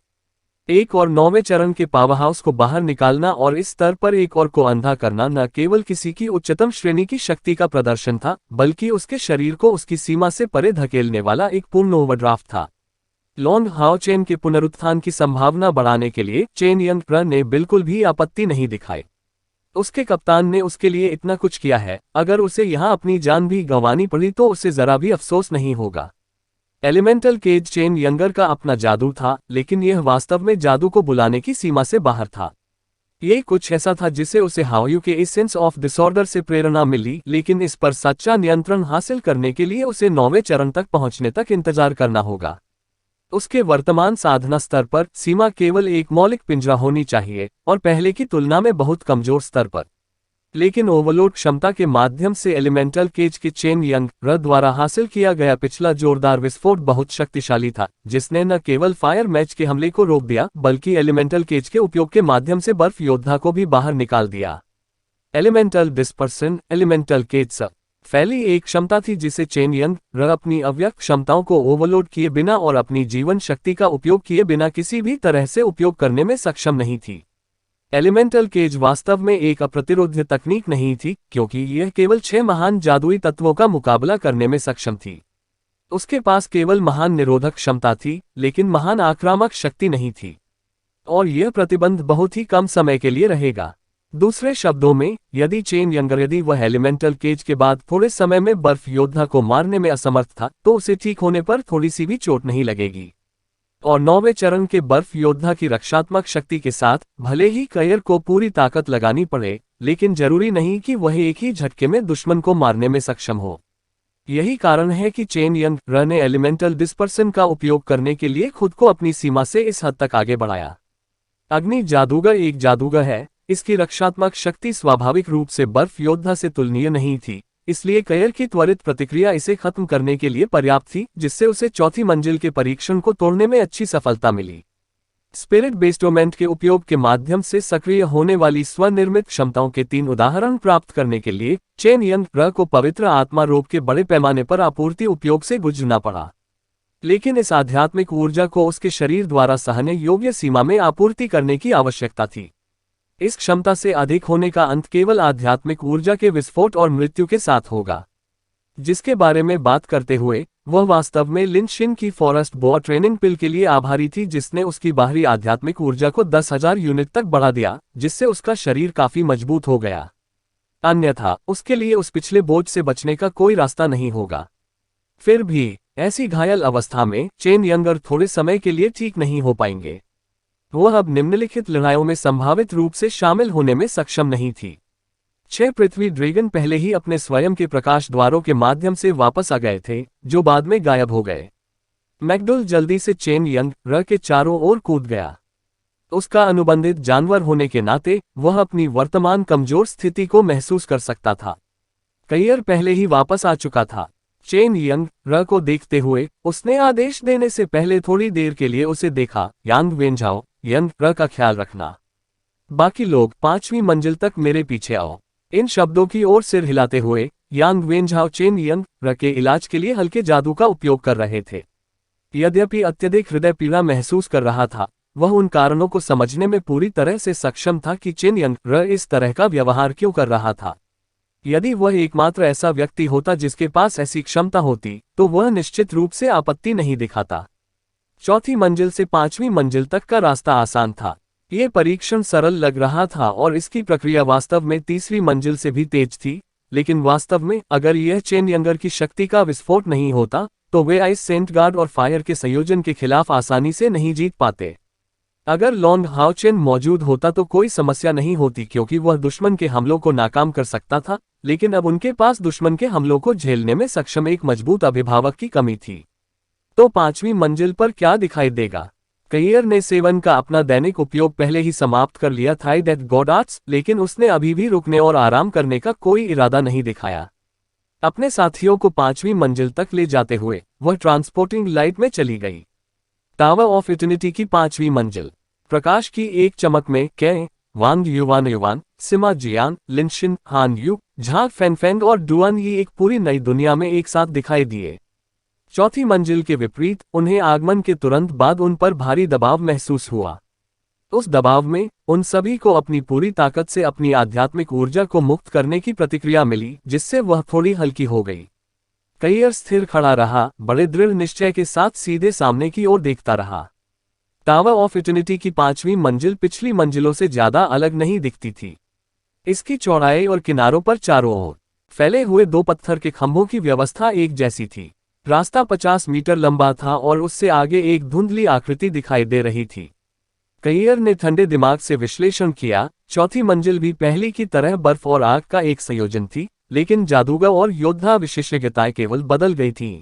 एक और 9वें चरण के पावरहाउस को बाहर निकालना और इस स्तर पर एक और को अंधा करना न केवल किसी की उच्चतम श्रेणी की शक्ति का प्रदर्शन था, बल्कि उसके शरीर को उसकी सीमा से परे धकेलने वाला एक पूर्ण ओवरड्राफ्ट था। लॉन्ग हाओ चेन के पुनरुत्थान की संभावना बढ़ाने के लिए चेन यंग र ने बिल्कुल भी आपत्ति नहीं दिखाई। उसके कप्तान ने उसके लिए इतना कुछ किया है, अगर उसे यहाँ अपनी जान भी गंवानी पड़ी तो उसे जरा भी अफसोस नहीं होगा। एलिमेंटल केज चेन यंगर का अपना जादू था, लेकिन यह वास्तव में जादू को बुलाने की सीमा से बाहर था। ये कुछ ऐसा था जिसे उसे हाओयू के एसेंस ऑफ डिसऑर्डर से प्रेरणा मिली, लेकिन इस पर सच्चा नियंत्रण हासिल करने के लिए उसे 9वें चरण तक पहुंचने तक इंतजार करना होगा। उसके वर्तमान साधना स्तर पर सीमा केवल एक मौलिक पिंजरा होनी चाहिए, और पहले की तुलना में बहुत कमजोर स्तर पर। लेकिन ओवरलोड क्षमता के माध्यम से एलिमेंटल केज के चेन यंग र द्वारा हासिल किया गया पिछला जोरदार विस्फोट बहुत शक्तिशाली था, जिसने न केवल फायर मैच के हमले को रोक दिया बल्कि एलिमेंटल केज के उपयोग के माध्यम से बर्फ योद्धा को भी बाहर निकाल दिया। एलिमेंटल डिस्पर्सन एलिमेंटल केज सब फैली एक क्षमता थी जिसे चेन यंग र अपनी अव्यक्त क्षमताओं को ओवरलोड किए बिना और अपनी जीवन शक्ति का उपयोग किए बिना किसी भी तरह से उपयोग करने में सक्षम नहीं थी। एलिमेंटल केज वास्तव में एक अप्रतिरोध्य तकनीक नहीं थी, क्योंकि यह केवल 6 महान जादुई तत्वों का मुकाबला करने में सक्षम थी। उसके पास केवल महान निरोधक क्षमता थी, लेकिन महान आक्रामक शक्ति नहीं थी, और यह प्रतिबंध बहुत ही कम समय के लिए रहेगा। दूसरे शब्दों में, यदि चेन यंगर यदि वह एलिमेंटल केज के बाद थोड़े समय में बर्फ योद्धा को मारने में असमर्थ था, तो उसे ठीक होने पर थोड़ी सी भी चोट नहीं लगेगी। और 9वें चरण के बर्फ योद्धा की रक्षात्मक शक्ति के साथ भले ही कैयर को पूरी ताकत लगानी पड़े, लेकिन जरूरी नहीं कि वह एक ही झटके में दुश्मन को मारने में सक्षम हो। यही कारण है कि चेन यंग र ने एलिमेंटल डिस्पर्सन का उपयोग करने के लिए खुद को अपनी सीमा से इस हद तक आगे बढ़ाया। अग्नि जादूगर एक जादूगर है, इसकी रक्षात्मक शक्ति स्वाभाविक रूप से बर्फ योद्धा से तुलनीय नहीं थी, इसलिए कैयर की त्वरित प्रतिक्रिया इसे खत्म करने के लिए पर्याप्त थी, जिससे उसे चौथी मंजिल के परीक्षण को तोड़ने में अच्छी सफलता मिली। स्पिरिट बेस्टोमेंट के उपयोग के माध्यम से सक्रिय होने वाली स्वनिर्मित क्षमताओं के 3 उदाहरण प्राप्त करने के लिए चेन यंग र को पवित्र आत्मा रोग के बड़े पैमाने पर आपूर्ति उपयोग से गुजरना पड़ा, लेकिन इस आध्यात्मिक ऊर्जा को उसके शरीर द्वारा सहने योग्य सीमा में आपूर्ति करने की आवश्यकता थी। इस क्षमता से अधिक होने का अंत केवल आध्यात्मिक ऊर्जा के विस्फोट और मृत्यु के साथ होगा, जिसके बारे में बात करते हुए वह वास्तव में लिन शिन की फॉरेस्ट बोआ ट्रेनिंग पिल के लिए आभारी थी, जिसने उसकी बाहरी आध्यात्मिक ऊर्जा को 10,000 यूनिट तक बढ़ा दिया, जिससे उसका शरीर काफी मजबूत हो गया। अन्यथा उसके लिए उस पिछले बोझ से बचने का कोई रास्ता नहीं होगा। फिर भी ऐसी घायल अवस्था में चेन यंगर थोड़े समय के लिए ठीक नहीं हो पाएंगे। वह अब निम्नलिखित लड़ाइयों में संभावित रूप से शामिल होने में सक्षम नहीं थी। 6 पृथ्वी ड्रैगन पहले ही अपने स्वयं के प्रकाश द्वारों के माध्यम से वापस आ गए थे, जो बाद में गायब हो गए। मैकडुल जल्दी से चेन यंग र के चारों ओर कूद गया। उसका अनुबंधित जानवर होने के नाते वह अपनी वर्तमान कमजोर स्थिति को महसूस कर सकता था। कैयर पहले ही वापस आ चुका था। चेन यंग र को देखते हुए उसने आदेश देने से पहले थोड़ी देर के लिए उसे देखा, यांग वेंझाओ, यंग र का ख्याल रखना। बाकी लोग 5वीं मंजिल तक मेरे पीछे आओ। इन शब्दों की ओर सिर हिलाते हुए यांग वेंझाओ चेन यंग र के इलाज के लिए हल्के जादू का उपयोग कर रहे थे। यद्यपि अत्यधिक हृदय पीड़ा महसूस कर रहा था, वह उन कारणों को समझने में पूरी तरह से सक्षम था कि चेन यंग इस तरह का व्यवहार क्यों कर रहा था। यदि वह एकमात्र ऐसा व्यक्ति होता जिसके पास ऐसी क्षमता होती, तो वह निश्चित रूप से आपत्ति नहीं दिखाता। चौथी मंजिल से पांचवी मंजिल तक का रास्ता आसान था। ये परीक्षण सरल लग रहा था और इसकी प्रक्रिया वास्तव में तीसरी मंजिल से भी तेज थी, लेकिन वास्तव में अगर यह चेन यंगर की शक्ति का विस्फोट नहीं होता, तो वे आइस सेंट गार्ड और फायर के संयोजन के खिलाफ आसानी से नहीं जीत पाते। अगर लॉन्ग हाओ चेन मौजूद होता तो कोई समस्या नहीं होती, क्योंकि वह दुश्मन के हमलों को नाकाम कर सकता था, लेकिन अब उनके पास दुश्मन के हमलों को झेलने में सक्षम एक मजबूत अभिभावक की कमी थी। तो पांचवी मंजिल पर क्या दिखाई देगा? कइयर ने सेवन का अपना दैनिक उपयोग पहले ही समाप्त कर लिया था डेथ गॉडार्ड्स, लेकिन उसने अभी भी रुकने और आराम करने का कोई इरादा नहीं दिखाया। अपने साथियों को पांचवी मंजिल तक ले जाते हुए वह ट्रांसपोर्टिंग लाइट में चली गई। टावर ऑफ इटर्निटी की पांचवी मंजिल। प्रकाश की एक चमक में कै वांग युवान, सिमा जियान, लिनशिन, हान यू, झाग फैनफैंग और डुआन यी एक पूरी नई दुनिया में एक साथ दिखाई दिए। चौथी मंजिल के विपरीत उन्हें आगमन के तुरंत बाद उन पर भारी दबाव महसूस हुआ। उस दबाव में उन सभी को अपनी पूरी ताकत से अपनी आध्यात्मिक ऊर्जा को मुक्त करने की प्रतिक्रिया मिली, जिससे वह थोड़ी हल्की हो गई। कइयर स्थिर खड़ा रहा, बड़े दृढ़ निश्चय के साथ सीधे सामने की ओर देखता रहा। टावर ऑफ इटर्निटी की पांचवी मंजिल पिछली मंजिलों से ज्यादा अलग नहीं दिखती थी। इसकी चौड़ाई और किनारों पर चारों ओर फैले हुए दो पत्थर के खंभों की व्यवस्था एक जैसी थी। रास्ता 50 मीटर लंबा था और उससे आगे एक धुंधली आकृति दिखाई दे रही थी। कइयर ने ठंडे दिमाग से विश्लेषण किया, चौथी मंजिल भी पहली की तरह बर्फ और आग का एक संयोजन थी, लेकिन जादूगर और योद्धा विशेषज्ञताएं केवल बदल गई थीं।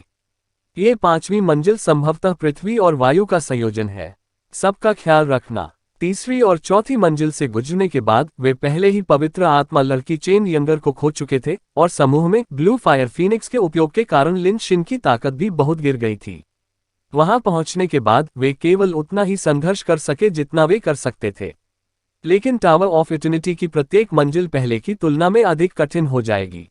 ये पांचवी मंजिल संभवतः पृथ्वी और वायु का संयोजन है। सबका ख्याल रखना। तीसरी और चौथी मंजिल से गुजरने के बाद वे पहले ही पवित्र आत्मा लड़की चेन यंगर को खो चुके थे और समूह में ब्लू फायर फीनिक्स के उपयोग के कारण लिन शिन की ताकत भी बहुत गिर गई थी। वहां पहुंचने के बाद वे केवल उतना ही संघर्ष कर सके जितना वे कर सकते थे, लेकिन टावर ऑफ इटर्निटी की प्रत्येक मंजिल पहले की तुलना में अधिक कठिन हो जाएगी।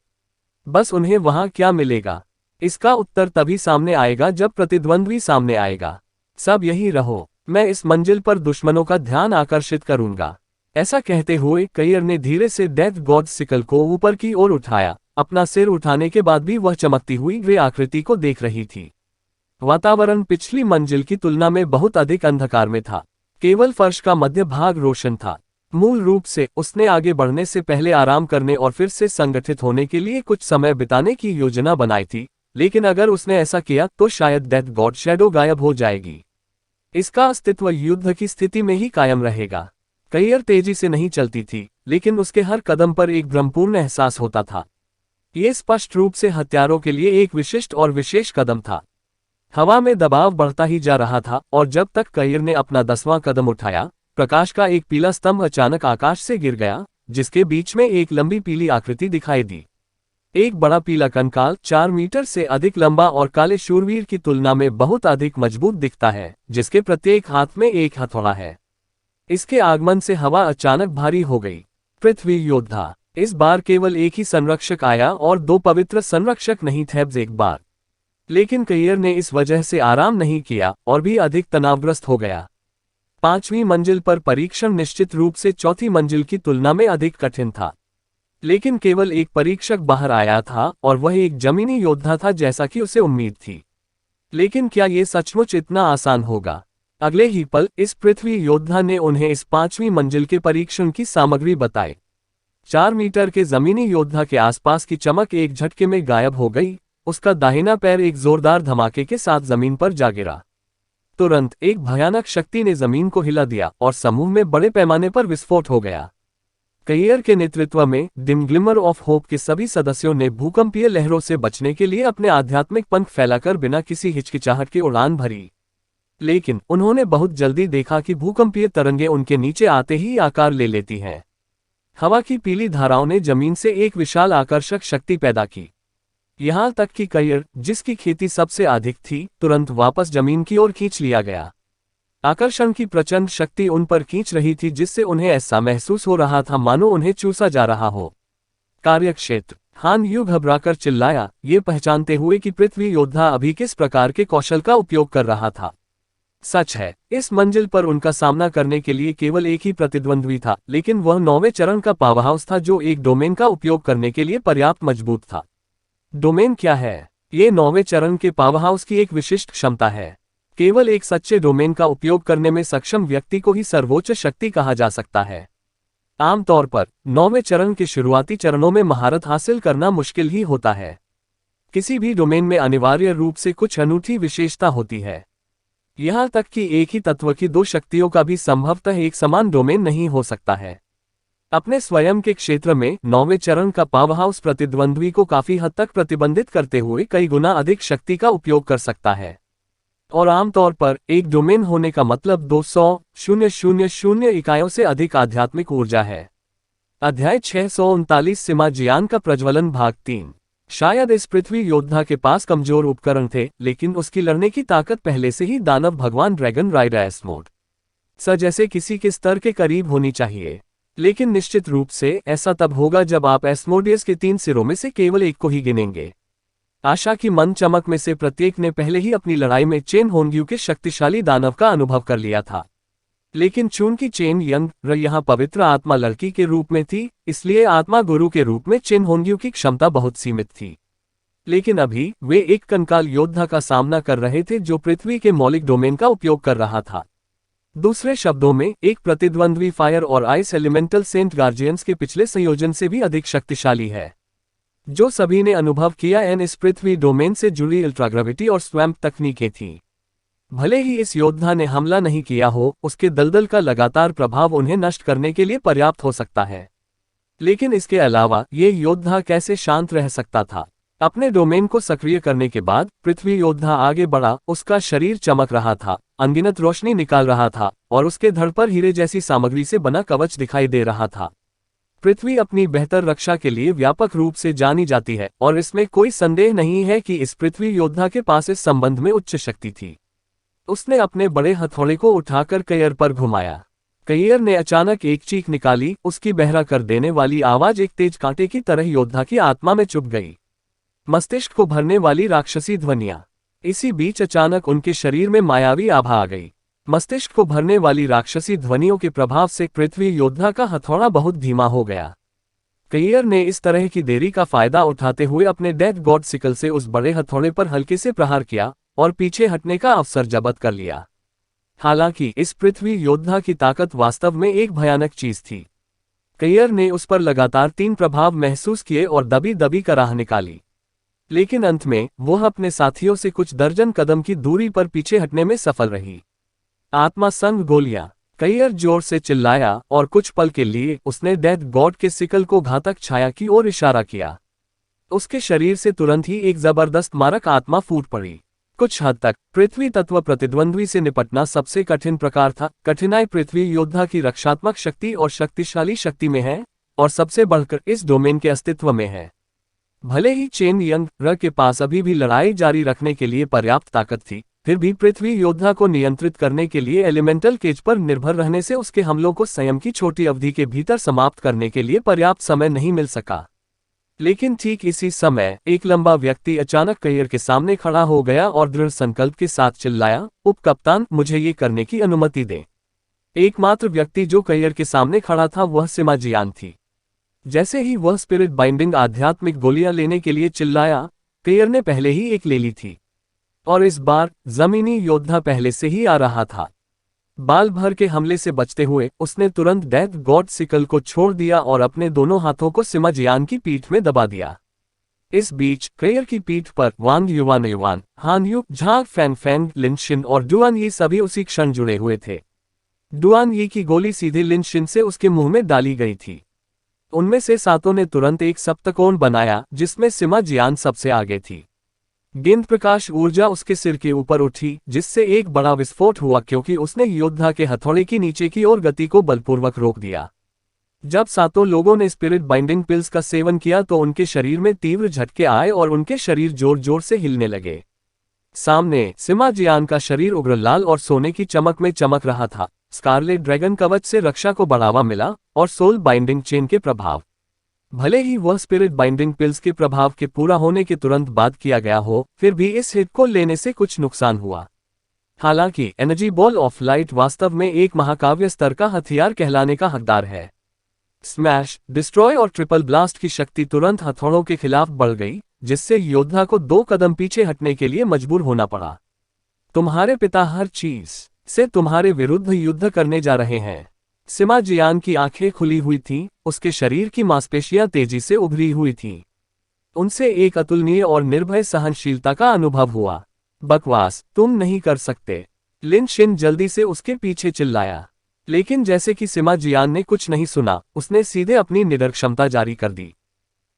बस उन्हें वहां क्या मिलेगा, इसका उत्तर तभी सामने आएगा जब प्रतिद्वंद्वी सामने आएगा। सब यही रहो, मैं इस मंजिल पर दुश्मनों का ध्यान आकर्षित करूंगा। ऐसा कहते हुए कइयर ने धीरे से डेथ गॉड सिकल को ऊपर की ओर उठाया। अपना सिर उठाने के बाद भी वह चमकती हुई वे आकृति को देख रही थी। वातावरण पिछली मंजिल की तुलना में बहुत अधिक अंधकार में था। केवल फर्श का मध्य भाग रोशन था। मूल रूप से उसने आगे बढ़ने से पहले आराम करने और फिर से संगठित होने के लिए कुछ समय बिताने की योजना बनाई थी, लेकिन अगर उसने ऐसा किया तो शायद डेथ गॉड शैडो गायब हो जाएगी। इसका अस्तित्व युद्ध की स्थिति में ही कायम रहेगा। कइयर तेजी से नहीं चलती थी, लेकिन उसके हर कदम पर एक भ्रमपूर्ण एहसास होता था। ये स्पष्ट रूप से हत्यारों के लिए एक विशिष्ट और विशेष कदम था। हवा में दबाव बढ़ता ही जा रहा था और जब तक कइयर ने अपना 10वां कदम उठाया, प्रकाश का एक पीला स्तंभ अचानक आकाश से गिर गया, जिसके बीच में एक लंबी पीली आकृति दिखाई दी। एक बड़ा पीला कंकाल 4 मीटर से अधिक लंबा और काले शूरवीर की तुलना में बहुत अधिक मजबूत दिखता है, जिसके प्रत्येक हाथ में एक हथौड़ा है। इसके आगमन से हवा अचानक भारी हो गई। पृथ्वी योद्धा। इस बार केवल एक ही संरक्षक आया और 2 पवित्र संरक्षक नहीं थे एक बार। लेकिन कइयर ने इस वजह से आराम नहीं किया और भी अधिक तनावग्रस्त हो गया। 5वीं मंजिल पर परीक्षण निश्चित रूप से चौथी मंजिल की तुलना में अधिक कठिन था, लेकिन केवल एक परीक्षक बाहर आया था और वह एक जमीनी योद्धा था, जैसा कि उसे उम्मीद थी। लेकिन क्या ये सचमुच इतना आसान होगा? अगले ही पल इस पृथ्वी योद्धा ने उन्हें इस 5वीं मंजिल के परीक्षण की सामग्री बताई। 4 मीटर के जमीनी योद्धा के आसपास की चमक एक झटके में गायब हो गई। उसका दाहिना पैर एक जोरदार धमाके के साथ जमीन पर जा गिरा। तुरंत एक भयानक शक्ति ने जमीन को हिला दिया और समूह में बड़े पैमाने पर विस्फोट हो गया। कइयर के नेतृत्व में डिम ग्लिमर ऑफ होप के सभी सदस्यों ने भूकंपीय लहरों से बचने के लिए अपने आध्यात्मिक पंख फैलाकर बिना किसी हिचकिचाहट के उड़ान भरी। लेकिन उन्होंने बहुत जल्दी देखा कि भूकंपीय तरंगें उनके नीचे आते ही आकार ले लेती हैं। हवा की पीली धाराओं ने जमीन से एक विशाल आकर्षक शक्ति पैदा की। यहां तक कि कइयर, जिसकी खेती सबसे अधिक थी, तुरंत वापस जमीन की ओर खींच लिया गया। आकर्षण की प्रचंड शक्ति उन पर खींच रही थी, जिससे उन्हें ऐसा महसूस हो रहा था मानो उन्हें चूसा जा रहा हो। कार्यक्षेत्र। हान यू घबराकर चिल्लाया, ये पहचानते हुए कि पृथ्वी योद्धा अभी किस प्रकार के कौशल का उपयोग कर रहा था। सच है, इस मंजिल पर उनका सामना करने के लिए केवल एक ही प्रतिद्वंद्वी था, लेकिन वह 9वें चरण का पावरहाउस था जो एक डोमेन का उपयोग करने के लिए पर्याप्त मजबूत था। डोमेन क्या है? ये 9वें चरण के पावरहाउस की एक विशिष्ट क्षमता है। केवल एक सच्चे डोमेन का उपयोग करने में सक्षम व्यक्ति को ही सर्वोच्च शक्ति कहा जा सकता है। आमतौर पर 9वें चरण के शुरुआती चरणों में महारत हासिल करना मुश्किल ही होता है। किसी भी डोमेन में अनिवार्य रूप से कुछ अनूठी विशेषता होती है। यहां तक कि एक ही तत्व की दो शक्तियों का भी संभवतः एक समान डोमेन नहीं हो सकता है। अपने स्वयं के क्षेत्र में 9वें चरण का पावरहाउस प्रतिद्वंद्वी को काफी हद तक प्रतिबंधित करते हुए कई गुना अधिक शक्ति का उपयोग कर सकता है। और आमतौर पर एक डोमेन होने का मतलब 200,000 इकाइयों से अधिक आध्यात्मिक ऊर्जा है। अध्याय 639 सिमाजियान का प्रज्वलन भाग 3। शायद इस पृथ्वी योद्धा के पास कमजोर उपकरण थे, लेकिन उसकी लड़ने की ताकत पहले से ही दानव भगवान ड्रैगन राइडर एस्मोड जैसे किसी के स्तर के करीब होनी चाहिए। लेकिन निश्चित रूप से ऐसा तब होगा जब आप एस्मोडियस के 3 सिरों में से केवल एक को ही गिनेंगे। आशा की मंद चमक में से प्रत्येक ने पहले ही अपनी लड़ाई में चेन होंग्यू के शक्तिशाली दानव का अनुभव कर लिया था। लेकिन चूंकि चेन यंग यहाँ पवित्र आत्मा लड़की के रूप में थी, इसलिए आत्मा गुरु के रूप में चेन होंग्यू की क्षमता बहुत सीमित थी। लेकिन अभी वे एक कंकाल योद्धा का सामना कर रहे थे जो पृथ्वी के मौलिक डोमेन का उपयोग कर रहा था। दूसरे शब्दों में, एक प्रतिद्वंद्वी फायर और आइस एलिमेंटल सेंट गार्जियंस के पिछले संयोजन से भी अधिक शक्तिशाली है। जो सभी ने अनुभव किया इस पृथ्वी डोमेन से जुड़ी अल्ट्राग्रेविटी और स्वैम्प तकनीकें थीं। भले ही इस योद्धा ने हमला नहीं किया हो, उसके दलदल का लगातार प्रभाव उन्हें नष्ट करने के लिए पर्याप्त हो सकता है। लेकिन इसके अलावा ये योद्धा कैसे शांत रह सकता था? अपने डोमेन को सक्रिय करने के बाद पृथ्वी योद्धा आगे बढ़ा। उसका शरीर चमक रहा था, अनगिनत रोशनी निकाल रहा था और उसके धड़ पर हीरे जैसी सामग्री से बना कवच दिखाई दे रहा था। पृथ्वी अपनी बेहतर रक्षा के लिए व्यापक रूप से जानी जाती है और इसमें कोई संदेह नहीं है कि इस पृथ्वी योद्धा के पास इस संबंध में उच्च शक्ति थी। उसने अपने बड़े हथौड़े को उठाकर कैयर पर घुमाया। कैयर ने अचानक एक चीख निकाली। उसकी बहरा कर देने वाली आवाज एक तेज कांटे की तरह योद्धा की आत्मा में चुभ गई। मस्तिष्क को भरने वाली राक्षसी ध्वनियां। इसी बीच अचानक उनके शरीर में मायावी आभा आ गई। मस्तिष्क को भरने वाली राक्षसी ध्वनियों के प्रभाव से पृथ्वी योद्धा का हथौड़ा बहुत धीमा हो गया। कैयर ने इस तरह की देरी का फायदा उठाते हुए अपने डेथ गॉड सिकल से उस बड़े हथौड़े पर हल्के से प्रहार किया और पीछे हटने का अवसर जब्त कर लिया। हालांकि इस पृथ्वी योद्धा की ताकत वास्तव में एक भयानक चीज थी। कैयर ने उस पर लगातार 3 प्रभाव महसूस किए और दबी दबी का राह निकाली। लेकिन अंत में वह अपने साथियों से कुछ दर्जन कदम की दूरी पर पीछे हटने में सफल रही। आत्मा संग गोलियां। कैयर जोर से चिल्लाया और कुछ पल के लिए उसने डेथ गॉड के सिकल को घातक छाया की ओर इशारा किया। उसके शरीर से तुरंत ही एक जबरदस्त मारक आत्मा फूट पड़ी। कुछ हद तक पृथ्वी तत्व प्रतिद्वंद्वी से निपटना सबसे कठिन प्रकार था। कठिनाई पृथ्वी योद्धा की रक्षात्मक शक्ति और शक्तिशाली शक्ति में है, और सबसे बढ़कर इस डोमेन के अस्तित्व में है। भले ही चेन यंग के पास अभी भी लड़ाई जारी रखने के लिए पर्याप्त ताकत थी, फिर भी पृथ्वी योद्धा को नियंत्रित करने के लिए एलिमेंटल केज पर निर्भर रहने से उसके हमलों को संयम की छोटी अवधि के भीतर समाप्त करने के लिए पर्याप्त समय नहीं मिल सका। लेकिन ठीक इसी समय एक लंबा व्यक्ति अचानक कैयर के सामने खड़ा हो गया और दृढ़ संकल्प के साथ चिल्लाया, उप कप्तान, मुझे ये करने की अनुमति दें। एकमात्र व्यक्ति जो कैयर के सामने खड़ा था वह सिमाजियान थी। जैसे ही वह स्पिरिट बाइंडिंग आध्यात्मिक गोलियां लेने के लिए चिल्लाया, कैयर ने पहले ही एक ले ली थी। और इस बार जमीनी योद्धा पहले से ही आ रहा था। बाल भर के हमले से बचते हुए उसने तुरंत डेथ गॉड सिकल को छोड़ दिया और अपने दोनों हाथों को सिमाजियान की पीठ में दबा दिया। इस बीच कैयर की पीठ पर वांग युवान, हान यू, झांग फैंग फैंग, लिनशिन और डुआन यी सभी उसी क्षण जुड़े हुए थे। डुआन यी की गोली सीधे लिनशिन से उसके मुंह में डाली गई थी। उनमें से 7 ने तुरंत एक सप्तकोण बनाया जिसमें सिमाजियान सबसे आगे थी। गेंद प्रकाश ऊर्जा उसके सिर के ऊपर उठी, जिससे एक बड़ा विस्फोट हुआ क्योंकि उसने योद्धा के हथौड़े की नीचे की ओर गति को बलपूर्वक रोक दिया। जब 7 लोगों ने स्पिरिट बाइंडिंग पिल्स का सेवन किया तो उनके शरीर में तीव्र झटके आए और उनके शरीर जोर जोर से हिलने लगे। सामने सिमाजियान का शरीर उग्र लाल और सोने की चमक में चमक रहा था। स्कारलेट ड्रैगन कवच से रक्षा को बढ़ावा मिला और सोल बाइंडिंग चेन के प्रभाव। भले ही वह स्पिरिट बाइंडिंग पिल्स के प्रभाव के पूरा होने के तुरंत बाद किया गया हो, फिर भी इस हिट को लेने से कुछ नुकसान हुआ। हालांकि एनर्जी बॉल ऑफ लाइट वास्तव में एक महाकाव्य स्तर का हथियार कहलाने का हकदार है। स्मैश, डिस्ट्रॉय और ट्रिपल ब्लास्ट की शक्ति तुरंत हथौड़ों के खिलाफ बढ़ गई, जिससे योद्धा को 2 कदम पीछे हटने के लिए मजबूर होना पड़ा। तुम्हारे पिता हर चीज से तुम्हारे विरुद्ध युद्ध करने जा रहे हैं। सिमा जियान की आंखें खुली हुई थीं, उसके शरीर की मांसपेशियां तेजी से उभरी हुई थीं। उनसे एक अतुलनीय और निर्भय सहनशीलता का अनुभव हुआ। बकवास, तुम नहीं कर सकते। लिन शिन जल्दी से उसके पीछे चिल्लाया, लेकिन जैसे कि सिमा जियान ने कुछ नहीं सुना, उसने सीधे अपनी निडर क्षमता जारी कर दी।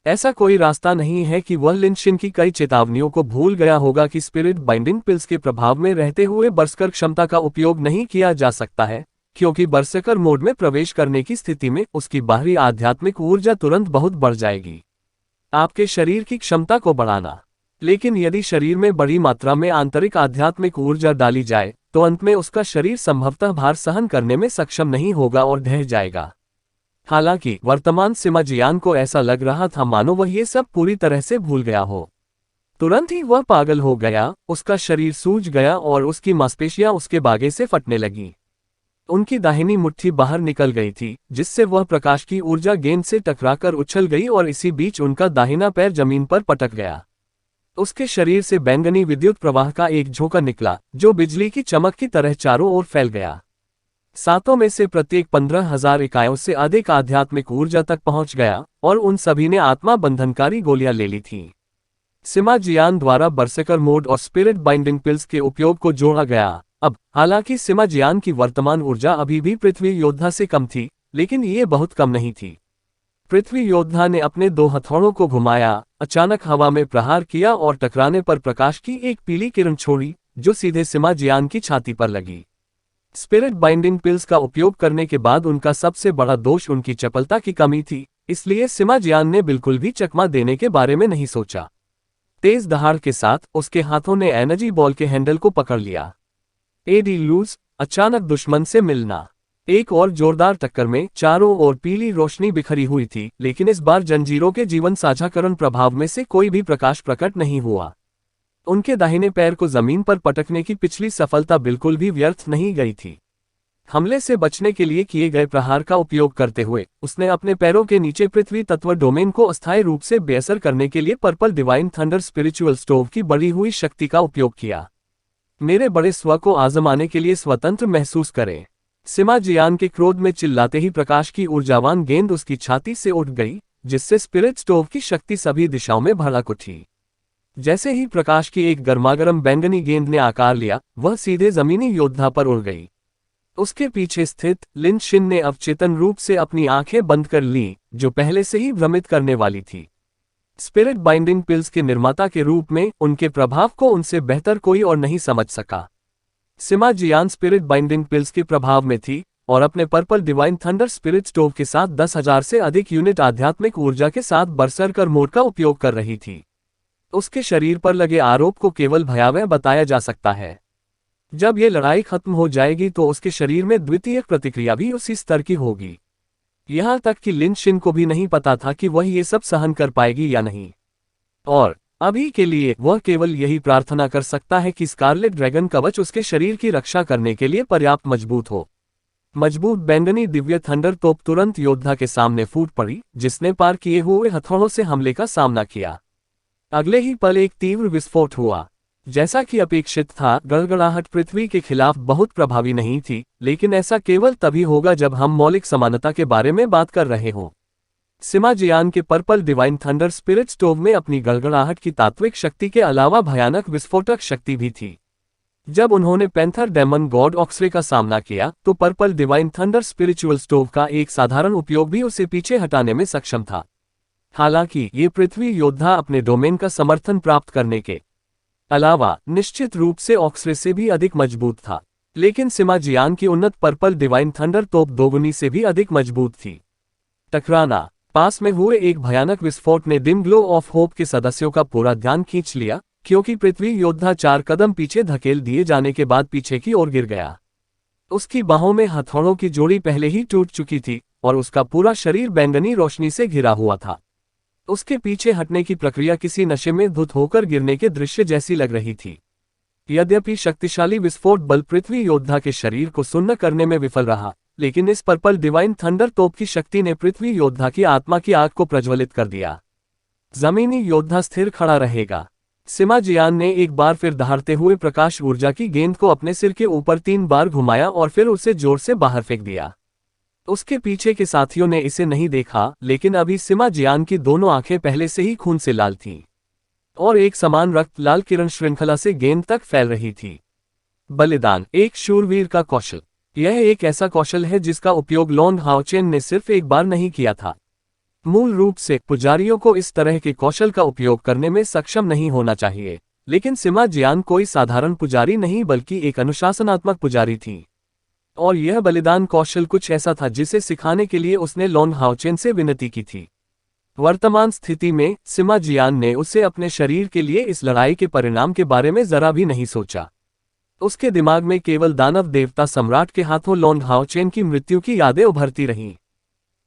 ऐसा कोई रास्ता नहीं है कि वह लिन शिन की कई चेतावनियों को भूल गया होगा कि स्पिरिट बाइंडिंग पिल्स के प्रभाव में रहते हुए बर्सकर क्षमता का उपयोग नहीं किया जा सकता है, क्योंकि बर्सकर मोड में प्रवेश करने की स्थिति में उसकी बाहरी आध्यात्मिक ऊर्जा तुरंत बहुत बढ़ जाएगी। आपके शरीर की क्षमता को बढ़ाना। लेकिन यदि शरीर में बड़ी मात्रा में आंतरिक आध्यात्मिक ऊर्जा डाली जाए, तो अंत में उसका शरीर संभवतः भार सहन करने में सक्षम नहीं होगा और ढह जाएगा। हालांकि वर्तमान सिमा जियान को ऐसा लग रहा था मानो वह ये सब पूरी तरह से भूल गया हो। तुरंत ही वह पागल हो गया, उसका शरीर सूज गया और उसकी मांसपेशियां उसके बागे से फटने लगीं। उनकी दाहिनी मुट्ठी बाहर निकल गई थी, जिससे वह प्रकाश की ऊर्जा गेंद से टकराकर उछल गई और इसी बीच उनका दाहिना पैर जमीन पर पटक गया। उसके शरीर से बैंगनी विद्युत प्रवाह का एक झोंका निकला, जो बिजली की चमक की तरह चारों ओर फैल गया। सातों में से प्रत्येक 15,000 इकाइयों से अधिक आध्यात्मिक ऊर्जा तक पहुंच गया, और उन सभी ने आत्मा बंधनकारी गोलियां ले ली थीं। सिमा जियान द्वारा बर्सेकर मोड और स्पिरिट बाइंडिंग पिल्स के उपयोग को जोड़ा गया। अब हालांकि सिमा जियान की वर्तमान ऊर्जा अभी भी पृथ्वी योद्धा से कम थी, लेकिन ये बहुत कम नहीं थी। पृथ्वी योद्धा ने अपने 2 हथौड़ों को घुमाया, अचानक हवा में प्रहार किया और टकराने पर प्रकाश की एक पीली किरण छोड़ी, जो सीधे सिमा जियान की छाती पर लगी। स्पिरिट बाइंडिंग पिल्स का उपयोग करने के बाद उनका सबसे बड़ा दोष उनकी चपलता की कमी थी, इसलिए सिमा जियान ने बिल्कुल भी चकमा देने के बारे में नहीं सोचा। तेज दहाड़ के साथ उसके हाथों ने एनर्जी बॉल के हैंडल को पकड़ लिया। एडी लूज, अचानक दुश्मन से मिलना। एक और जोरदार टक्कर में चारों ओर पीली रोशनी बिखरी हुई थी, लेकिन इस बार जंजीरों के जीवन साझाकरण प्रभाव में से कोई भी प्रकाश प्रकट नहीं हुआ। उनके दाहिने पैर को जमीन पर पटकने की पिछली सफलता बिल्कुल भी व्यर्थ नहीं गई थी। हमले से बचने के लिए किए गए प्रहार का उपयोग करते हुए उसने अपने पैरों के नीचे पृथ्वी तत्व डोमेन को अस्थायी रूप से बेअसर करने के लिए purple divine thunder spiritual stove की बढ़ी हुई शक्ति का उपयोग किया। मेरे बड़े स्व को आजमाने के लिए स्वतंत्र महसूस करें। सिमा जियान के क्रोध में चिल्लाते ही प्रकाश की ऊर्जावान गेंद उसकी छाती से उठ गई, जिससे स्पिरिट स्टोव की शक्ति सभी दिशाओं में भड़क उठी। जैसे ही प्रकाश की एक गर्मागरम बैंगनी गेंद ने आकार लिया, वह सीधे जमीनी योद्धा पर उड़ गई। उसके पीछे स्थित लिन शिन ने अवचेतन रूप से अपनी आंखें बंद कर लीं, जो पहले से ही भ्रमित करने वाली थी। स्पिरिट बाइंडिंग पिल्स के निर्माता के रूप में उनके प्रभाव को उनसे बेहतर कोई और नहीं समझ सका। सिमा जियान स्पिरिट बाइंडिंग पिल्स के प्रभाव में थी और अपने purple divine thunder spirit stove के साथ 10,000 से अधिक यूनिट आध्यात्मिक ऊर्जा के साथ बरसरकर मोड का उपयोग कर रही थी। उसके शरीर पर लगे आरोप को केवल भयावह बताया जा सकता है। जब ये लड़ाई खत्म हो जाएगी तो उसके शरीर में द्वितीय प्रतिक्रिया भी उसी स्तर की होगी। यहां तक कि लिन शिन को भी नहीं पता था कि वह ये सब सहन कर पाएगी या नहीं। और अभी के लिए वह केवल यही प्रार्थना कर सकता है कि स्कारलेट ड्रैगन कवच उसके शरीर की रक्षा करने के लिए पर्याप्त मजबूत हो। मजबूत बैंगनी दिव्य थंडर तोप तुरंत योद्धा के सामने फूट पड़ी, जिसने पार किए हुए हथौड़ों से हमले का सामना किया। अगले ही पल एक तीव्र विस्फोट हुआ। जैसा कि अपेक्षित था, गड़गड़ाहट पृथ्वी के खिलाफ बहुत प्रभावी नहीं थी, लेकिन ऐसा केवल तभी होगा जब हम मौलिक समानता के बारे में बात कर रहे हों। सिमा जियान के purple divine thunder spirit stove में अपनी गड़गड़ाहट की तात्विक शक्ति के अलावा भयानक विस्फोटक शक्ति भी थी। जब उन्होंने पैंथर डेमन गॉड ऑक्सरे का सामना किया, तो purple divine thunder spiritual stove का एक साधारण उपयोग भी उसे पीछे हटाने में सक्षम था। हालांकि ये पृथ्वी योद्धा अपने डोमेन का समर्थन प्राप्त करने के अलावा निश्चित रूप से ऑक्सरे से भी अधिक मजबूत था, लेकिन सिमा जियान की उन्नत पर्पल डिवाइन थंडर तोप दोगुनी से भी अधिक मजबूत थी। टकराना। पास में हुए एक भयानक विस्फोट ने डिम ग्लो ऑफ होप के सदस्यों का पूरा ध्यान खींच लिया, क्योंकि पृथ्वी योद्धा 4 कदम पीछे धकेल दिए जाने के बाद पीछे की ओर गिर गया। उसकी बाहों में हथौड़ों की जोड़ी पहले ही टूट चुकी थी और उसका पूरा शरीर बैंगनी रोशनी से घिरा हुआ था। उसके पीछे हटने की प्रक्रिया किसी नशे में धुत होकर गिरने के दृश्य जैसी लग रही थी। यद्यपि शक्तिशाली विस्फोट बल पृथ्वी योद्धा के शरीर को सुन्न करने में विफल रहा, लेकिन इस पर्पल डिवाइन थंडर तोप की शक्ति ने पृथ्वी योद्धा की आत्मा की आग को प्रज्वलित कर दिया। जमीनी योद्धा स्थिर खड़ा रहेगा। सिमा जियान ने एक बार फिर दहाड़ते हुए प्रकाश ऊर्जा की गेंद को अपने सिर के ऊपर 3 बार घुमाया और फिर उसे जोर से बाहर फेंक दिया। उसके पीछे के साथियों ने इसे नहीं देखा, लेकिन अभी सिमा जियान की दोनों आंखें पहले से ही खून से लाल थीं और एक समान रक्त लाल किरण श्रृंखला से गेंद तक फैल रही थी। बलिदान, एक शूरवीर का कौशल। यह एक ऐसा कौशल है जिसका उपयोग लॉन्ग हाओचेन ने सिर्फ एक बार नहीं किया था। मूल रूप से पुजारियों को इस तरह के कौशल का उपयोग करने में सक्षम नहीं होना चाहिए, लेकिन सिमा जियान कोई साधारण पुजारी नहीं बल्कि एक अनुशासनात्मक पुजारी थी, और यह बलिदान कौशल कुछ ऐसा था जिसे सिखाने के लिए उसने लॉन्ग हाओचेन से विनती की थी। वर्तमान स्थिति में सिमा जियान ने उससे अपने शरीर के लिए इस लड़ाई के परिणाम के बारे में जरा भी नहीं सोचा। उसके दिमाग में केवल दानव देवता सम्राट के हाथों लॉन्ग हाओचेन की मृत्यु की यादें उभरती रहीं।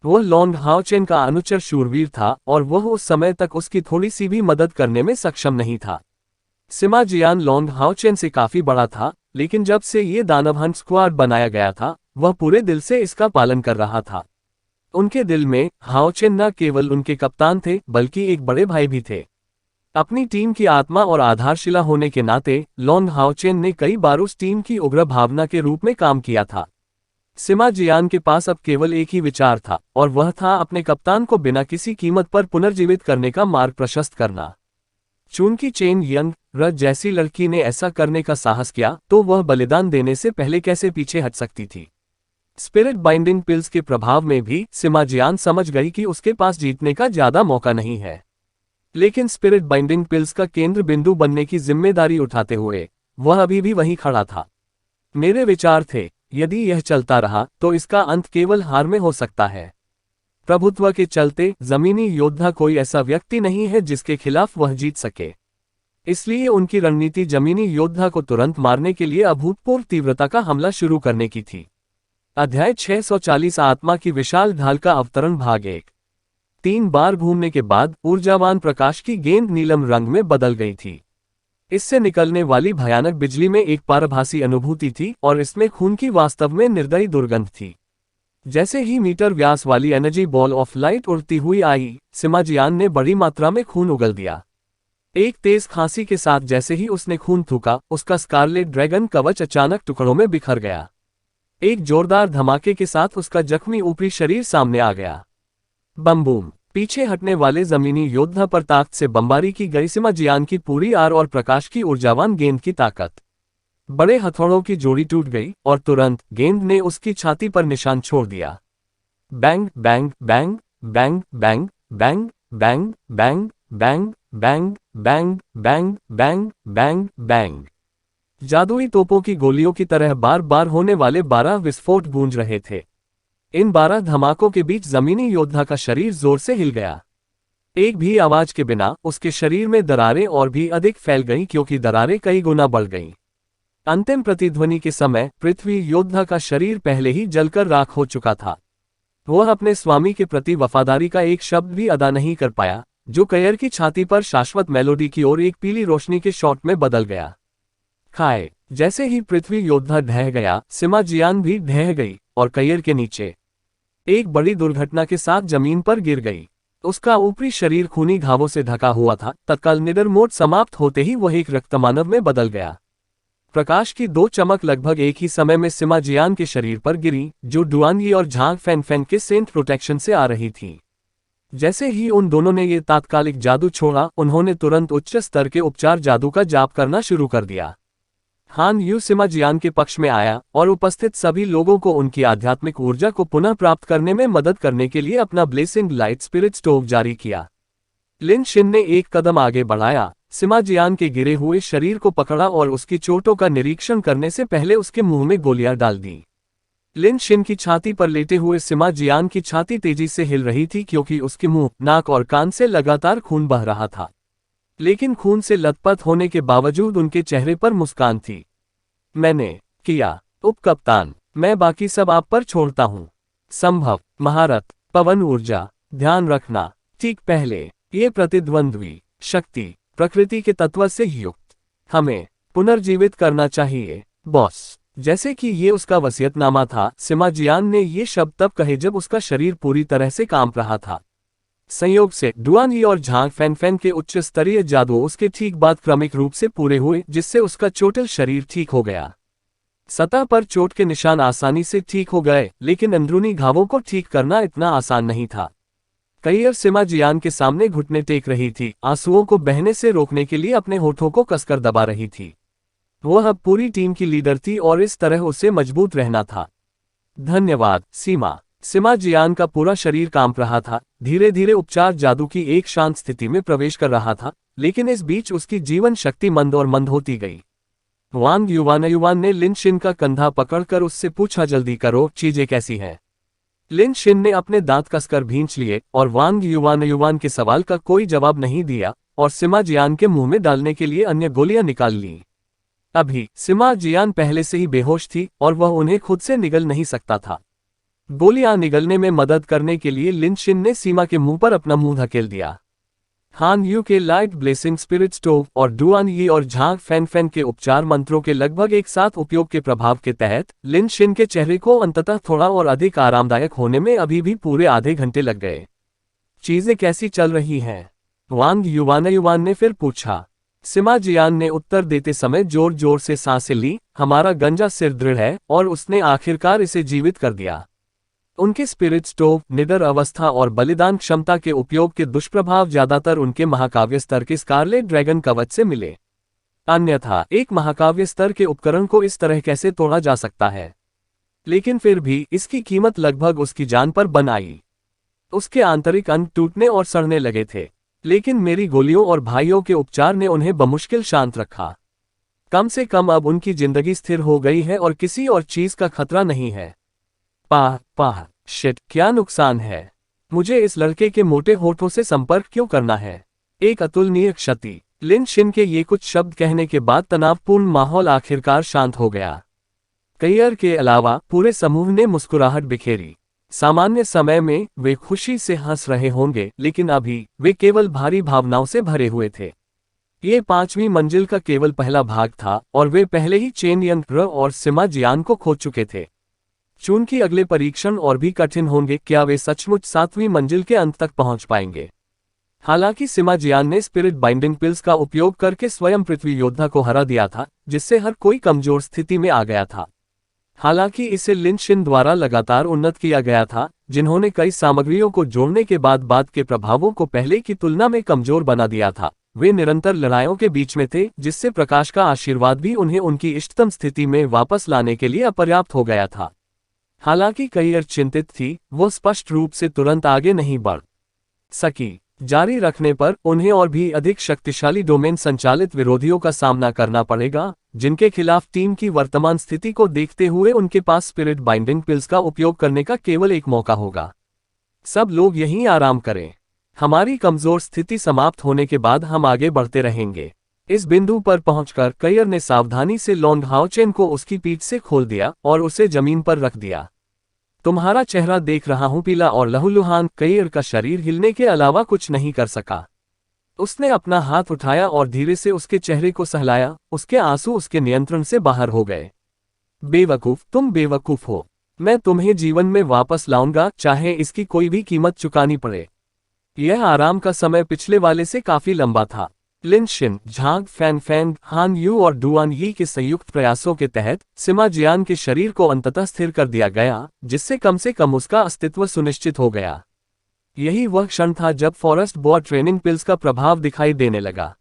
वह लॉन्ग हाओचेन का अनुचर शूरवीर था और वह उस समय तक उसकी थोड़ी सी भी मदद करने में सक्षम नहीं था। सिमा जियान लॉन्ग हाओचेन से काफी बड़ा था, लेकिन जब से ये दानव हंट स्क्वाड बनाया गया था, वह पूरे दिल से इसका पालन कर रहा था। उनके दिल में हाओचेन न केवल उनके कप्तान थे बल्कि एक बड़े भाई भी थे। अपनी टीम की आत्मा और आधारशिला होने के नाते लॉन्ग हाओचेन ने कई बार उस टीम की उग्र भावना के रूप में काम किया था। सिमा जियान के पास अब केवल एक ही विचार था, और वह था अपने कप्तान को बिना किसी कीमत पर पुनर्जीवित करने का मार्ग प्रशस्त करना। चूंकि चेन यंग र जैसी लड़की ने ऐसा करने का साहस किया, तो वह बलिदान देने से पहले कैसे पीछे हट सकती थी। स्पिरिट बाइंडिंग पिल्स के प्रभाव में भी सिमा जियान समझ गई कि उसके पास जीतने का ज्यादा मौका नहीं है, लेकिन स्पिरिट बाइंडिंग पिल्स का केंद्र बिंदु बनने की जिम्मेदारी उठाते हुए वह अभी भी वहीं खड़ा था। मेरे विचार थे, यदि यह चलता रहा तो इसका अंत केवल हार में हो सकता है। प्रभुत्व के चलते जमीनी योद्धा कोई ऐसा व्यक्ति नहीं है जिसके खिलाफ वह जीत सके, इसलिए उनकी रणनीति जमीनी योद्धा को तुरंत मारने के लिए अभूतपूर्व तीव्रता का हमला शुरू करने की थी। अध्याय 640 आत्मा की विशाल ढाल का अवतरण भाग 1। 3 बार घूमने के बाद ऊर्जावान प्रकाश की गेंद नीलम रंग में बदल गई थी। इससे निकलने वाली भयानक बिजली में एक पारभासी अनुभूति थी और इसमें खून की वास्तव में निर्दयी दुर्गंध थी। जैसे ही मीटर व्यास वाली एनर्जी बॉल ऑफ लाइट उड़ती हुई आई, सिमा जियान ने बड़ी मात्रा में खून उगल दिया। एक तेज खांसी के साथ जैसे ही उसने खून थूका, उसका स्कारलेट ड्रैगन कवच अचानक टुकड़ों में बिखर गया। एक जोरदार धमाके के साथ उसका जख्मी ऊपरी शरीर सामने आ गया। बम बूम! पीछे हटने वाले जमीनी योद्धा पर ताकत से बमबारी की गई सिमा जियान की पूरी आर और प्रकाश की ऊर्जावान गेंद की ताकत। बड़े हथौड़ों की जोड़ी टूट गई और तुरंत गेंद ने उसकी छाती पर निशान छोड़ दिया। Bang bang bang bang bang bang bang bang bang bang bang bang bang bang bang. जादुई तोपों की गोलियों की तरह बार बार होने वाले 12 विस्फोट गूंज रहे थे। इन 12 धमाकों के बीच जमीनी योद्धा का शरीर जोर से हिल गया। एक भी आवाज के बिना उसके शरीर में दरारें और भी अधिक फैल गईं, क्योंकि दरारें कई गुना बढ़ गईं। अंतिम प्रतिध्वनि के समय पृथ्वी योद्धा का शरीर पहले ही जलकर राख हो चुका था। वह अपने स्वामी के प्रति वफादारी का एक शब्द भी अदा नहीं कर पाया, जो कयर की छाती पर शाश्वत मेलोडी की ओर एक पीली रोशनी के शॉट में बदल गया। खाए जैसे ही पृथ्वी योद्धा ढह गया, सिमा जियान भी ढह गई और कयर के नीचे एक बड़ी दुर्घटना के साथ जमीन पर गिर गई। उसका ऊपरी शरीर खूनी घावों से ढका हुआ था। तत्काल निडर मोड समाप्त होते ही वह एक रक्तमानव में बदल गया। प्रकाश की 2 चमक लगभग एक ही समय में सिमा जियान के शरीर पर गिरी, जो डुआनगी और झांग फैन फैन के सेंट प्रोटेक्शन से आ रही थी। जैसे ही उन दोनों ने ये तात्कालिक जादू छोड़ा, उन्होंने तुरंत उच्च स्तर के उपचार जादू का जाप करना शुरू कर दिया। हान यू सिमा जियान के पक्ष में आया और उपस्थित सभी लोगों को उनकी आध्यात्मिक ऊर्जा को पुनः प्राप्त करने में मदद करने के लिए अपना ब्लेसिंग लाइट स्पिरिट स्टोव जारी किया। लिन शिन ने एक कदम आगे बढ़ाया, सिमा जियान के गिरे हुए शरीर को पकड़ा और उसकी चोटों का निरीक्षण करने से पहले उसके मुंह में गोलियां डाल दी। लिन शिन की छाती पर लेटे हुए सिमा जियान की छाती तेजी से हिल रही थी, क्योंकि उसके मुंह, नाक और कान से लगातार खून बह रहा था। लेकिन खून से लथपथ होने के बावजूद उनके चेहरे पर मुस्कान थी। मैंने किया, उपकप्तान। मैं बाकी सब आप पर छोड़ता हूं। संभव, महारत, पवन ऊर्जा, ध्यान रखना। ठीक पहले, ये प्रतिद्वंद्वी शक्ति प्रकृति के तत्व से युक्त। हमें पुनर्जीवित करना चाहिए बॉस। जैसे कि ये उसका वसीयतनामा था, सिमा जियान ने ये शब्द तब कहे जब उसका शरीर पूरी तरह से कांप रहा था। संयोग से डुआन यी और झांग फैन के उच्च स्तरीय जादू उसके ठीक बाद क्रमिक रूप से पूरे हुए, जिससे उसका चोटिल शरीर ठीक हो गया। सतह पर चोट के निशान आसानी से ठीक हो गए, लेकिन अंदरूनी घावों को ठीक करना इतना आसान नहीं था। कैयर सिमा जियान के सामने घुटने टेक रही थी, आंसुओं को बहने से रोकने के लिए अपने होठों को कसकर दबा रही थी। वह अब पूरी टीम की लीडर थी और इस तरह उसे मजबूत रहना था। धन्यवाद सीमा। सिमा जियान का पूरा शरीर कांप रहा था, धीरे धीरे उपचार जादू की एक शांत स्थिति में प्रवेश कर रहा था, लेकिन इस बीच उसकी जीवन शक्ति मंद और मंद होती गई। वांग युवान ने लिन शिन का कंधा पकड़कर उससे पूछा, जल्दी करो, चीजें कैसी हैं? लिन शिन ने अपने दांत कसकर भींच लिए और वांग युवान के सवाल का कोई जवाब नहीं दिया और सिमा जियान के मुंह में डालने के लिए अन्य गोलियां निकाल ली। अभी सिमा जियान पहले से ही बेहोश थी और वह उन्हें खुद से निगल नहीं सकता था। गोलियां निगलने में मदद करने के लिए लिन शिन ने सीमा के मुंह पर अपना मुंह धकेल दिया। हान यू के लाइट ब्लेसिंग स्पिरिट स्टोव और डुआन यी और झांग फैन के उपचार मंत्रों के लगभग एक साथ उपयोग के प्रभाव के तहत लिन शिन के चेहरे को अंततः थोड़ा और अधिक आरामदायक होने में अभी भी पूरे आधे घंटे लग गए। चीजें कैसी चल रही हैं? वांग युवान ने फिर पूछा। सिमा जियान ने उत्तर देते समय जोर जोर से सांसें ली। हमारा गंजा सिर दृढ़ है और उसने आखिरकार इसे जीवित कर दिया। उनके स्पिरिट स्टोव, निडर अवस्था और बलिदान क्षमता के उपयोग के दुष्प्रभाव ज्यादातर उनके महाकाव्य स्तर के स्कारलेट ड्रैगन कवच से मिले। अन्यथा एक महाकाव्य स्तर के उपकरण को इस तरह कैसे तोड़ा जा सकता है? लेकिन फिर भी इसकी कीमत लगभग उसकी जान पर बन आई। उसके आंतरिक अंग टूटने और सड़ने लगे थे, लेकिन मेरी गोलियों और भाइयों के उपचार ने उन्हें बमुश्किल शांत रखा। कम से कम अब उनकी जिंदगी स्थिर हो गई है और किसी और चीज का खतरा नहीं है। पाह शिट, क्या नुकसान है? मुझे इस लड़के के मोटे होठों से संपर्क क्यों करना है? एक अतुलनीय क्षति। लिन शिन के ये कुछ शब्द कहने के बाद तनावपूर्ण माहौल आखिरकार शांत हो गया। कैयर के अलावा पूरे समूह ने मुस्कुराहट बिखेरी। सामान्य समय में वे खुशी से हंस रहे होंगे, लेकिन अभी वे केवल भारी भावनाओं से भरे हुए थे। ये 5वीं मंजिल का केवल पहला भाग था और वे पहले ही चेन यंग और सिमा जियान को खो चुके थे। चूंकि अगले परीक्षण और भी कठिन होंगे, क्या वे सचमुच 7वीं मंजिल के अंत तक पहुंच पाएंगे? हालांकि सिमा जियान ने स्पिरिट बाइंडिंग पिल्स का उपयोग करके स्वयं पृथ्वी योद्धा को हरा दिया था, जिससे हर कोई कमजोर स्थिति में आ गया था। हालांकि इसे लिन शिन द्वारा लगातार उन्नत किया गया था, जिन्होंने कई सामग्रियों को जोड़ने के बाद के प्रभावों को पहले की तुलना में कमजोर बना दिया था। वे निरंतर लड़ाइयों के बीच में थे, जिससे प्रकाश का आशीर्वाद भी उन्हें उनकी इष्टतम स्थिति में वापस लाने के लिए अपर्याप्त हो गया था। हालांकि कैयर चिंतित थी, वो स्पष्ट रूप से तुरंत आगे नहीं बढ़ सकी। जारी रखने पर उन्हें और भी अधिक शक्तिशाली डोमेन संचालित विरोधियों का सामना करना पड़ेगा, जिनके खिलाफ टीम की वर्तमान स्थिति को देखते हुए उनके पास स्पिरिट बाइंडिंग पिल्स का उपयोग करने का केवल एक मौका होगा। सब लोग यहीं आराम करें। हमारी कमजोर स्थिति समाप्त होने के बाद हम आगे बढ़ते रहेंगे। इस बिंदु पर पहुंचकर कैयर ने सावधानी से लॉन्ग हाओचेन को उसकी पीठ से खोल दिया और उसे जमीन पर रख दिया। तुम्हारा चेहरा देख रहा हूं पीला और लहूलुहान। कैयर का शरीर हिलने के अलावा कुछ नहीं कर सका। उसने अपना हाथ उठाया और धीरे से उसके चेहरे को सहलाया। उसके आंसू उसके नियंत्रण से बाहर हो गए। बेवकूफ, तुम बेवकूफ हो। मैं तुम्हें जीवन में वापस लाऊंगा, चाहे इसकी कोई भी कीमत चुकानी पड़े। यह आराम का समय पिछले वाले से काफी लंबा था। लिन शिन, झांग फैन, हान यू और डुआन यी के संयुक्त प्रयासों के तहत सिमा जियान के शरीर को अंततः स्थिर कर दिया गया, जिससे कम से कम उसका अस्तित्व सुनिश्चित हो गया। यही वह क्षण था जब फॉरेस्ट बॉर ट्रेनिंग पिल्स का प्रभाव दिखाई देने लगा।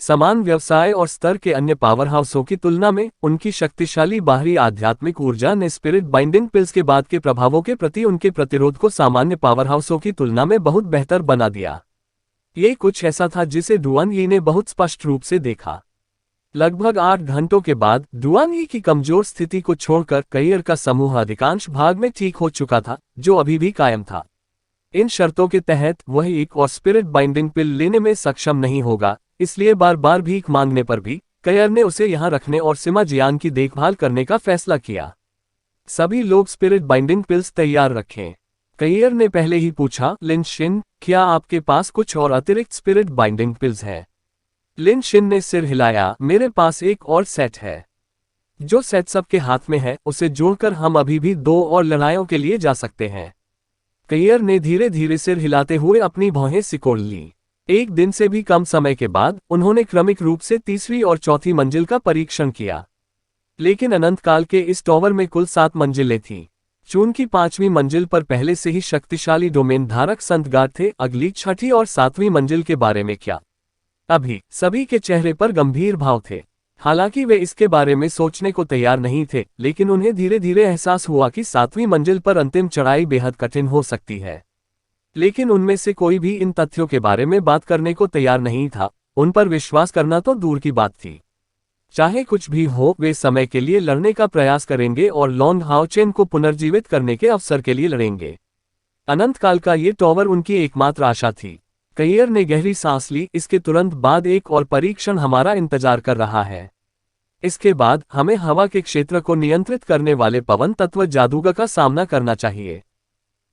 समान व्यवसाय और स्तर के अन्य पावर हाउसों की तुलना में उनकी शक्तिशाली बाहरी आध्यात्मिक ऊर्जा ने स्पिरिट बाइंडिंग पिल्स के बाद के प्रभावों के प्रति उनके प्रतिरोध को सामान्य पावर हाउसों की तुलना में बहुत बेहतर बना दिया। ये कुछ ऐसा था जिसे डुआन यी ने बहुत स्पष्ट रूप से देखा। लगभग 8 घंटों के बाद डुआन यी की कमजोर स्थिति को छोड़कर कैयर का समूह अधिकांश भाग में ठीक हो चुका था, जो अभी भी कायम था। इन शर्तों के तहत वह एक और स्पिरिट बाइंडिंग पिल लेने में सक्षम नहीं होगा, इसलिए बार बार भीख मांगने पर भी कैयर ने उसे यहां रखने और सिमा जियान की देखभाल करने का फैसला किया। सभी लोग स्पिरिट बाइंडिंग पिल्स तैयार रखें। कैयर ने पहले ही पूछा, लिन शिन, क्या आपके पास कुछ और अतिरिक्त स्पिरिट बाइंडिंग पिल्स हैं? लिन शिन ने सिर हिलाया। मेरे पास एक और सेट है। जो सेट सबके हाथ में है, उसे जोड़कर हम अभी भी 2 और लड़ाइयों के लिए जा सकते हैं। कैयर ने धीरे धीरे सिर हिलाते हुए अपनी भौहें सिकोड़ ली। एक दिन से भी कम समय के बाद उन्होंने क्रमिक रूप से तीसरी और चौथी मंजिल का परीक्षण किया। लेकिन अनंत काल के इस टॉवर में कुल 7 मंजिलें थीं। चून की 5वीं मंजिल पर पहले से ही शक्तिशाली डोमेन धारक संत गार्ड थे। अगली 6ठी और 7वीं मंजिल के बारे में क्या? अभी सभी के चेहरे पर गंभीर भाव थे। हालांकि वे इसके बारे में सोचने को तैयार नहीं थे, लेकिन उन्हें धीरे धीरे एहसास हुआ कि 7वीं मंजिल पर अंतिम चढ़ाई बेहद कठिन हो सकती है। लेकिन उनमें से कोई भी इन तथ्यों के बारे में बात करने को तैयार नहीं था। उन पर विश्वास करना तो दूर की बात थी। चाहे कुछ भी हो, वे समय के लिए लड़ने का प्रयास करेंगे और लॉन्ग हाओचेन को पुनर्जीवित करने के अवसर के लिए लड़ेंगे। अनंत काल का ये टॉवर उनकी एकमात्र आशा थी। कैयर ने गहरी सांस ली। इसके तुरंत बाद एक और परीक्षण हमारा इंतजार कर रहा है। इसके बाद हमें हवा के क्षेत्र को नियंत्रित करने वाले पवन तत्व जादूगर का सामना करना चाहिए।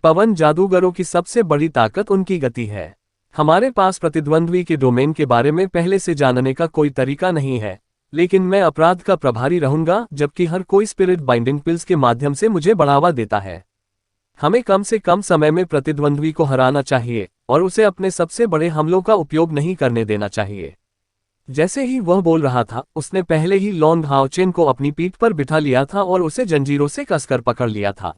पवन जादूगरों की सबसे बड़ी ताकत उनकी गति है। हमारे पास प्रतिद्वंद्वी के डोमेन के बारे में पहले से जानने का कोई तरीका नहीं है, लेकिन मैं अपराध का प्रभारी रहूंगा, जबकि हर कोई स्पिरिट बाइंडिंग पिल्स के माध्यम से मुझे बढ़ावा देता है। हमें कम से कम समय में प्रतिद्वंद्वी को हराना चाहिए और उसे अपने सबसे बड़े हमलों का उपयोग नहीं करने देना चाहिए। जैसे ही वह बोल रहा था, उसने पहले ही लॉन्ग हाओचेन को अपनी पीठ पर बिठा लिया था और उसे जंजीरों से कसकर पकड़ लिया था।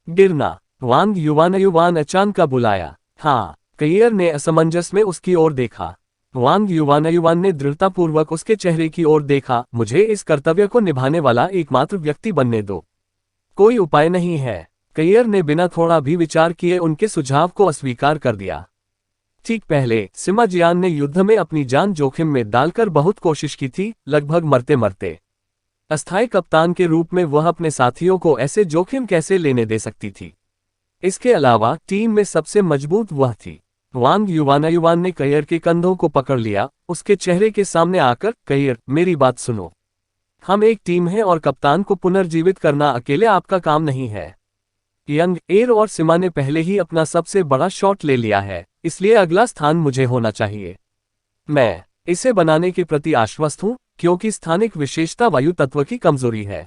गिरना। वांग युवान अचानक बुलाया। हाँ। कैयर ने असमंजस में उसकी ओर देखा। वांग युवान ने दृढ़तापूर्वक उसके चेहरे की ओर देखा। मुझे इस कर्तव्य को निभाने वाला एकमात्र व्यक्ति बनने दो। कोई उपाय नहीं है। कैयर ने बिना थोड़ा भी विचार किए उनके सुझाव को अस्वीकार कर दिया। ठीक पहले सिमा जियान ने युद्ध में अपनी जान जोखिम में डालकर बहुत कोशिश की थी, लगभग मरते मरते। अस्थायी कप्तान के रूप में वह अपने साथियों को ऐसे जोखिम कैसे लेने दे सकती थी? इसके अलावा टीम में सबसे मजबूत वह थी। वांग युवान ने कैयर के कंधों को पकड़ लिया, उसके चेहरे के सामने आकर, कैयर, मेरी बात सुनो। हम एक टीम हैं और कप्तान को पुनर्जीवित करना अकेले आपका काम नहीं है। यंग, एयर और सिमा ने पहले ही अपना सबसे बड़ा शॉट ले लिया है, इसलिए अगला स्थान मुझे होना चाहिए। मैं इसे बनाने के प्रति आश्वस्त हूं, क्योंकि स्थानिक विशेषता वायु तत्व की कमजोरी है।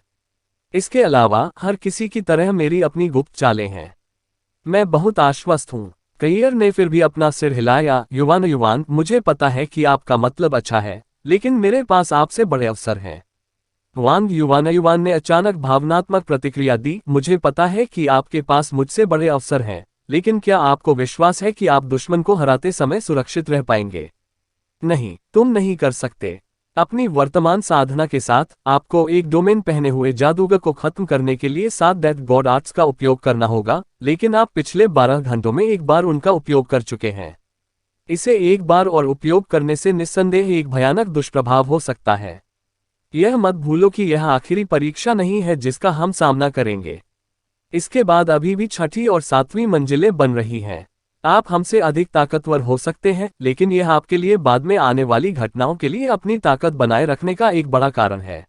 इसके अलावा हर किसी की तरह मेरी अपनी गुप्त चालें हैं। मैं बहुत आश्वस्त हूं। कैयर ने फिर भी अपना सिर हिलाया। युवान, मुझे पता है कि आपका मतलब अच्छा है, लेकिन मेरे पास आपसे बड़े अवसर हैं। वांग युवान ने अचानक भावनात्मक प्रतिक्रिया दी। मुझे पता है कि आपके पास मुझसे बड़े अवसर हैं, लेकिन क्या आपको विश्वास है कि आप दुश्मन को हराते समय सुरक्षित रह पाएंगे? नहीं, तुम नहीं कर सकते। अपनी वर्तमान साधना के साथ आपको एक डोमेन पहने हुए जादूगर को खत्म करने के लिए 7 डेथ गॉड आर्ट्स का उपयोग करना होगा, लेकिन आप पिछले 12 घंटों में एक बार उनका उपयोग कर चुके हैं। इसे एक बार और उपयोग करने से निस्संदेह एक भयानक दुष्प्रभाव हो सकता है। यह मत भूलो कि यह आखिरी परीक्षा नहीं है जिसका हम सामना करेंगे। इसके बाद अभी भी 6ठी और 7वीं मंजिलें बन रही हैं। आप हमसे अधिक ताकतवर हो सकते हैं, लेकिन यह आपके लिए बाद में आने वाली घटनाओं के लिए अपनी ताकत बनाए रखने का एक बड़ा कारण है।